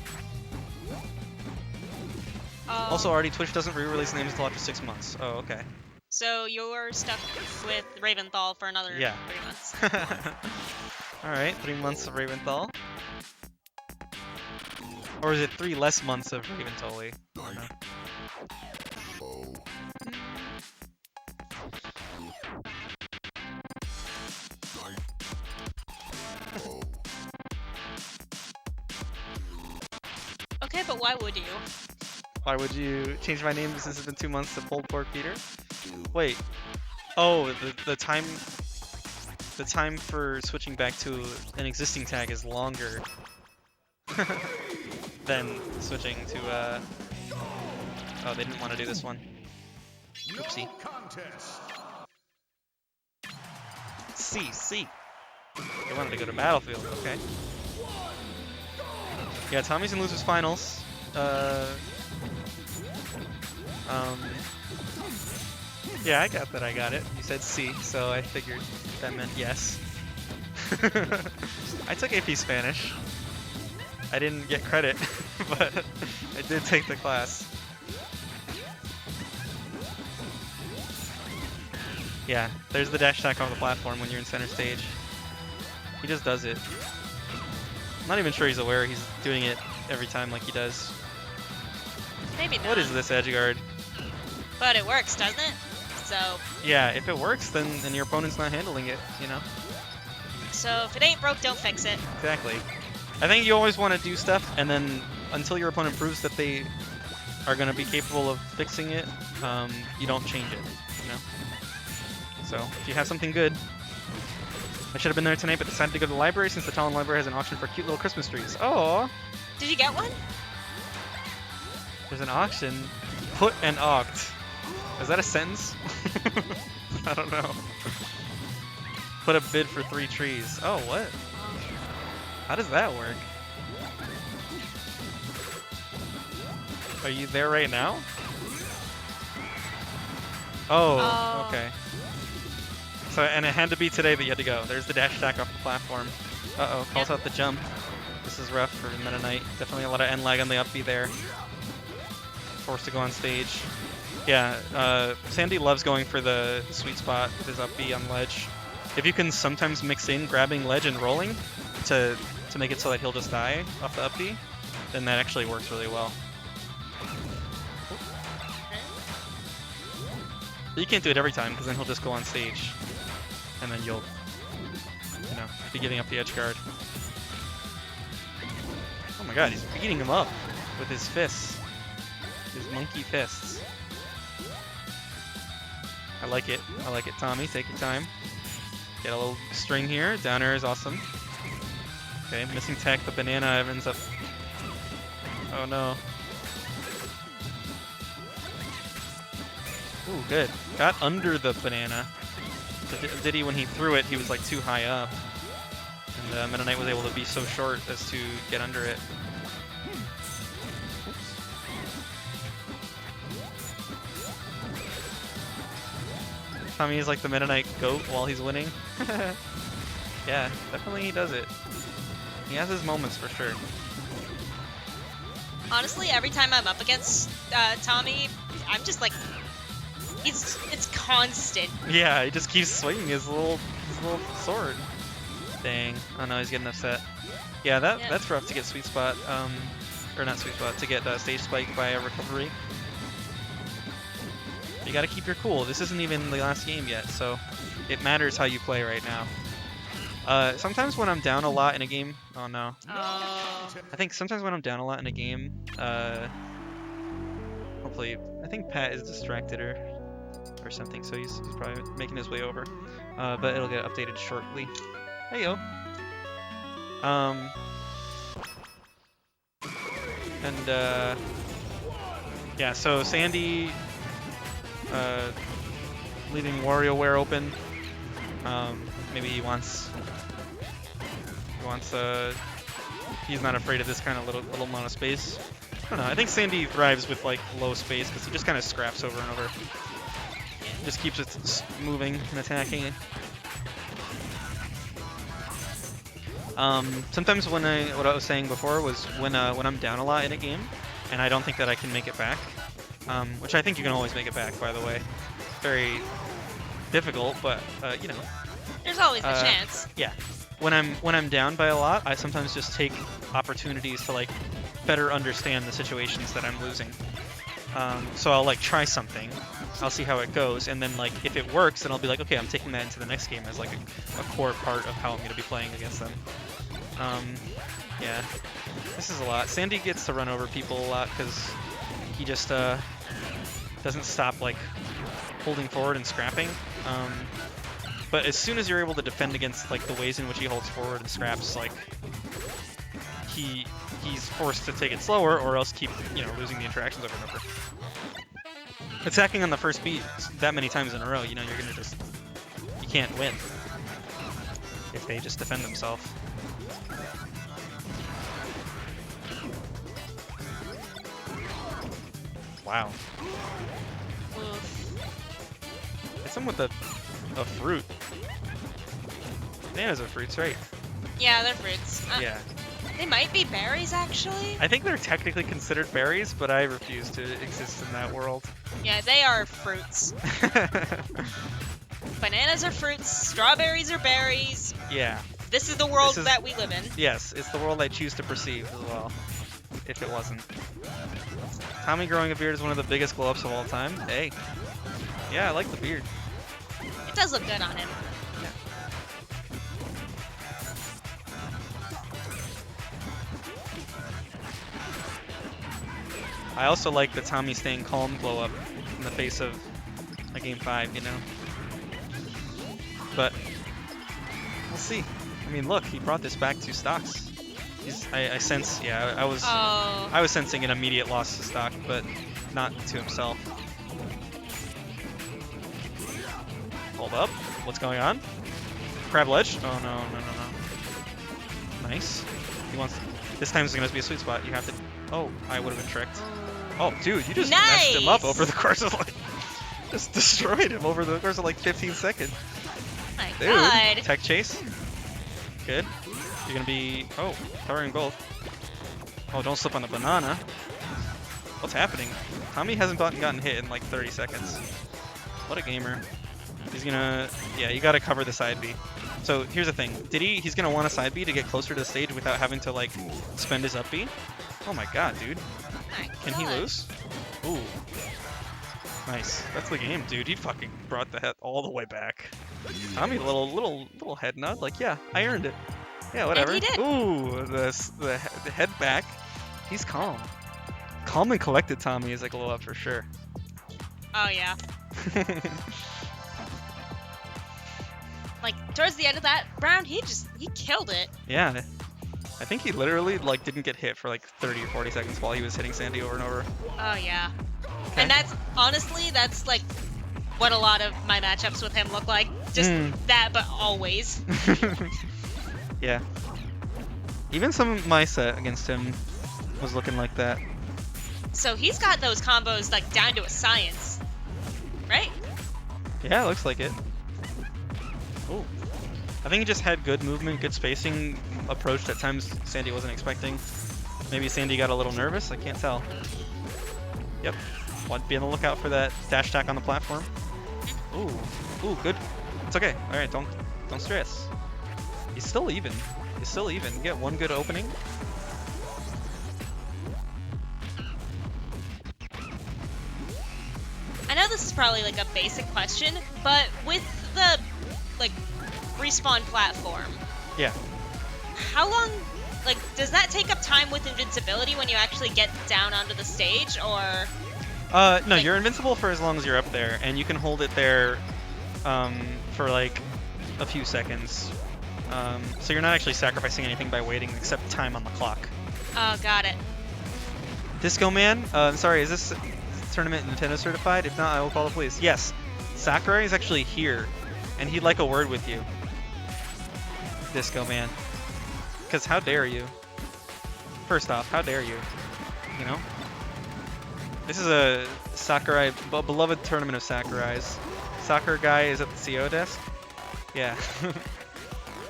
Also, Arty, Twitch doesn't re-release names until after 6 months. Oh, okay. So you're stuck with Raventhal for another 3 months. Alright, 3 months of Raventhal. Or is it 3 less months of Raventhal? Okay, but why would you? Why would you change my name since it's been 2 months to Pulled Pork Peter? Wait. Oh, the time for switching back to an existing tag is longer than switching to oh, they didn't want to do this one. Oopsie. Contest. C. They wanted to go to Battlefield, okay. Yeah, Tommy's in Losers Finals. Yeah, I got that I got it. You said C, so I figured that meant yes. I took AP Spanish. I didn't get credit, but I did take the class. Yeah, there's the dash attack off the platform when you're in center stage. He just does it. I'm not even sure he's aware he's doing it every time like he does. Maybe not. What is this edge guard? But it works, doesn't it? So. Yeah, if it works, then your opponent's not handling it, you know? So if it ain't broke, don't fix it. Exactly. I think you always want to do stuff, and then until your opponent proves that they are going to be capable of fixing it, you don't change it, you know? So, if you have something good, I should have been there tonight, but decided to go to the library since the Talon Library has an auction for cute little Christmas trees. Oh, Did you get one? there's an auction. Put an oct. Is that a sentence? I don't know. Put a bid for 3 trees. Oh, what? How does that work? Are you there right now? Oh, okay. So, and it had to be today that you had to go. There's the dash attack off the platform. Uh-oh, calls out the jump. This is rough for Meta Knight. Definitely a lot of end lag on the up B there. Forced to go on stage. Yeah, saNdy loves going for the sweet spot with his up B on ledge. If you can sometimes mix in grabbing ledge and rolling to make it so that he'll just die off the up B, then that actually works really well. But you can't do it every time because then he'll just go on stage, and then you'll, you know, be giving up the edge guard. Oh my god, he's beating him up with his fists. His monkey fists. I like it. I like it, Tommy. Take your time. Get a little string here. Down air is awesome. Okay, missing tech. The banana ends up... Oh no. Ooh, good. Got under the banana. Diddy, when he threw it, he was like too high up. And Meta Knight was able to be so short as to get under it. Tommy is like the Meta Knight GOAT while he's winning. Yeah, definitely he does it. He has his moments for sure. Honestly, every time I'm up against Tommy, I'm just like, it's constant. Yeah, he just keeps swinging his little sword. Dang. Oh no, he's getting upset. Yeah, that's rough to get sweet spot, or not sweet spot, to get stage spike by a recovery. You gotta keep your cool. This isn't even the last game yet, so it matters how you play right now. Sometimes when I'm down a lot in a game, oh no. Oh. I think sometimes when I'm down a lot in a game, hopefully, I think Pat is distracted or something, so he's probably making his way over. But it'll get updated shortly. Hey yo. Yeah, so saNdy leaving WarioWare open. Maybe he wants he's not afraid of this kind of little amount of space. I don't know. I think saNdy thrives with like low space because he just kind of scraps over and over. Just keeps it moving and attacking. Sometimes what I was saying before was when I'm down a lot in a game and I don't think that I can make it back, which I think you can always make it back, by the way. Very difficult, but you know. There's always a chance. Yeah. When I'm down by a lot, I sometimes just take opportunities to like better understand the situations that I'm losing. So I'll like try something, I'll see how it goes, and then like if it works, then I'll be like, okay, I'm taking that into the next game as like a core part of how I'm gonna be playing against them. Yeah, this is a lot. saNdy gets to run over people a lot because he just doesn't stop like holding forward and scrapping. But as soon as you're able to defend against like the ways in which he holds forward and scraps, like he's forced to take it slower or else keep, you know, losing the interactions over and over. Attacking on the first beat that many times in a row, you know, you're gonna just, you can't win if they just defend themselves. Wow. Oof. Hits him with a fruit. Bananas are fruits, right? Yeah, they're fruits. Yeah. They might be berries, actually. I think they're technically considered berries, but I refuse to exist in that world. Yeah, they are fruits. Bananas are fruits. Strawberries are berries. Yeah. This is the world that we live in. Yes, it's the world I choose to perceive as well, if it wasn't. Tommy growing a beard is one of the biggest glow-ups of all time. Hey. Yeah, I like the beard. It does look good on him. I also like the Tommy staying calm glow up in the face of a Game 5, you know? But we'll see. I mean, look, he brought this back to stocks. I sense, yeah, I was sensing an immediate loss to stock, but not to himself. Hold up. What's going on? Crab ledge? Oh, no. Nice. He wants... This time is going to be a sweet spot. You have to... Oh, I would have been tricked. Oh, dude, you just messed him up over the course of like... Just destroyed him over the course of like 15 seconds. My Dude, God. tech chase. Good. You're going to be... Oh, covering both. Oh, don't slip on the banana. What's happening? Tommy hasn't gotten hit in like 30 seconds. What a gamer. He's gonna... Yeah, you gotta cover the side B. So here's the thing. He's gonna want a side B to get closer to the stage without having to like spend his up B? Oh my god, dude. Can he lose? Ooh. Nice. That's the game, dude. He fucking brought the head all the way back. Tommy, little head nod, like, yeah, I earned it. Yeah, whatever. And he did. Ooh, the head back. He's calm. Calm and collected Tommy is a glow up for sure. Oh, yeah. Like, towards the end of that round, he killed it. Yeah. I think he literally, like, didn't get hit for, like, 30 or 40 seconds while he was hitting saNdy over and over. Oh, yeah. Okay. And that's, honestly, that's, like, what a lot of my matchups with him look like. Just that, but always. Yeah. Even some of my set against him was looking like that. So he's got those combos, like, down to a science. Right? Yeah, it looks like it. Ooh. I think he just had good movement, good spacing, approached at times saNdy wasn't expecting. Maybe saNdy got a little nervous, I can't tell. Yep. Want to be on the lookout for that dash attack on the platform. Ooh, good. It's okay. Alright, don't stress. He's still even. You get one good opening. I know this is probably, like, a basic question, but with the, like, respawn platform. Yeah. How long, like, does that take up time with invincibility when you actually get down onto the stage, or? No, like, you're invincible for as long as you're up there, and you can hold it there for like a few seconds. So you're not actually sacrificing anything by waiting except time on the clock. Oh, got it. Disco Man, I'm sorry, is this tournament Nintendo certified? If not, I will call the police. Yes, Sakurai is actually here, and he'd like a word with you. Disco Man. Because how dare you? First off, how dare you? You know? This is a Sakurai, a beloved tournament of Sakurai's. Soccer guy is at the CO desk? Yeah.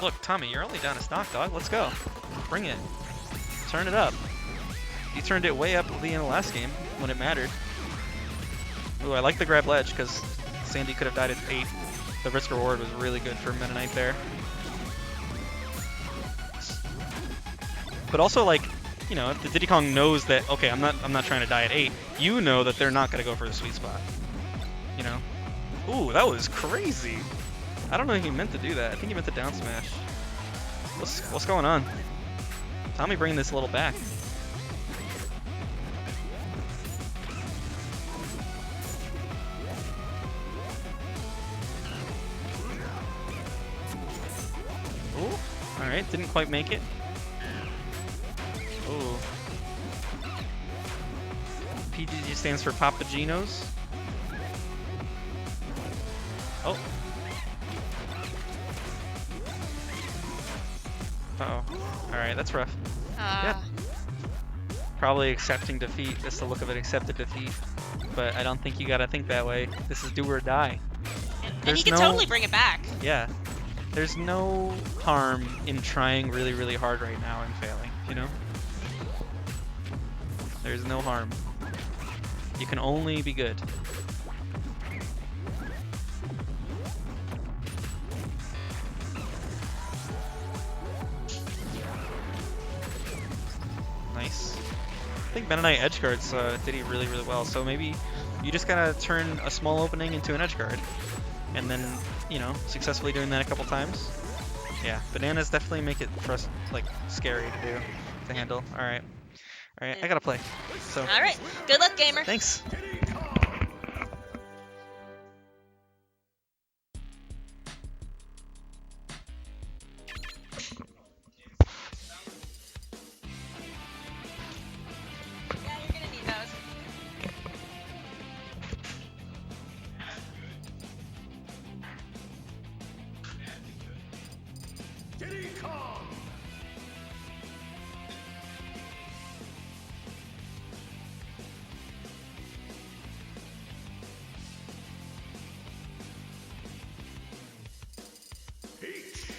Look, Tommy, you're only down a stock, dog. Let's go. Bring it. Turn it up. You turned it way up at the end of the last game when it mattered. Ooh, I like the grab ledge because saNdy could have died at 8. The risk reward was really good for Meta Knight there. But also, like, you know, if the Diddy Kong knows that, okay, I'm not trying to die at 8, you know that they're not gonna go for the sweet spot. You know? Ooh, that was crazy. I don't know if he meant to do that. I think he meant to down smash. What's going on? Tommy bringing this a little back. Ooh, alright, didn't quite make it. Ooh. PGG stands for Papagenos. Oh. Uh-oh. Alright, that's rough. Yep. Probably accepting defeat. That's the look of it, accepted defeat. But I don't think you gotta think that way. This is do or die. And he can totally bring it back. Yeah. There's no harm in trying really, really hard right now and failing, you know? There's no harm. You can only be good. Nice. I think Mennonite edge guards did he really, really well. So maybe you just gotta turn a small opening into an edge guard. And then, you know, successfully doing that a couple times. Yeah, bananas definitely make it for us, like, scary to do, to handle. Alright. Alright, I gotta play. So. Alright, good luck, gamer. Thanks. Yeah, you're gonna need those. Diddy Kong. Peach.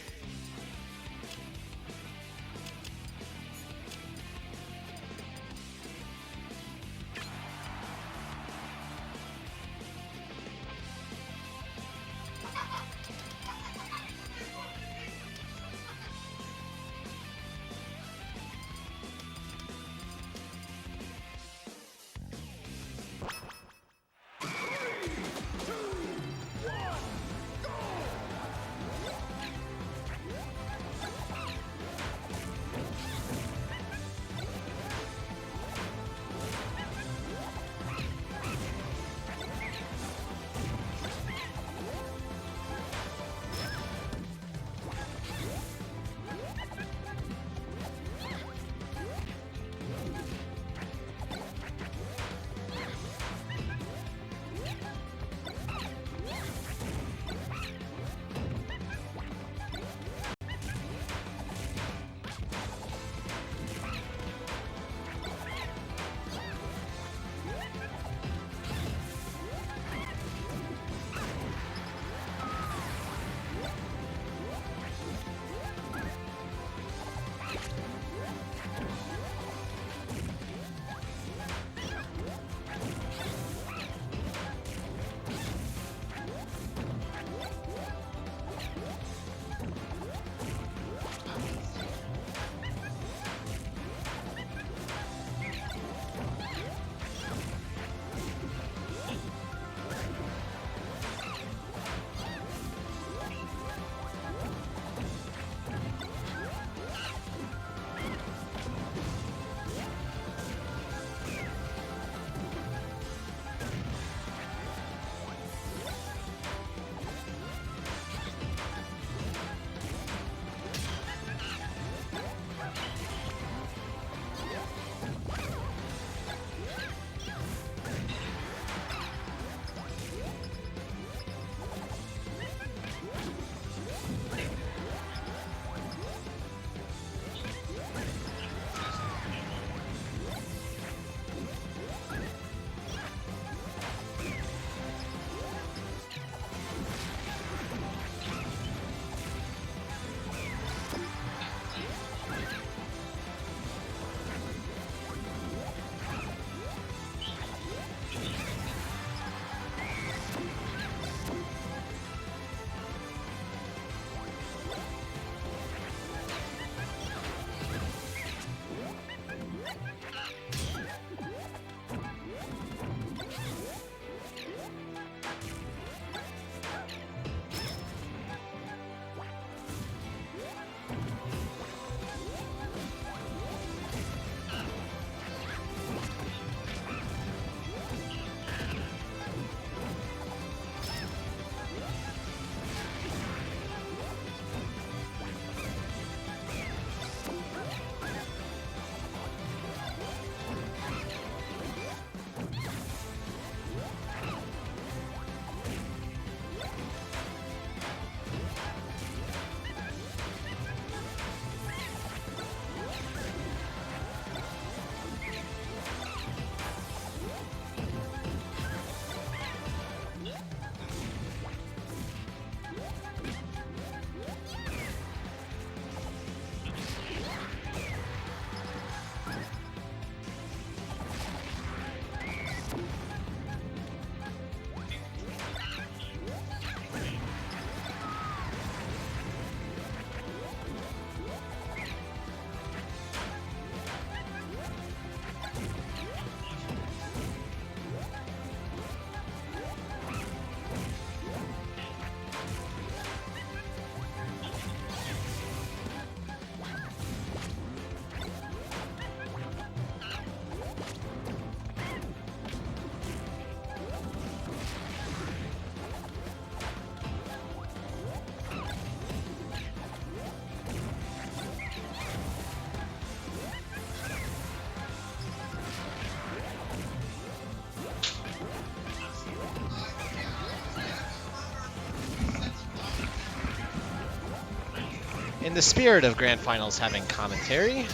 In the spirit of Grand Finals having commentary,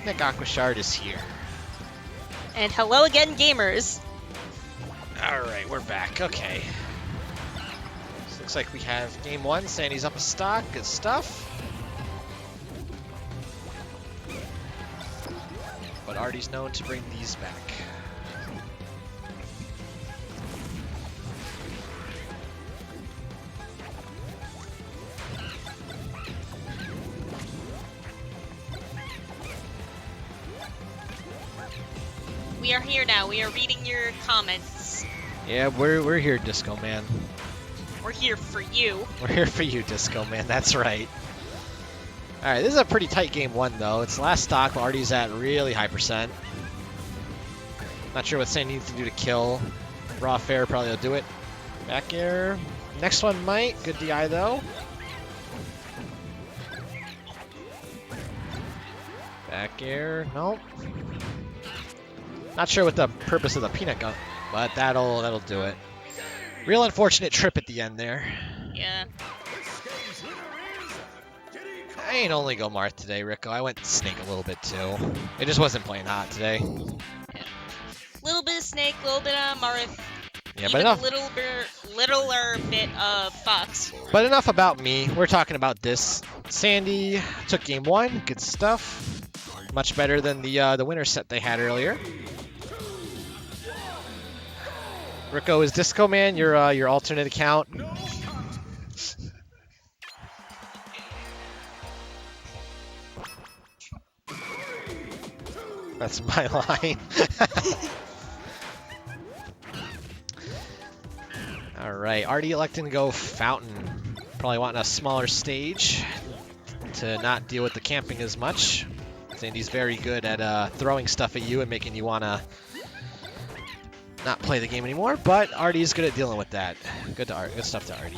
Nick Aquashard is here. And hello again, gamers. Alright, we're back. Okay. So looks like we have game one. saNdy's up a stock. Good stuff. But Arty's known to bring these back. We are here now. We are reading your comments. Yeah, we're here, Disco Man. We're here for you. We're here for you, Disco Man. That's right. Alright, this is a pretty tight game one, though. It's last stock, but Arty's at really high percent. Not sure what saNdy needs to do to kill. Raw fair probably will do it. Back air. Next one might. Good DI, though. Back air. Nope. Not sure what the purpose of the peanut gun, but that'll do it. Real unfortunate trip at the end there. Yeah. I ain't only go Marth today, Rico. I went Snake a little bit too. It just wasn't playing hot today. Little bit of Snake, little bit of Marth. Yeah, even but enough. Littler bit of Fox. But enough about me. We're talking about this. saNdy took game one. Good stuff. Much better than the winner set they had earlier. Rico is Disco Man. Your alternate account. That's my line. All right, Arty electing to go Fountain. Probably wanting a smaller stage to not deal with the camping as much. saNdy's very good at throwing stuff at you and making you want to not play the game anymore, but Arty's good at dealing with that. Good stuff to Arty.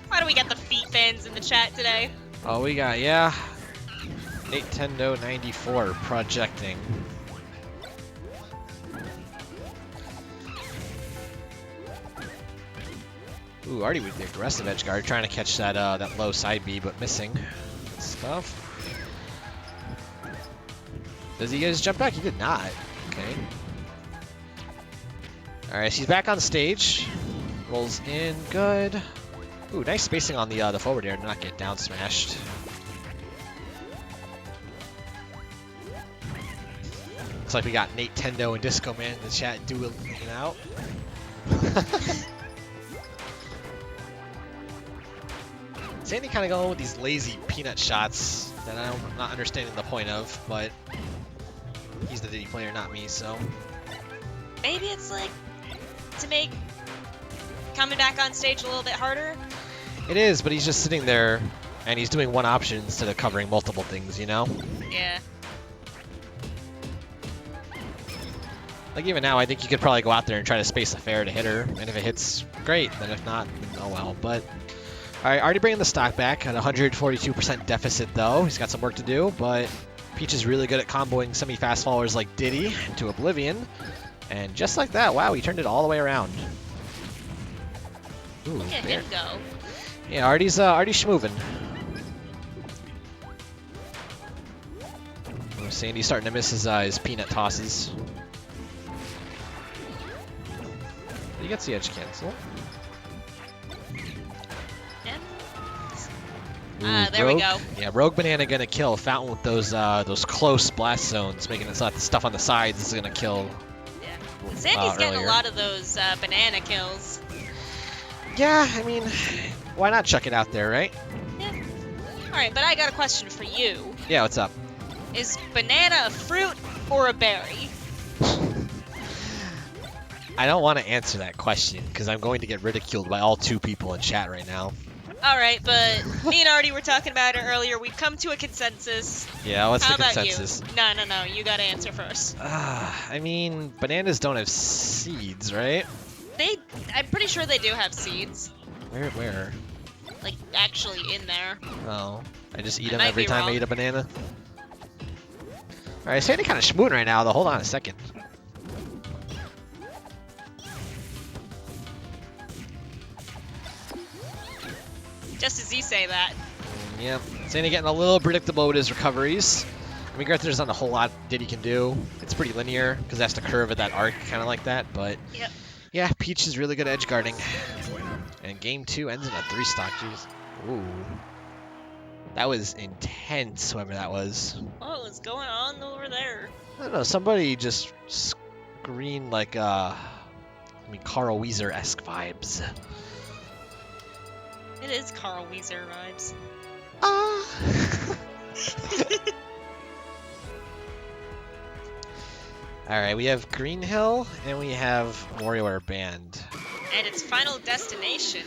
Why do we got the feet fans in the chat today? Oh, we got, yeah, Nintendo 94 projecting. Ooh, Arty with the aggressive edge guard, trying to catch that low side B, but missing. Good stuff. Does he get his jump back? He did not. Okay. All right, so he's back on stage. Rolls in, good. Ooh, nice spacing on the forward air to not get down smashed. Looks like we got Nate Tendo and Disco Man in the chat dueling it out. saNdy kind of going with these lazy peanut shots that I'm not understanding the point of, but he's the Diddy player, not me, so. Maybe it's like to make coming back on stage a little bit harder. It is, but he's just sitting there and he's doing one option instead of covering multiple things, you know? Yeah. Like even now, I think you could probably go out there and try to space a fair to hit her, and if it hits, great. Then if not, oh well. But all right, already bringing the stock back at 142% deficit though. He's got some work to do, but Peach is really good at comboing semi-fast followers like Diddy into oblivion, and just like that, wow, he turned it all the way around. Ooh, Look at him go. Yeah, Arty's schmovin'. Oh, saNdy's starting to miss his peanut tosses. He gets the edge cancel. There we go. Yeah, Rogue Banana gonna kill Fountain with those close blast zones, making it so that the stuff on the sides is gonna kill. Yeah. saNdy's getting earlier. a lot of those banana kills. Yeah, I mean, why not chuck it out there, right? Yeah. All right, but I got a question for you. Yeah, what's up? Is banana a fruit or a berry? I don't want to answer that question because I'm going to get ridiculed by all two people in chat right now. All right, but me and Arty were talking about it earlier. We've come to a consensus. Yeah, what's How the about consensus? you? No. You got to answer first. I mean, bananas don't have seeds, right? I'm pretty sure they do have seeds. Where? Like, actually in there. Oh, I just eat I them might every be time I wrong. eat a banana. All right, saNdy kind of schmooting right now, though. Hold on a second. Just as you say that. Yeah, saNdy getting a little predictable with his recoveries. I mean, granted, there's not a whole lot Diddy can do. It's pretty linear, because that's the curve of that arc, kind of like that, but... Yep. Yeah, Peach is really good at edge guarding. And game 2 ends in a 3-stock, jeez. Ooh. That was intense, whoever that was. What was going on over there? I don't know, somebody just screamed like, Carl Weezer-esque vibes. It is Carl Weezer vibes. Alright, we have Green Hill, and we have WarioWare Band. And its final destination.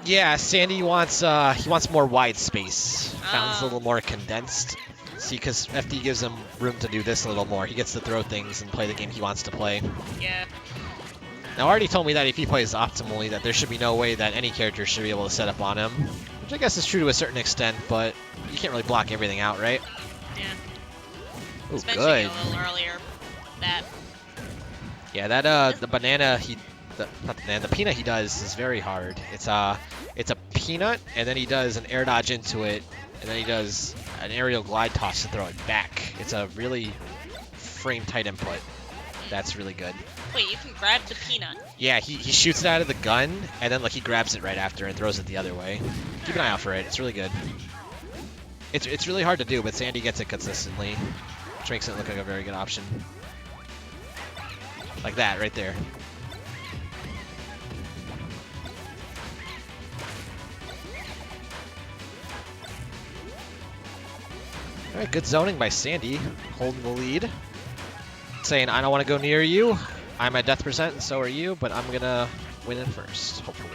Yeah, saNdy wants he wants more wide space. Found's a Oh. little more condensed. See, because FD gives him room to do this a little more. He gets to throw things and play the game he wants to play. Yeah. Now, Arty told me that if he plays optimally, that there should be no way that any character should be able to set up on him. Which I guess is true to a certain extent, but you can't really block everything out, right? Yeah. Ooh, Was mentioning good. a little earlier that Yeah, that the banana not the banana, the peanut he does is very hard. It's a peanut, and then he does an air dodge into it, and then he does an aerial glide toss to throw it back. It's a really frame tight input. That's really good. wait, you can grab the peanut. Yeah, he shoots it out of the gun, and then like he grabs it right after and throws it the other way. Keep an eye out for it. It's really good. It's really hard to do, but saNdy gets it consistently, which makes it look like a very good option. Like that, right there. Alright, good zoning by saNdy, holding the lead. Saying, I don't want to go near you. I'm at death percent, and so are you, but I'm gonna win in first, hopefully.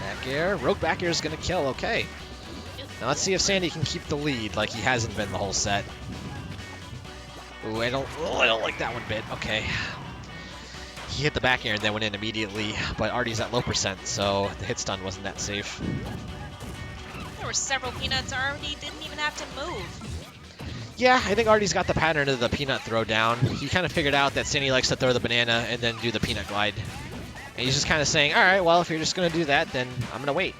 Back air. Rogue back air is gonna kill, okay. Now let's see if saNdy can keep the lead like he hasn't been the whole set. Ooh, I don't like that one bit. Okay. He hit the back air and then went in immediately, but Arty's at low percent, so the hit stun wasn't that safe. There were several peanuts already, didn't even have to move. Yeah, I think Arty's got the pattern of the peanut throw down. He kind of figured out that saNdy likes to throw the banana and then do the peanut glide. And he's just kind of saying, alright, well, if you're just going to do that, then I'm going to wait.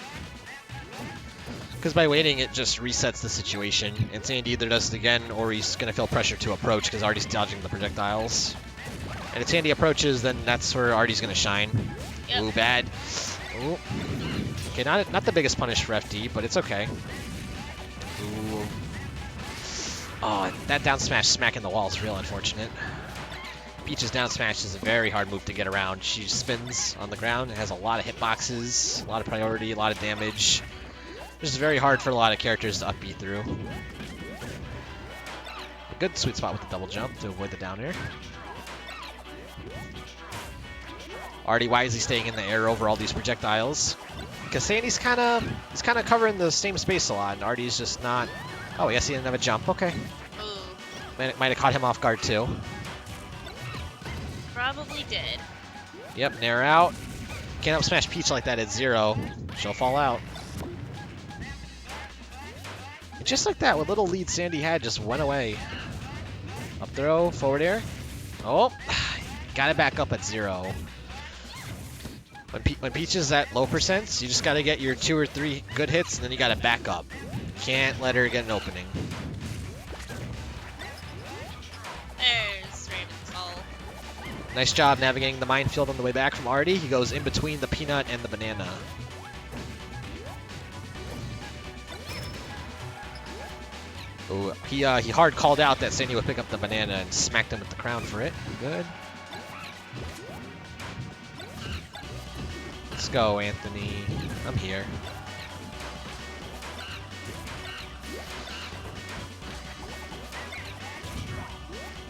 Because by waiting, it just resets the situation. And saNdy either does it again, or he's going to feel pressure to approach because Arty's dodging the projectiles. And if saNdy approaches, then that's where Arty's going to shine. Yep. Ooh, bad. Ooh. Okay, not the biggest punish for FD, but it's okay. Ooh. Oh, that down smash smacking the wall is real unfortunate. Peach's down smash is a very hard move to get around. She spins on the ground. It has a lot of hitboxes, a lot of priority, a lot of damage. This is very hard for a lot of characters to up B through. A good sweet spot with the double jump to avoid the down air. Arty wisely staying in the air over all these projectiles. Because saNdy's kind of covering the same space a lot, and Arty's just not. Oh, yes, he didn't have a jump. Okay. Ooh, Might have caught him off guard too. probably did. Yep, nair out. Can't up smash Peach like that at 0. She'll fall out. And just like that, what little lead saNdy had just went away. Up throw, forward air. Oh, got it back up at 0. When Peach is at low percents, you just got to get your 2 or 3 good hits, and then you got to back up. Can't let her get an opening. There's Raven's Hall. Nice job navigating the minefield on the way back from Arty. He goes in between the peanut and the banana. Ooh, he hard called out that saNdy would pick up the banana and smacked him with the crown for it. Good. Let's go, Anthony. I'm here.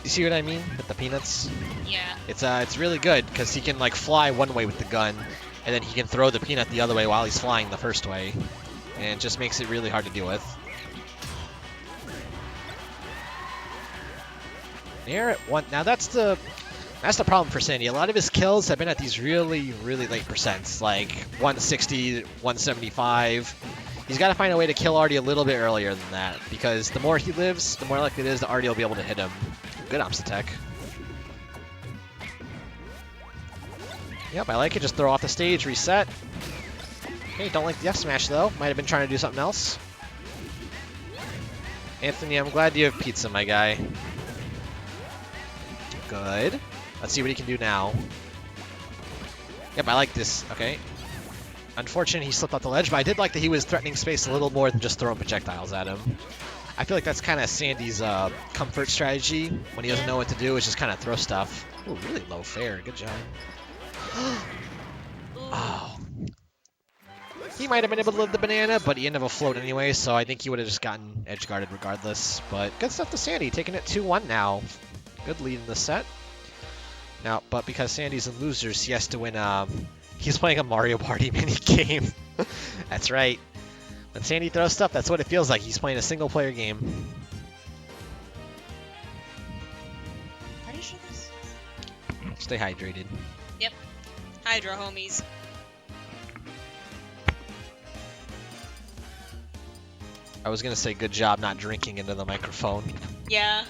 You see what I mean with the peanuts? Yeah. It's really good because he can like fly one way with the gun, and then he can throw the peanut the other way while he's flying the first way, and it just makes it really hard to deal with. Air at 1. Now that's the problem for saNdy. A lot of his kills have been at these really late percents, like 160, 175. He's got to find a way to kill Arty a little bit earlier than that, because the more he lives, the more likely it is that Arty will be able to hit him. Good ops attack. Yep, I like it. Just throw off the stage, reset. Okay, don't like the F smash though. Might have been trying to do something else. Anthony, I'm glad you have pizza, my guy. Good. Let's see what he can do now. Yep, I like this. Okay. Unfortunate he slipped off the ledge, but I did like that he was threatening space a little more than just throwing projectiles at him. I feel like that's kind of saNdy's comfort strategy. When he doesn't know what to do, it's just kind of throw stuff. Ooh, really low fair. Good job. Oh. He might have been able to live the banana, but he ended up afloat anyway, so I think he would have just gotten edge guarded regardless. But good stuff to saNdy, taking it 2-1 now. Good lead in the set. Now, but because saNdy's in losers, he has to win. He's playing a Mario Party mini game. That's right. When saNdy throws stuff, that's what it feels like. He's playing a single-player game. Pretty sure this. Stay hydrated. Yep. Hydro homies. I was gonna say good job not drinking into the microphone. Yeah.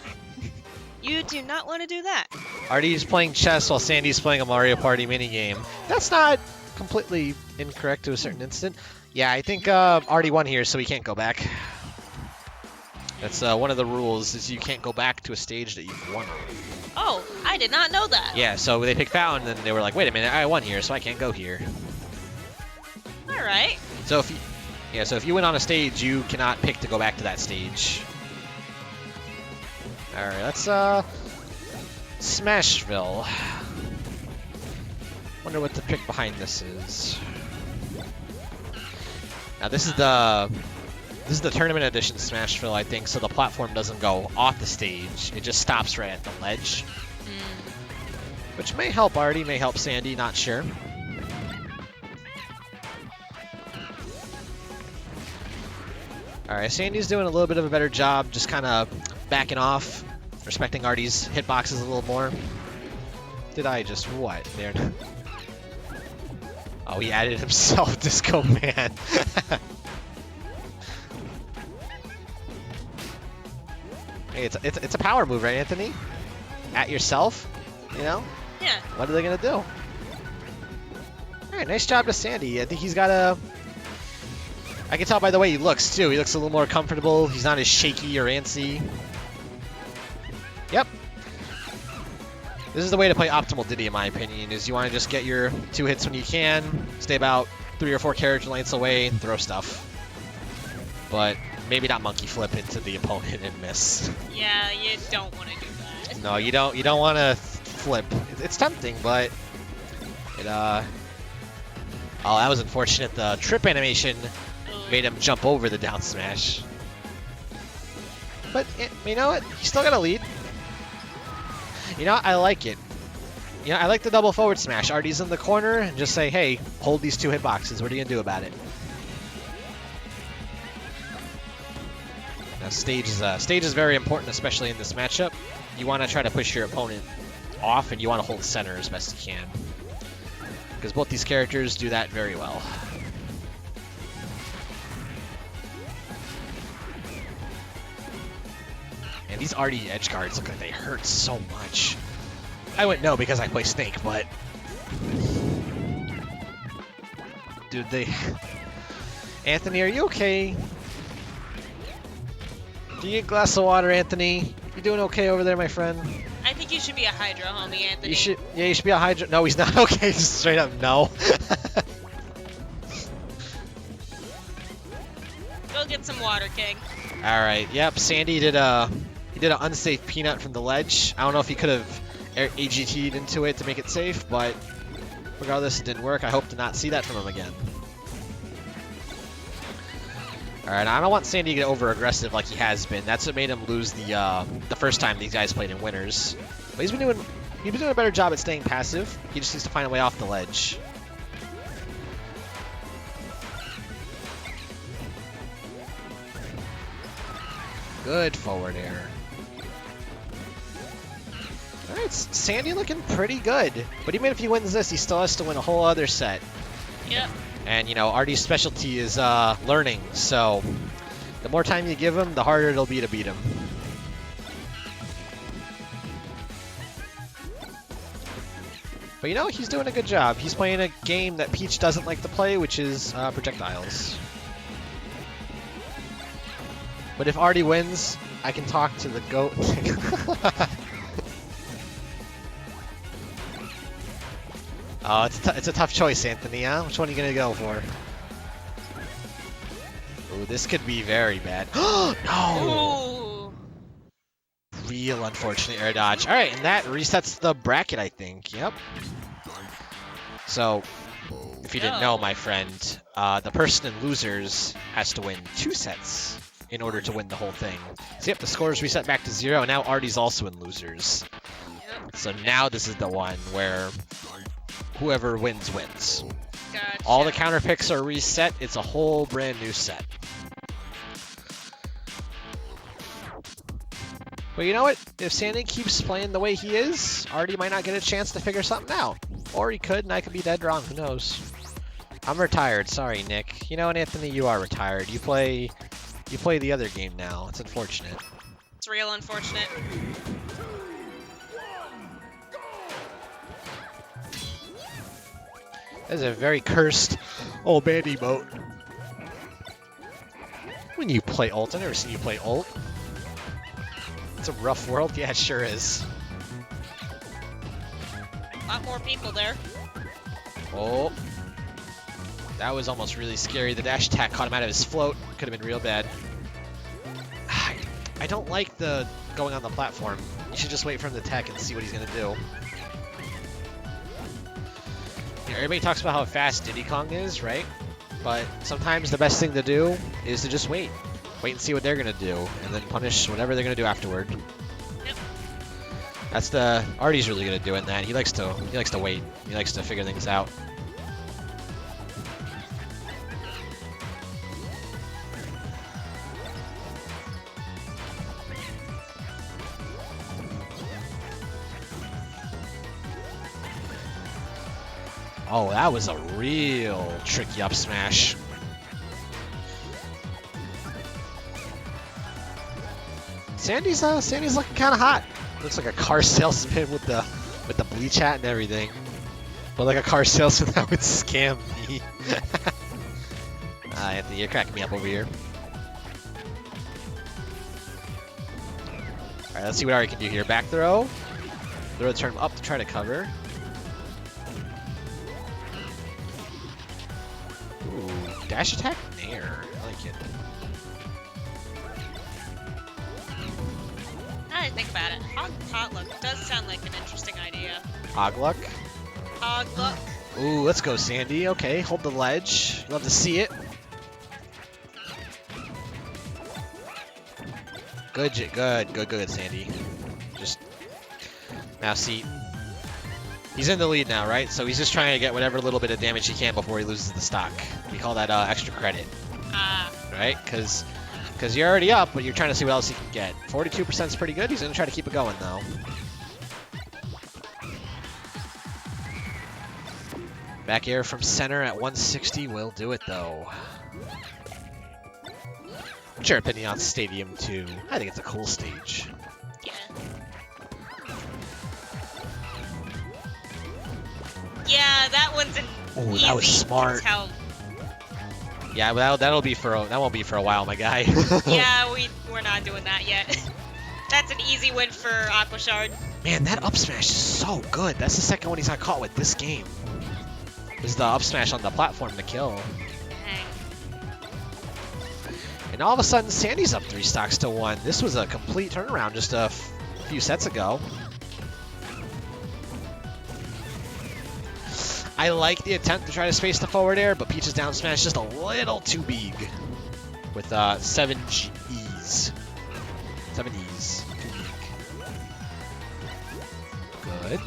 You do not want to do that. Arty's playing chess while saNdy's playing a Mario Party minigame. That's not completely incorrect to a certain extent. Yeah, I think Arty won here, so he can't go back. That's one of the rules, is you can't go back to a stage that you've won on. Oh, I did not know that. Yeah, so they picked Fountain, and then they were like, wait a minute, I won here, so I can't go here. All right. So if you, yeah, so if you win on a stage, you cannot pick to go back to that stage. All right, let's Smashville. Wonder what the pick behind this is. Now this is the tournament edition Smashville, I think, so the platform doesn't go off the stage. It just stops right at the ledge. Which may help Arty, may help saNdy, not sure. Alright, saNdy's doing a little bit of a better job, just kind of backing off, respecting Arty's hitboxes a little more. Did I just what? There. Oh, he added himself, Disco Man. Hey, it's a power move, right, Anthony? At yourself, you know? Yeah. What are they gonna do? All right, nice job to saNdy. I think he's got a. I can tell by the way he looks too. He looks a little more comfortable. He's not as shaky or antsy. Yep. This is the way to play optimal Diddy, in my opinion. Is you want to just get your 2 hits when you can, stay about 3 or 4 character lengths away, and throw stuff. But maybe not monkey flip into the opponent and miss. Yeah, you don't want to do that. No, you don't. You don't want to flip. It's tempting, but it. Oh, that was unfortunate. The trip animation made him jump over the down smash. But you know what? He still got a lead. You know, I like it. You know, I like the double forward smash. Arty's in the corner and just say, hey, hold these 2 hitboxes. What are you gonna do about it? Now, stage is very important, especially in this matchup. You want to try to push your opponent off, and you want to hold center as best you can, because both these characters do that very well. And these Arty edge guards look like they hurt so much. I wouldn't know because I play Snake, but dude, they. Anthony, are you okay? Do you get a glass of water, Anthony? You doing okay over there, my friend? I think you should be a Hydro homie, Anthony. You should. Yeah, you should be a Hydro. No, he's not okay. Just straight up no. Go get some water, King. All right. Yep. saNdy did an unsafe peanut from the ledge. I don't know if he could have AGT'd into it to make it safe, but regardless, it didn't work. I hope to not see that from him again. All right, I don't want saNdy to get over-aggressive like he has been. That's what made him lose the first time these guys played in winners. But he's been doing a better job at staying passive. He just needs to find a way off the ledge. Good forward air. All right, saNdy looking pretty good. But even if he wins this, he still has to win a whole other set. Yep. And, you know, Arty's specialty is learning, so the more time you give him, the harder it'll be to beat him. But But you know, he's doing a good job. He's playing a game that Peach doesn't like to play, which is projectiles. But if Arty wins, I can talk to the goat. Oh, it's a tough choice, Anthony, huh? Which one are you going to go for? Ooh, this could be very bad. No! Ooh. Real unfortunate air dodge. All right, and that resets the bracket, I think. Yep. So, if you didn't know, my friend, the person in losers has to win 2 sets in order to win the whole thing. So yep, the scores reset back to 0, and now Arty's also in losers. Yep. So now this is the one where whoever wins, wins. Gotcha. All the counter picks are reset. It's a whole brand new set. But you know what? If saNdy keeps playing the way he is, Arty might not get a chance to figure something out. Or he could, and I could be dead wrong. Who knows? I'm retired. Sorry, Nick. You know what, Anthony? You are retired. You play the other game now. It's unfortunate. It's real unfortunate. That's a very cursed old man emote. When you play ult, I've never seen you play ult. It's a rough world. Yeah, it sure is. A lot more people there. Oh. That was almost really scary. The dash attack caught him out of his float. Could have been real bad. I don't like the going on the platform. You should just wait for him to attack and see what he's going to do. Yeah, everybody talks about how fast Diddy Kong is, right? But sometimes the best thing to do is to just wait. Wait and see what they're going to do, and then punish whatever they're going to do afterward. Yep. That's the... Arty's really good at doing that. He likes to wait. He likes to figure things out. Oh, that was a real tricky up smash. saNdy's looking kind of hot. Looks like a car salesman with the bleach hat and everything, but like a car salesman that would scam me. Anthony, you're cracking me up over here. All right, let's see what Arty can do here. Back throw. Throw the turn up to try to cover. Ooh, dash attack nair. I like it. Now that I think about it, HoG Potluck does sound like an interesting idea. HoG luck. HoG Luck. Ooh, let's go, saNdy. Okay, hold the ledge. Love to see it. Good, saNdy. Just now, see, he's in the lead now, right? So he's just trying to get whatever little bit of damage he can before he loses the stock. We call that extra credit, right? Because you're already up, but you're trying to see what else you can get. 42% is pretty good. He's gonna try to keep it going though. Back air from center at 160 will do it though. What's your opinion on Stadium 2? I think it's a cool stage. Yeah. Yeah, that one's an Ooh, easy that was smart. tell. Yeah, well, that won't be for a while, my guy. Yeah, we're not doing that yet. That's an easy win for Aquashard. Man, that up smash is so good. That's the second one he's got caught with this game. Is the up smash on the platform to kill. Dang. And all of a sudden, saNdy's up 3 stocks to 1. This was a complete turnaround just a few sets ago. I like the attempt to try to space the forward air, but Peach's down smash just a little too big with 7 E's. 7 E's. Too big. Good.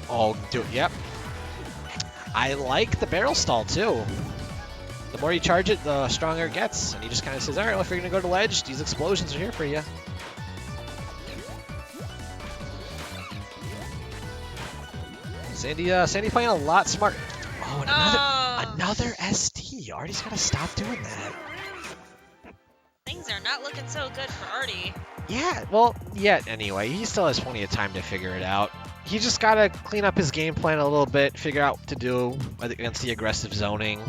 Oh, do it. Yep. I like the barrel stall too. The more you charge it, the stronger it gets. And he just kind of says, all right, well, if you're going to go to ledge, these explosions are here for you. saNdy playing a lot smart. Oh, and another SD. Arty's got to stop doing that. Things are not looking so good for Arty. Yeah, well, yet anyway. He still has plenty of time to figure it out. he just gotta clean up his game plan a little bit, figure out what to do against the aggressive zoning,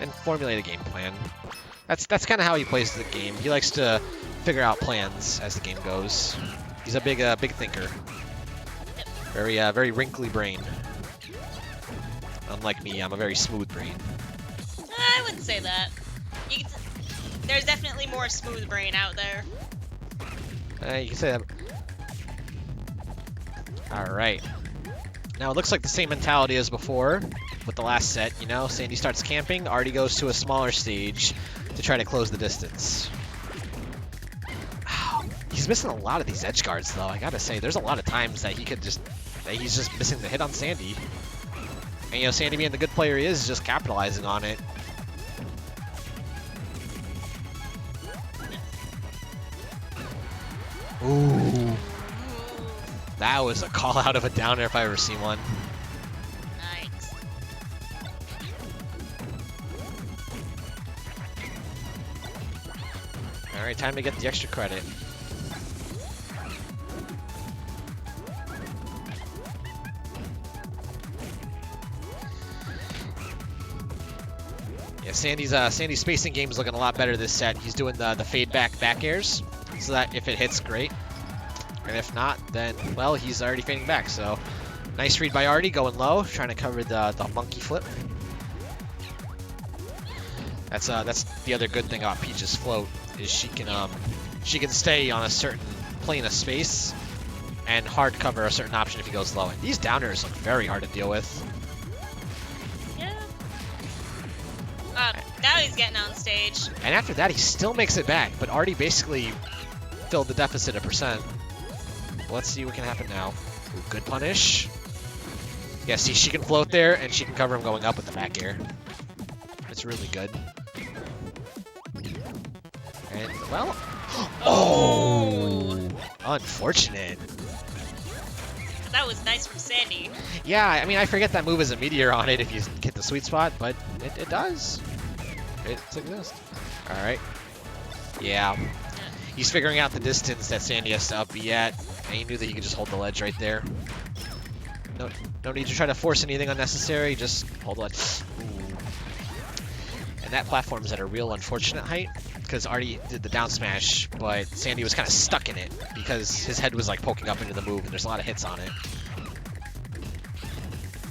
and formulate a game plan. That's kind of how he plays the game. He likes to figure out plans as the game goes. He's a big thinker. Very wrinkly brain. Unlike me, I'm a very smooth brain. I wouldn't say that. There's definitely more smooth brain out there. You can say that. Alright. Now it looks like the same mentality as before with the last set, you know? saNdy starts camping, Arty goes to a smaller stage to try to close the distance. He's missing a lot of these edge guards though, I gotta say. There's a lot of times that he's just missing the hit on saNdy. And you know, saNdy being the good player he is just capitalizing on it. Ooh. That was a call out of a down air if I ever seen one. Nice. Alright, time to get the extra credit. Yeah, saNdy's spacing game is looking a lot better this set. He's doing the fade back airs, so that if it hits, great. And if not, then, well, he's already fading back, so nice read by Arty, going low, trying to cover the monkey flip. That's the other good thing about Peach's float, is she can stay on a certain plane of space and hard cover a certain option if he goes low. And these downers look very hard to deal with. Yeah. Now he's getting on stage. And after that, he still makes it back, but Arty basically filled the deficit 1%. Let's see what can happen now. Ooh, good punish. Yeah, see, she can float there, and she can cover him going up with the back air. It's really good. And, well... Oh! Unfortunate. That was nice from saNdy. Yeah, I mean, I forget that move is a meteor on it if you hit the sweet spot, but it does. It exists. Alright. Yeah. He's figuring out the distance that saNdy has to up be at, and he knew that he could just hold the ledge right there. No need to try to force anything unnecessary, just hold the ledge. Ooh. And that platform is at a real unfortunate height, because Arty did the down smash, but saNdy was kind of stuck in it, because his head was like poking up into the move, and there's a lot of hits on it.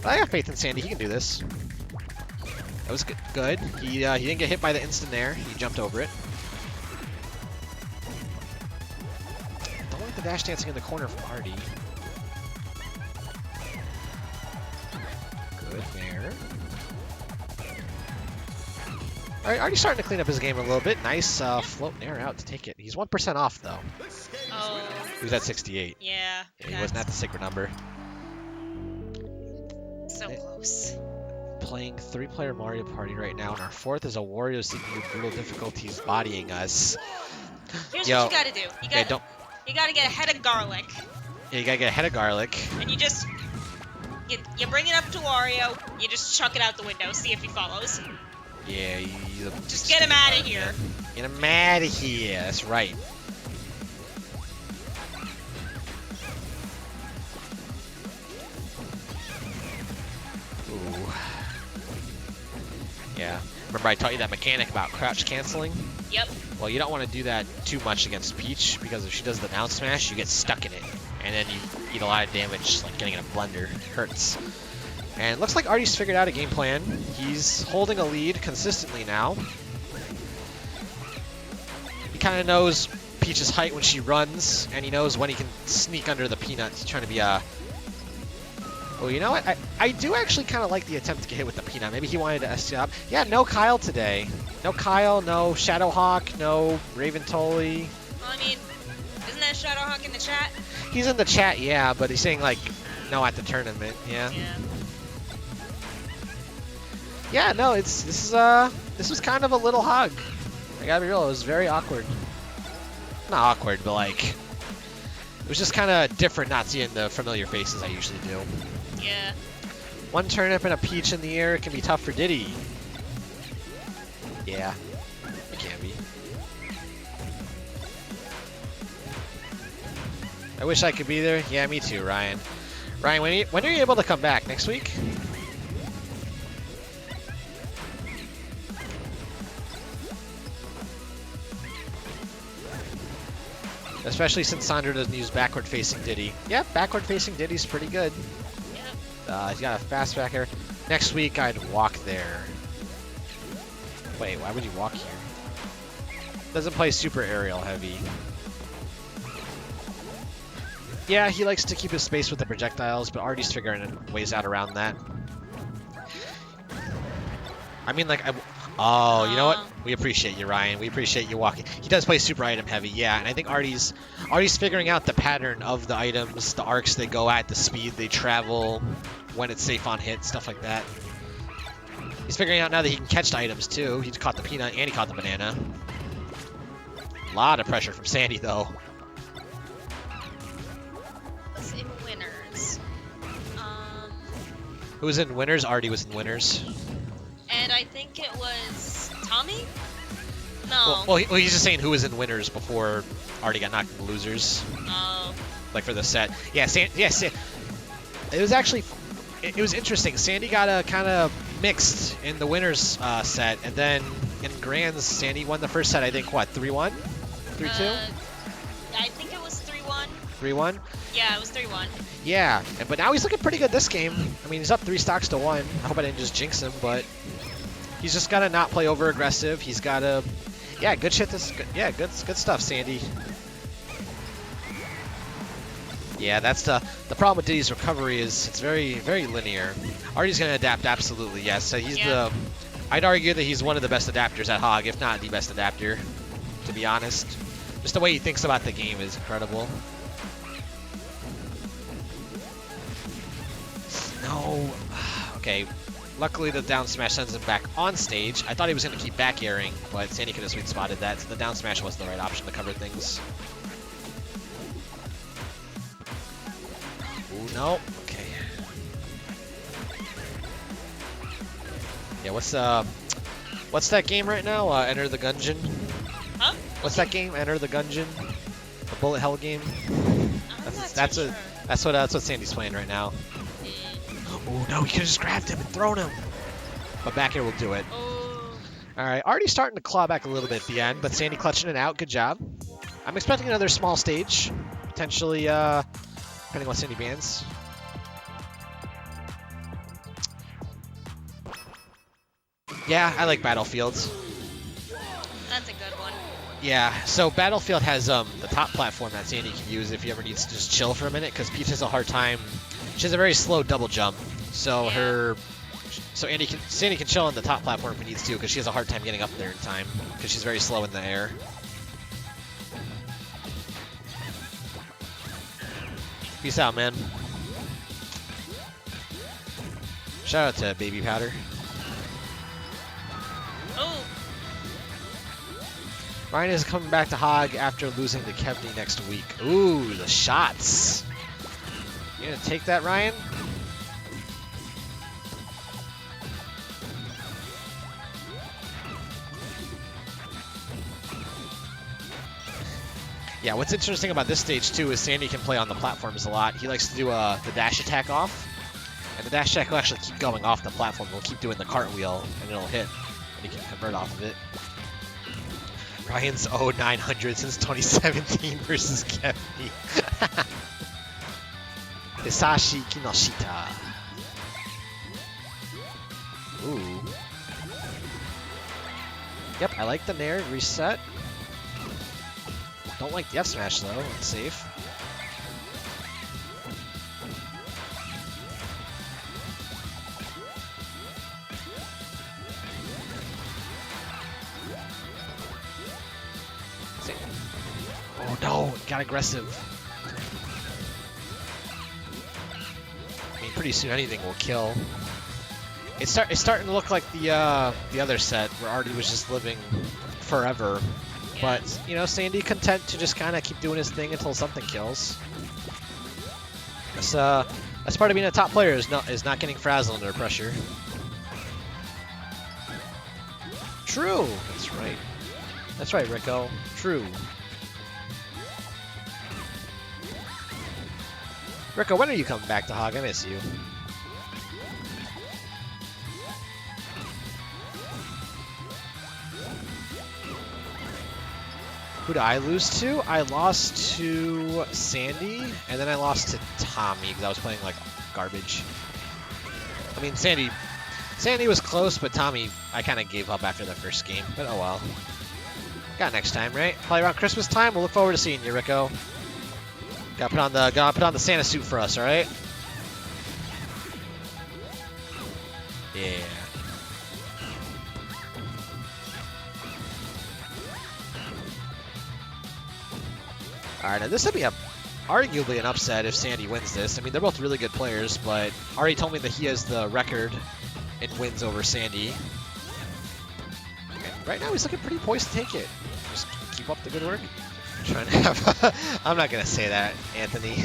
But I got faith in saNdy, he can do this. That was good. He didn't get hit by the instant there, he jumped over it. Don't like the dash dancing in the corner from Arty. Good there. Alright, Arty's starting to clean up his game a little bit. Nice float and air out to take it. He's 1% off though. Oh. He was at 68. Yeah. He wasn't at the sacred number. So close. Playing 3-player Mario Party right now, and our 4th is a Wario seeking with brutal difficulties bodying us. Here's what you gotta do. You gotta get a head of garlic. Yeah, you gotta get a head of garlic. And you just... You bring it up to Wario, you just chuck it out the window, see if he follows. Yeah, Just get him out of here. Get him out of here, that's right. Ooh. Yeah. Remember I taught you that mechanic about crouch canceling? Yep. Well, you don't want to do that too much against Peach, because if she does the down smash, you get stuck in it. And then you eat a lot of damage, like getting in a blender. It hurts. And it looks like Arty's figured out a game plan. He's holding a lead consistently now. He kind of knows Peach's height when she runs, and he knows when he can sneak under the peanut. He's trying to be a... Oh, you know what? I do actually kind of like the attempt to get hit with the peanut. Maybe he wanted to ST up. Yeah, no Kyle today. No Kyle, no Shadowhawk, no Raven Tully. Well, I mean, isn't that Shadowhawk in the chat? He's in the chat, yeah, but he's saying, like, no at the tournament, yeah. Yeah. Yeah, no, this was kind of a little HoG. I gotta be real, it was very awkward. Not awkward, but like, it was just kind of different not seeing the familiar faces I usually do. Yeah. One turnip and a peach in the air can be tough for Diddy. Yeah, it can be. I wish I could be there. Yeah, me too, Ryan. Ryan, when are you able to come back? Next week? Especially since Sandra doesn't use backward-facing Diddy. Yeah, backward-facing Diddy's pretty good. He's got a fast back air. Next week, I'd walk there. Wait, why would you walk here? Doesn't play super aerial heavy. Yeah, he likes to keep his space with the projectiles, but Arty's figuring ways out around that. I mean, like, oh, you know what? We appreciate you, Ryan. We appreciate you walking. He does play super item heavy, yeah, and I think Arty's figuring out the pattern of the items, the arcs they go at, the speed they travel, when it's safe on hit, stuff like that. He's figuring out now that he can catch the items too. He caught the peanut and he caught the banana. A lot of pressure from saNdy though. Was in winners. Who was in winners? Arty was in winners. And I think it was Tommy? No. Well, he's just saying who was in winners before Arty got knocked into losers. Oh. Like for the set. Yeah, it was actually, it was interesting. saNdy got kind of mixed in the winners set, and then in grands, saNdy won the first set. I think what, 3-1, 3-2? I think it was 3-1. 3-1. Yeah, it was 3-1. Yeah, but now he's looking pretty good this game. I mean, he's up 3 stocks to 1. I hope I didn't just jinx him, but he's just gotta not play over aggressive. He's gotta, yeah, good shit. Good stuff, saNdy. Yeah, that's the problem with Diddy's recovery is it's very, very linear. Arty's gonna adapt, absolutely, yes. So he's I'd argue that he's one of the best adapters at HoG, if not the best adapter, to be honest. Just the way he thinks about the game is incredible. No. Okay. Luckily, the down smash sends him back on stage. I thought he was going to keep back airing, but saNdy could have sweet spotted that. So the down smash wasn't the right option to cover things. Ooh, no. Okay. Yeah, what's that game right now? Enter the Gungeon? Huh? What's that game? Enter the Gungeon? The bullet hell game? That's what saNdy's playing right now. Oh no, he could have just grabbed him and thrown him. But back air will do it. Alright, already starting to claw back a little bit at the end, but saNdy clutching it out. Good job. I'm expecting another small stage. Potentially, depending on what saNdy bans. Yeah, I like Battlefields. That's a good one. Yeah, so Battlefield has the top platform that saNdy can use if he ever needs to just chill for a minute, because Peach has a hard time. She has a very slow double jump, so saNdy can chill on the top platform if he needs to, because she has a hard time getting up there in time, because she's very slow in the air. Peace out, man. Shout out to Baby Powder. Oh. Ryan is coming back to HoG after losing to Kevney next week. Ooh, the shots. You gonna take that, Ryan? Yeah, what's interesting about this stage too is saNdy can play on the platforms a lot. He likes to do the dash attack off, and the dash attack will actually keep going off the platform. He'll keep doing the cartwheel, and it'll hit, and he can convert off of it. Ryan's 900 since 2017 versus Kevney. Hisashi Kinoshita. Ooh. Yep, I like the Nair reset. Don't like the F smash though, it's safe. Oh no, got aggressive. I mean, pretty soon anything will kill. It's starting to look like the other set where Arty was just living forever. But, you know, saNdy content to just kind of keep doing his thing until something kills. That's part of being a top player is not getting frazzled under pressure. True. That's right. That's right, Rico. True. Rico, when are you coming back to HoG? I miss you. Who did I lose to? I lost to saNdy, and then I lost to Tommy because I was playing like garbage. I mean, saNdy was close, but Tommy, I kind of gave up after the first game. But oh well. Got next time, right? Probably around Christmas time. We'll look forward to seeing you, Rico. Gotta put on the Santa suit for us, all right? Yeah. All right, now this would be arguably an upset if saNdy wins this. I mean, they're both really good players, but Arty told me that he has the record in wins over saNdy. And right now, he's looking pretty poised to take it. Just keep up the good work. I'm trying to have. I'm not gonna say that, Anthony.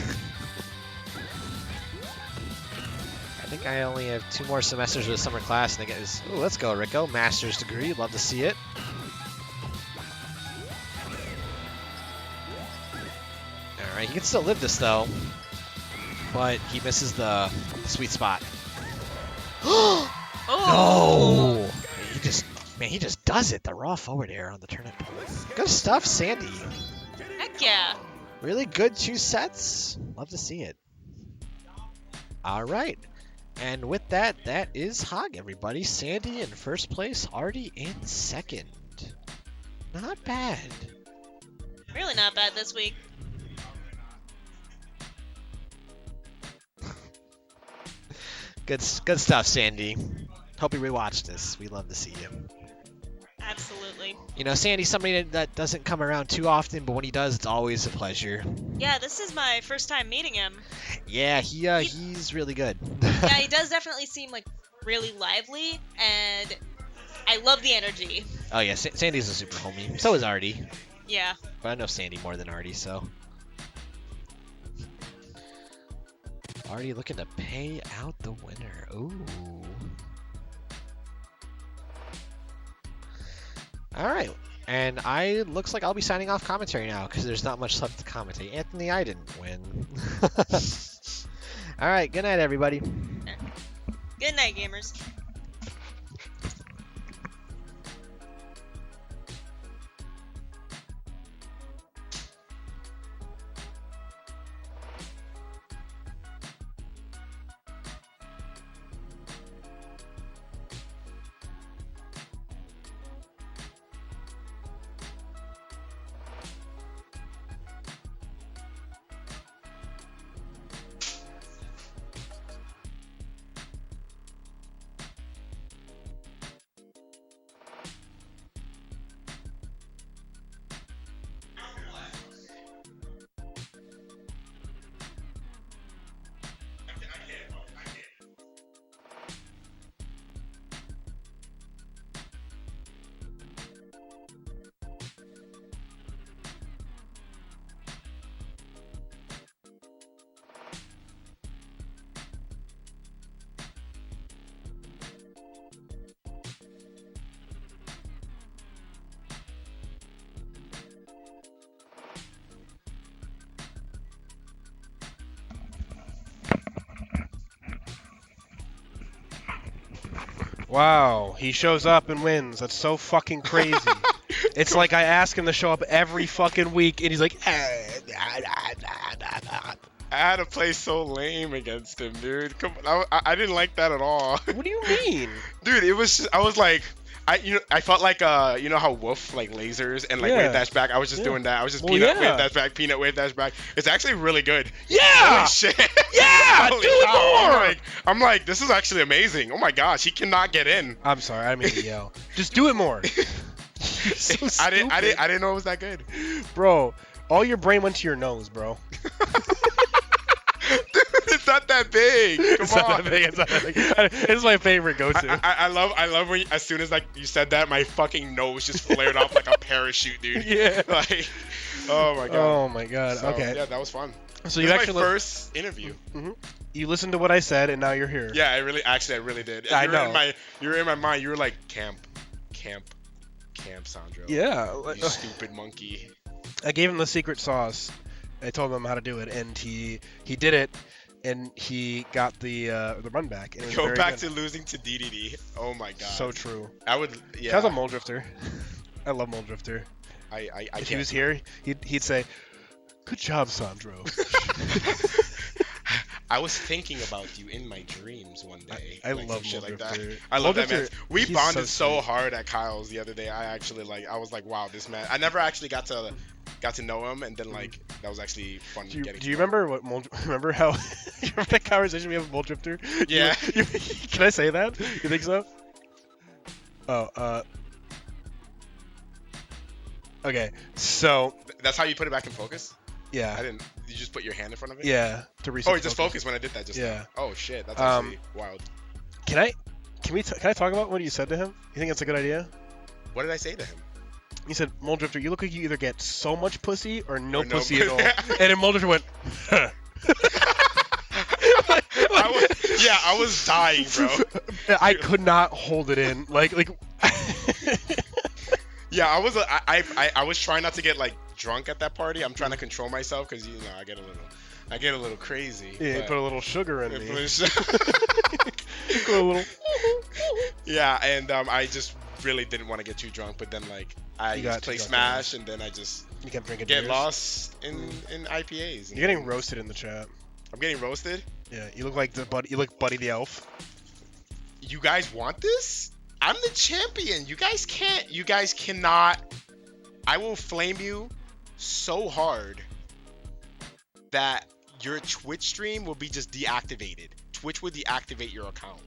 I think I only have 2 more semesters with a summer class, and I get this. Oh, let's go, Rico. Master's degree. Love to see it. Alright, he can still live this though, but he misses the sweet spot. Oh! No! He just does it. The raw forward air on the turnip. Good stuff, saNdy. Heck yeah. Really good 2 sets. Love to see it. Alright. And with that, that is HoG, everybody. saNdy in first place, Arty in second. Not bad. Really not bad this week. Good stuff, saNdy. Hope you rewatch this. We love to see you. Absolutely. You know, saNdy's somebody that doesn't come around too often, but when he does, it's always a pleasure. Yeah, this is my first time meeting him. Yeah, he's really good. Yeah, he does definitely seem like really lively, and I love the energy. Oh yeah, saNdy's a super homie. So is Arty. Yeah. But I know saNdy more than Arty, so. Arty looking to pay out the winner. Ooh. All right. And looks like I'll be signing off commentary now because there's not much left to commentate. Anthony, I didn't win. All right. Good night, everybody. Good night, gamers. Wow, he shows up and wins. That's so fucking crazy. It's like I ask him to show up every fucking week, and he's like, I had to play so lame against him, dude. Come on, I didn't like that at all. "What do you mean?" Dude, it was just, I was like, I felt like you know how Wolf like lasers and like wave dash back. I was just doing that. I was just peanut wave dash back, peanut wave dash back. It's actually really good. Yeah. Holy shit. Yeah. Holy Do it cow. more. I'm like, this is actually amazing. Oh my gosh, he cannot get in. I'm sorry, I mean to yell. Just do it more. So I didn't stupid. know it was that good. Bro, all your brain went to your nose, bro. Dude, it's not that big. Come It's on. not that big. It's not that big. It's my favorite go-to. I love when as soon as like you said that, my fucking nose just flared off like a parachute, dude. Yeah. Like, oh my god. Oh my god. So, Okay. Yeah, that was fun. So This you is actually my first interview. you listened to what I said, and now you're here. Yeah, I really did. I You were know. You were in my mind. You were like camp, Sandro. Yeah. You stupid monkey. I gave him the secret sauce I told him how to do it, and he did it, and he got the run back. And it was Go very back good. to losing to DDD. Oh my god. So true. I would. Yeah. How's a Mole Drifter? I love Mole Drifter. I If he can't- was here, he'd say, "Good job, Sandro." I was thinking about you in my dreams one day. I like, love some shit Mole like that. Drifter. I love Mole that man. Drifter, We he's bonded so so sweet. hard at Kyle's the other day. I was like, wow, this man. I never actually got to know him, and then like that was actually fun. Do you getting to know him. remember what remember how you remember that conversation we have with Mole Drifter? Yeah. Can I say that? You think so? Oh, okay. So That's how you put it back in focus. I yeah, didn't. You just put your hand in front of it. yeah. To reset. Oh, it just focused when I did that just Yeah. now. Oh shit, that's Um, actually wild. Can I talk about what you said to him? You think that's a good idea? What did I say to him? He said, "Mole Drifter, you look like you either get so much pussy or no Or no pussy at all." pussy. And then Mole Drifter went, "Huh." I was dying, bro. I could not hold it in. Like. Yeah, I was trying not to get like drunk at that party. I'm trying to control myself because I get a little crazy. Yeah, he but- put a little sugar in It me. was- Put a little. yeah, and I just really didn't want to get too drunk, but then like I You got just play too drunk, Smash, and then I just You kept drinking get beers. lost in IPAs. You're getting roasted in the chat. I'm getting roasted. Yeah, you look like you look Buddy the Elf. You guys want this? I'm the champion. You guys cannot. I will flame you so hard that your Twitch stream will be just deactivated. Twitch will deactivate your account.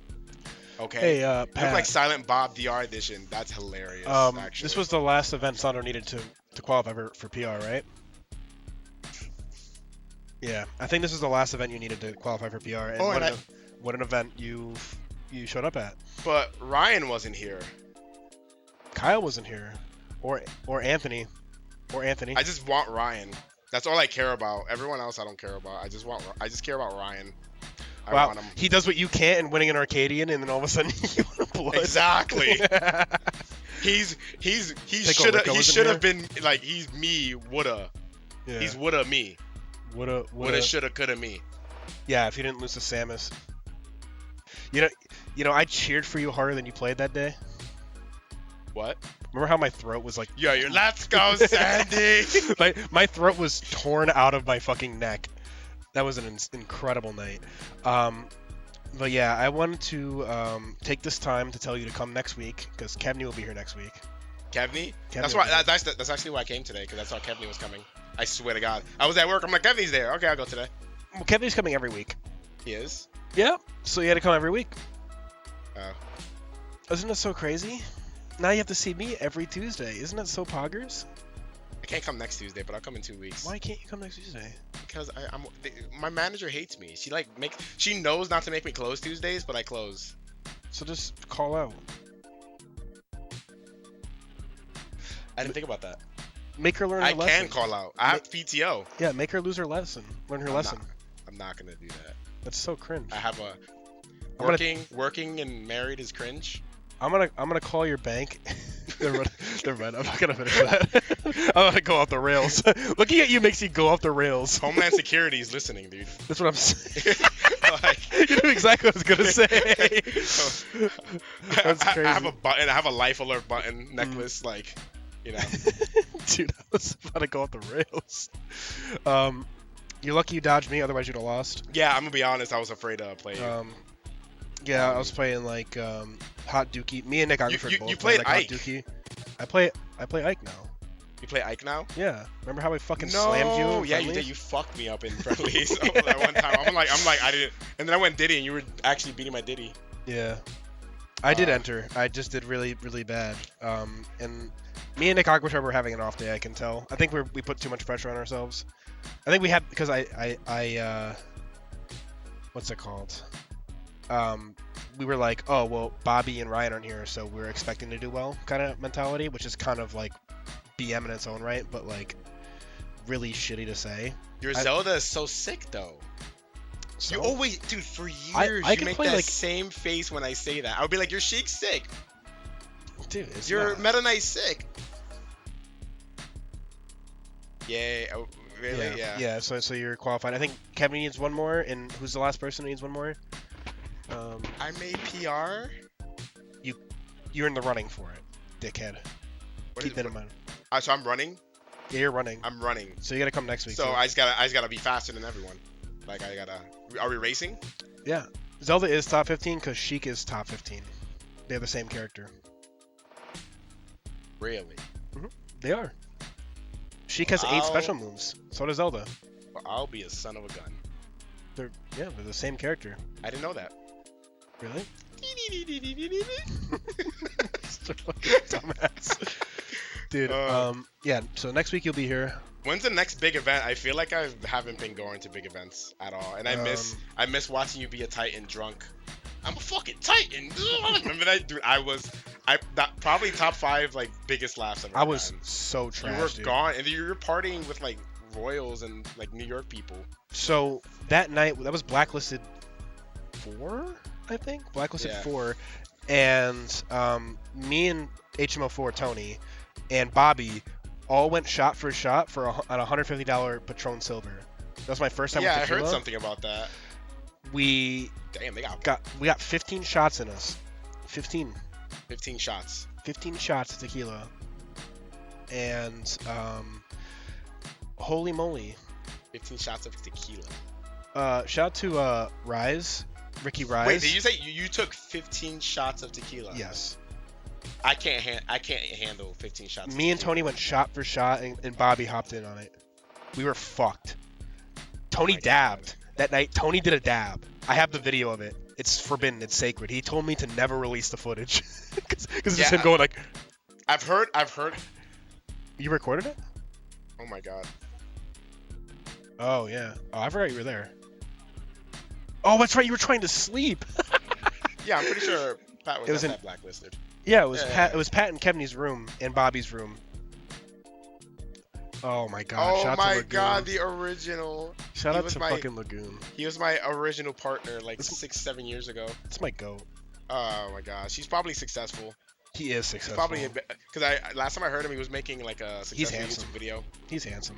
Okay. Hey, You look Pat. like Silent Bob DR edition. That's hilarious. Actually. This was the last event Sandro needed to qualify for PR, right? Yeah, I think this is the last event you needed to qualify for PR. And Oh, and what an event you showed up at. But Ryan wasn't here. Kyle wasn't here, or Anthony, I just want Ryan. That's all I care about. Everyone else I don't care about. I just care about Ryan. I Wow, want him. he does what you can't and winning an Arcadian, and then all of a sudden you want blood. Exactly. he should have been like he's me woulda. Yeah. He's woulda me. Woulda, Shoulda, coulda me. Yeah, if you didn't lose to Samus. You know, I cheered for you harder than you played that day. What? Remember how my throat was like, Yo, let's go, saNdy. my throat was torn out of my fucking neck. That was an incredible night. But yeah, I wanted to take this time to tell you to come next week because Kevney will be here next week. Kevney? That's will why. be here. That's actually why I came today because I saw Kevney was coming. I swear to God, I was at work. I'm like, Kevney's there. Okay, I'll go today. Well, Kevney's coming every week. He is. Yeah, so you had to come every week. Oh. Isn't that so crazy? Now you have to see me every Tuesday. Isn't that so poggers? I can't come next Tuesday, but I'll come in 2 weeks. Why can't you come next Tuesday? Because my manager hates me. She knows not to make me close Tuesdays, but I close. So just call out. I didn't think about that. Make her learn her I lesson. can call out. I have PTO. Yeah, make her lose her lesson. Learn her lesson. I'm not gonna do that. That's so cringe. I have a gonna- working and married is cringe. I'm gonna call your bank. Never mind. I'm not gonna finish that. I'm gonna go off the rails. Looking at you makes you go off the rails. Homeland Security is listening, dude. That's what I'm saying. Like, You knew exactly what I was gonna say. That's I crazy. have a button. I have a life alert button necklace. Like, you know. Dude, I was about to go off the rails. You're lucky you dodged me, otherwise you'd have lost. Yeah, I'm gonna be honest. I was afraid to play you. Yeah, I was playing like Hot Dookie. Me and Nick Iveford you both played like Ike. Hot Dookie. I play Ike now. You play Ike now? Yeah. Remember how I fucking No. slammed you? in Yeah, you friendlies? did. You fucked me up in friendlies that one time. I'm like, I didn't. And then I went Diddy, and you were actually beating my Diddy. Yeah. I did enter. I just did really, really bad. And me and Nick Aquashard were having an off day, I can tell. I think we put too much pressure on ourselves. I think we had, because I what's it called? We were like, oh, well, Bobby and Ryan aren't here, so we're expecting to do well kind of mentality, which is kind of like BM in its own right, but like really shitty to say. Your Zelda is so sick, though. So, You always, dude, for years, I you can make play, that like- same face when I say that. I would be like, your Sheik's sick. dude, it's Your not. Meta Knight's sick. Yeah, Really? Yeah. Yeah. So you're qualified. I think Kevin needs one more, and who's the last person who needs one more? I made PR. You're in the running for it, dickhead. What Keep is- that in mind. So I'm running. Yeah, you're running. I'm running. So you gotta come next week. So too. I just gotta be faster than everyone. Like I gotta. Are we racing? Yeah. Zelda is top 15 because Sheik is top 15. They're the same character. Really? They are. Sheik has 8 special moves. So does Zelda. Well, I'll be a son of a gun. They're the same character. I didn't know that. Really? Dumbass. Dude, yeah, so next week you'll be here. When's the next big event? I feel like I haven't been going to big events at all, and I miss watching you be a Titan drunk. I'm a fucking Titan. Remember that, dude? Probably top 5 like biggest laughs I've ever I was gotten. so trash, You were dude. gone, and you were partying with like royals and like New York people. So that night, that was Blacklisted 4, I think? Blacklisted Yeah. 4. And me and HMO4, Tony, and Bobby all went shot for shot for on a $150 Patron Silver. That was my first time Yeah, with I heard tequila. something about that. We Damn, they got got 15 shots in us. 15 shots. 15 shots of tequila. And holy moly. 15 shots of tequila. Shout out to Rise, Ricky Rise. Wait, did you say you took 15 shots of tequila? Yes. I can't handle 15 shots. Me of and tequila. Tony went shot for shot, and Bobby hopped in on it. We were fucked. Tony my dabbed that night. Tony did a dab. I have the video of it. It's forbidden. It's sacred. He told me to never release the footage because it's just him going like. I've heard. You recorded it? Oh my god. Oh yeah. Oh, I forgot you were there. Oh, that's right. You were trying to sleep. Yeah, I'm pretty sure Pat was, It was at in- that blacklisted. Yeah, it was Yeah, Pat. yeah. It was Pat and Kevin's room and Bobby's room. Oh my god! Oh Shout out to my Lagoon. god, the original. Shout he out was to my- fucking Lagoon. He was my original partner like This- 6-7 years ago. It's my goat. Oh my gosh, he's probably successful. He is He's successful. probably because last time I heard him, he was making like a successful handsome. YouTube video. He's handsome.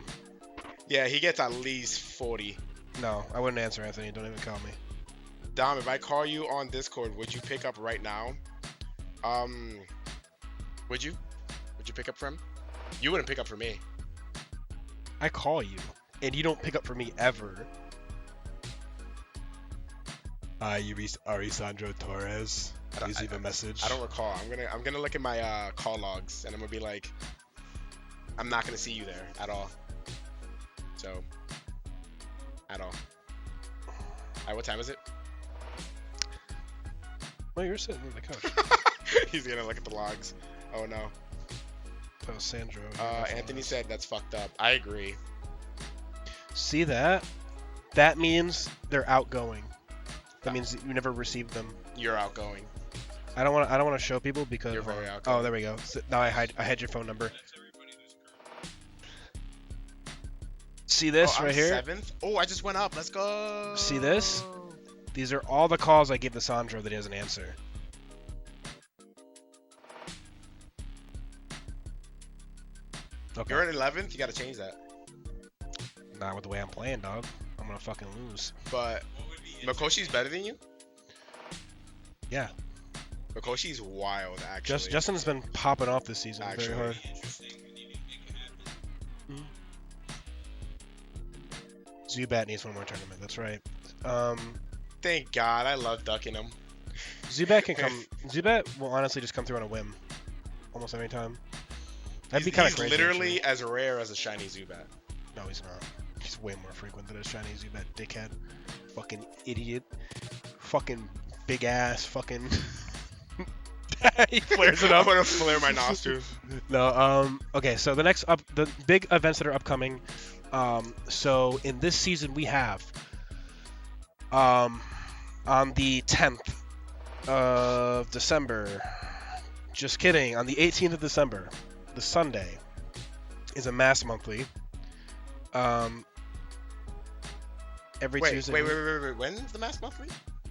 Yeah, he gets at least 40. No, I wouldn't answer, Anthony. Don't even call me. Dom, if I call you on Discord, would you pick up right now? Would you? Would you pick up for him? You wouldn't pick up for me. I call you, and you don't pick up for me ever. You reached Arisandro Torres. Please leave a message. I don't recall. I'm gonna look at my call logs, and I'm gonna be like, I'm not gonna see you there at all. So, at all. Alright, what time is it? No, you're sitting on the couch. He's gonna look at the logs. Oh no. Oh, Sandro. Anthony said that's fucked up. I agree. See that? That means they're outgoing. That means you never received them. You're outgoing. I don't want to show people because. You're very outgoing. Oh, there we go. So now I had your phone number. See this I'm right here? 7th? Oh, I just went up. Let's go. See this? These are all the calls I gave to Sandro that he doesn't answer. Okay. You're at 11th. You gotta change that. Not with the way I'm playing, dog. I'm gonna fucking lose. But Makoshi's better than you. Yeah. Makoshi's wild, actually. Justin's been popping off this season Actually. very hard. Zubat needs one more tournament. That's right. Thank God. I love ducking him. Zubat can come. Zubat will honestly just come through on a whim, almost every time. That'd be kind of He's crazy. literally actually. as rare as a shiny Zubat. No, he's not. He's way more frequent than a shiny Zubat, dickhead. Fucking idiot. Fucking big ass. Fucking. He flares it I'm up. gonna flare my nostrils. No. Okay. So the big events that are upcoming. So in this season we have. On the 10th of December. Just kidding. On the 18th of December, the Sunday, is a mass monthly. Every Wait, Tuesday. wait. When's the mass monthly?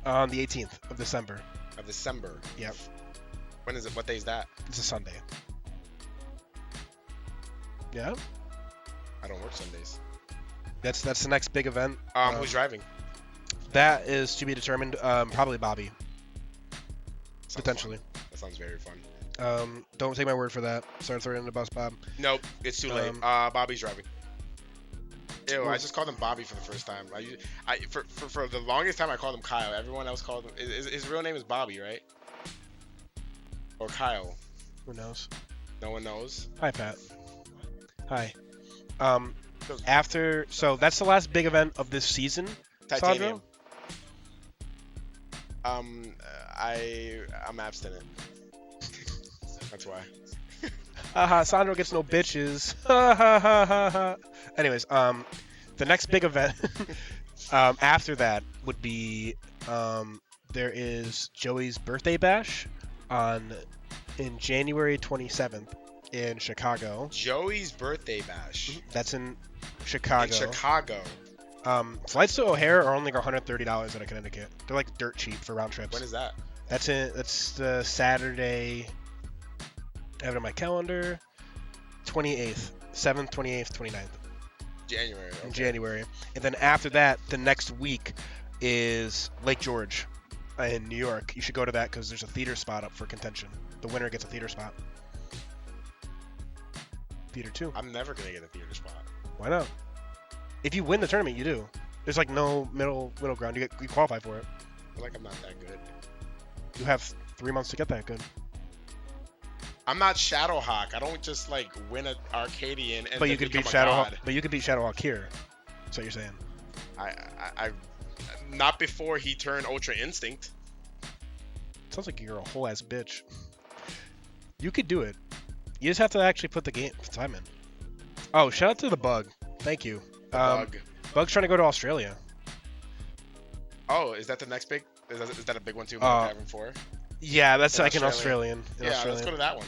On the 18th of December. Of December. Yep. When is it? What day is that? It's a Sunday. Yeah. I don't work Sundays. That's the next big event. Who's driving? That is to be determined. Probably Bobby. Sounds Potentially. fun. That sounds very fun. Don't take my word for that. Start throwing in the bus, Bob. Nope, it's too late. Bobby's driving. Ew, I just called him Bobby for the first time. For the longest time I called him Kyle. Everyone else called him. His real name is Bobby, right? Or Kyle. Who knows? No one knows. Hi, Pat. Hi. So that's the last big event of this season. Titanium. Sandro? I'm abstinent. That's why. Haha, Sandro gets no bitches. Ha ha ha ha ha. Anyways, the next big event after that would be there is Joey's birthday bash in January 27th in Chicago. Joey's birthday bash. That's in Chicago. In Chicago. Flights to O'Hare are only $130 out of Connecticut. They're like dirt cheap for round trips. When is that? That's the Saturday. I have it on my calendar. 28th, 7th, 28th, 29th. January. Okay. In January. And then after that, the next week is Lake George in New York. You should go to that because there's a theater spot up for contention. The winner gets a theater spot. Theater 2. I'm never gonna get a theater spot. Why not? If you win the tournament, you do. There's like no middle ground. You qualify for it. I feel like I'm not that good. You have 3 months to get that good. I'm not Shadowhawk. I don't just like win an Arcadian and But you then could beat become a Shadowhawk. god. But you could beat Shadowhawk here. That's what you're saying. I not before he turned Ultra Instinct. Sounds like you're a whole ass bitch. You could do it. You just have to actually put the game time in. Oh, shout out to the Bug. Thank you. Bug. Bug's trying to go to Australia. Oh, is that the next big? Is that a big one too? Having 4. Yeah, that's In like an Australia. Australian. Yeah, let's go to that one.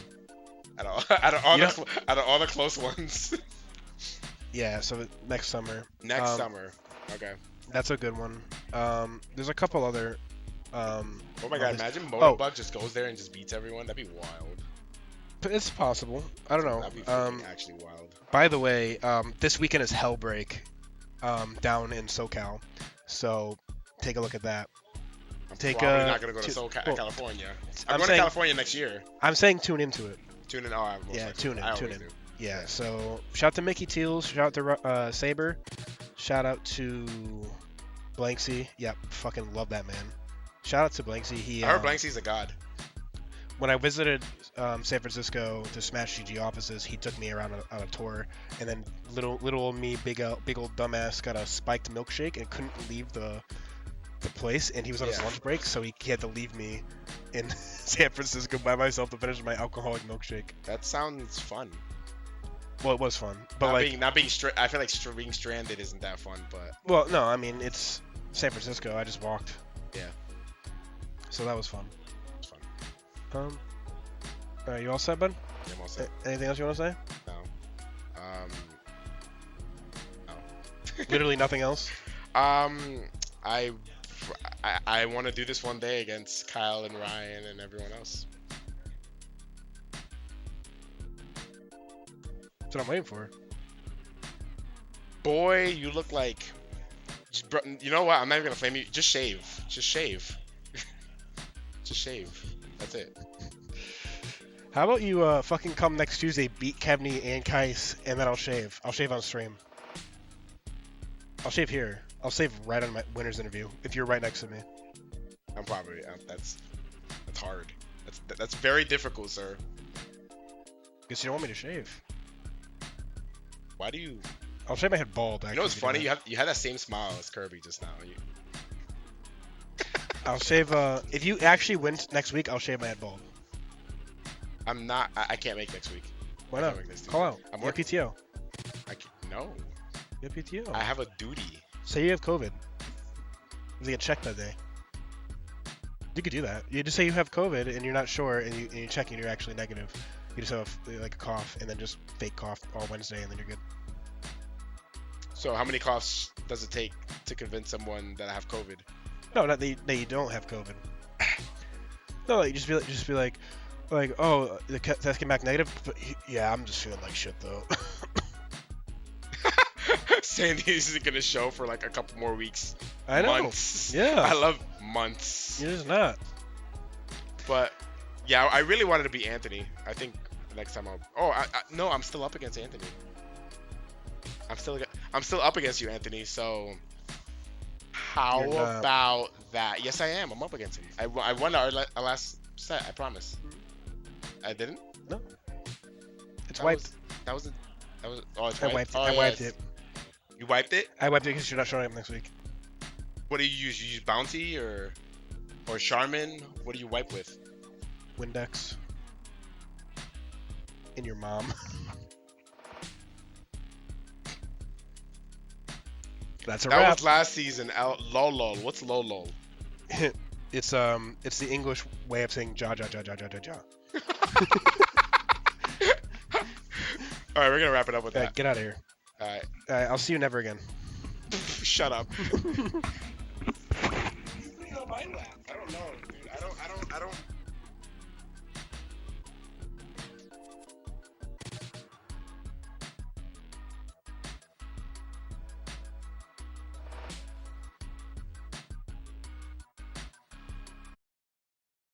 Out of all the close ones. Yeah, so next summer. Next summer. Okay. That's a good one. There's a couple other. Oh my god! Imagine Motorbug just goes there and just beats everyone. That'd be wild. It's possible. I don't know. That'd be freaking actually wild. By the way, this weekend is Hellbreak, down in SoCal. So take a look at that. I'm probably not gonna go to California. I'm going to California next year. I'm saying tune into it. Tune in. Oh, tune in. Do. Yeah. So shout out to Mickey Teals. Shout out to Saber. Shout out to Blanksy. Yep, fucking love that man. Shout out to Blanksy. I heard Blanksy's a god. When I visited San Francisco to Smash GG offices, he took me around on a tour, and then little old me, big old dumbass, got a spiked milkshake and couldn't leave the place, and he was on his lunch break, so he had to leave me in San Francisco by myself to finish my alcoholic milkshake. That sounds fun. Well, it was fun, but not being I feel like being stranded isn't that fun, but. Well, no, I mean it's San Francisco. I just walked. Yeah. So that was fun. It's fun. You all set, bud? Yeah, I'm all set. Anything else you want to say? No. No. Literally nothing else. I want to do this one day against Kyle and Ryan and everyone else. That's what I'm waiting for. Boy, you look like. You know what? I'm not even gonna flame you. Just shave. Just shave. Just shave. That's it. How about you fucking come next Tuesday, beat Kevney and Kycse, and then I'll shave. I'll shave on stream. I'll shave here. I'll shave right on my winner's interview if you're right next to me. I'm probably that's hard. That's very difficult, sir. Guess you don't want me to shave. Why do you? I'll shave my head bald. Actually, you know what's funny? You had that same smile as Kirby just now. I'll shave. If you actually win next week, I'll shave my head bald. I'm not. I can't make next week. Why not? Call out. I'm working PTO. No. You have PTO. I have a duty. Say you have COVID. You get checked that day. You could do that. You just say you have COVID and you're not sure, and you check and you're actually negative. You just have like a cough and then just fake cough all Wednesday, and then you're good. So how many coughs does it take to convince someone that I have COVID? No, not that you don't have COVID. No, like, just be like, oh, the test came back negative, but yeah, I'm just feeling like shit though. saNdy isn't gonna show for like a couple more weeks. I know. Months. Yeah. I love months. It is not. But yeah, I really wanted to be Anthony. I think next time I'll. Oh, no, I'm still up against Anthony. I'm still up against you, Anthony. So how You're not. about that? Yes, I am. I'm up against him. I won our last set. I promise. I didn't. No. It's That wiped. was- That was. Oh, it's I wiped. wiped it. Oh, I wiped yes. it. You wiped it. I wiped it because you're not showing up next week. What do you use? You use Bounty or Charmin? What do you wipe with? Windex. In your mom. That's a That wrap. was last season. Lol. What's lol? It's the English way of saying ja ja ja ja ja ja ja. All right, we're gonna wrap it up with that. Get out of here. All right, I'll see you never again. shut up. Feel my laugh.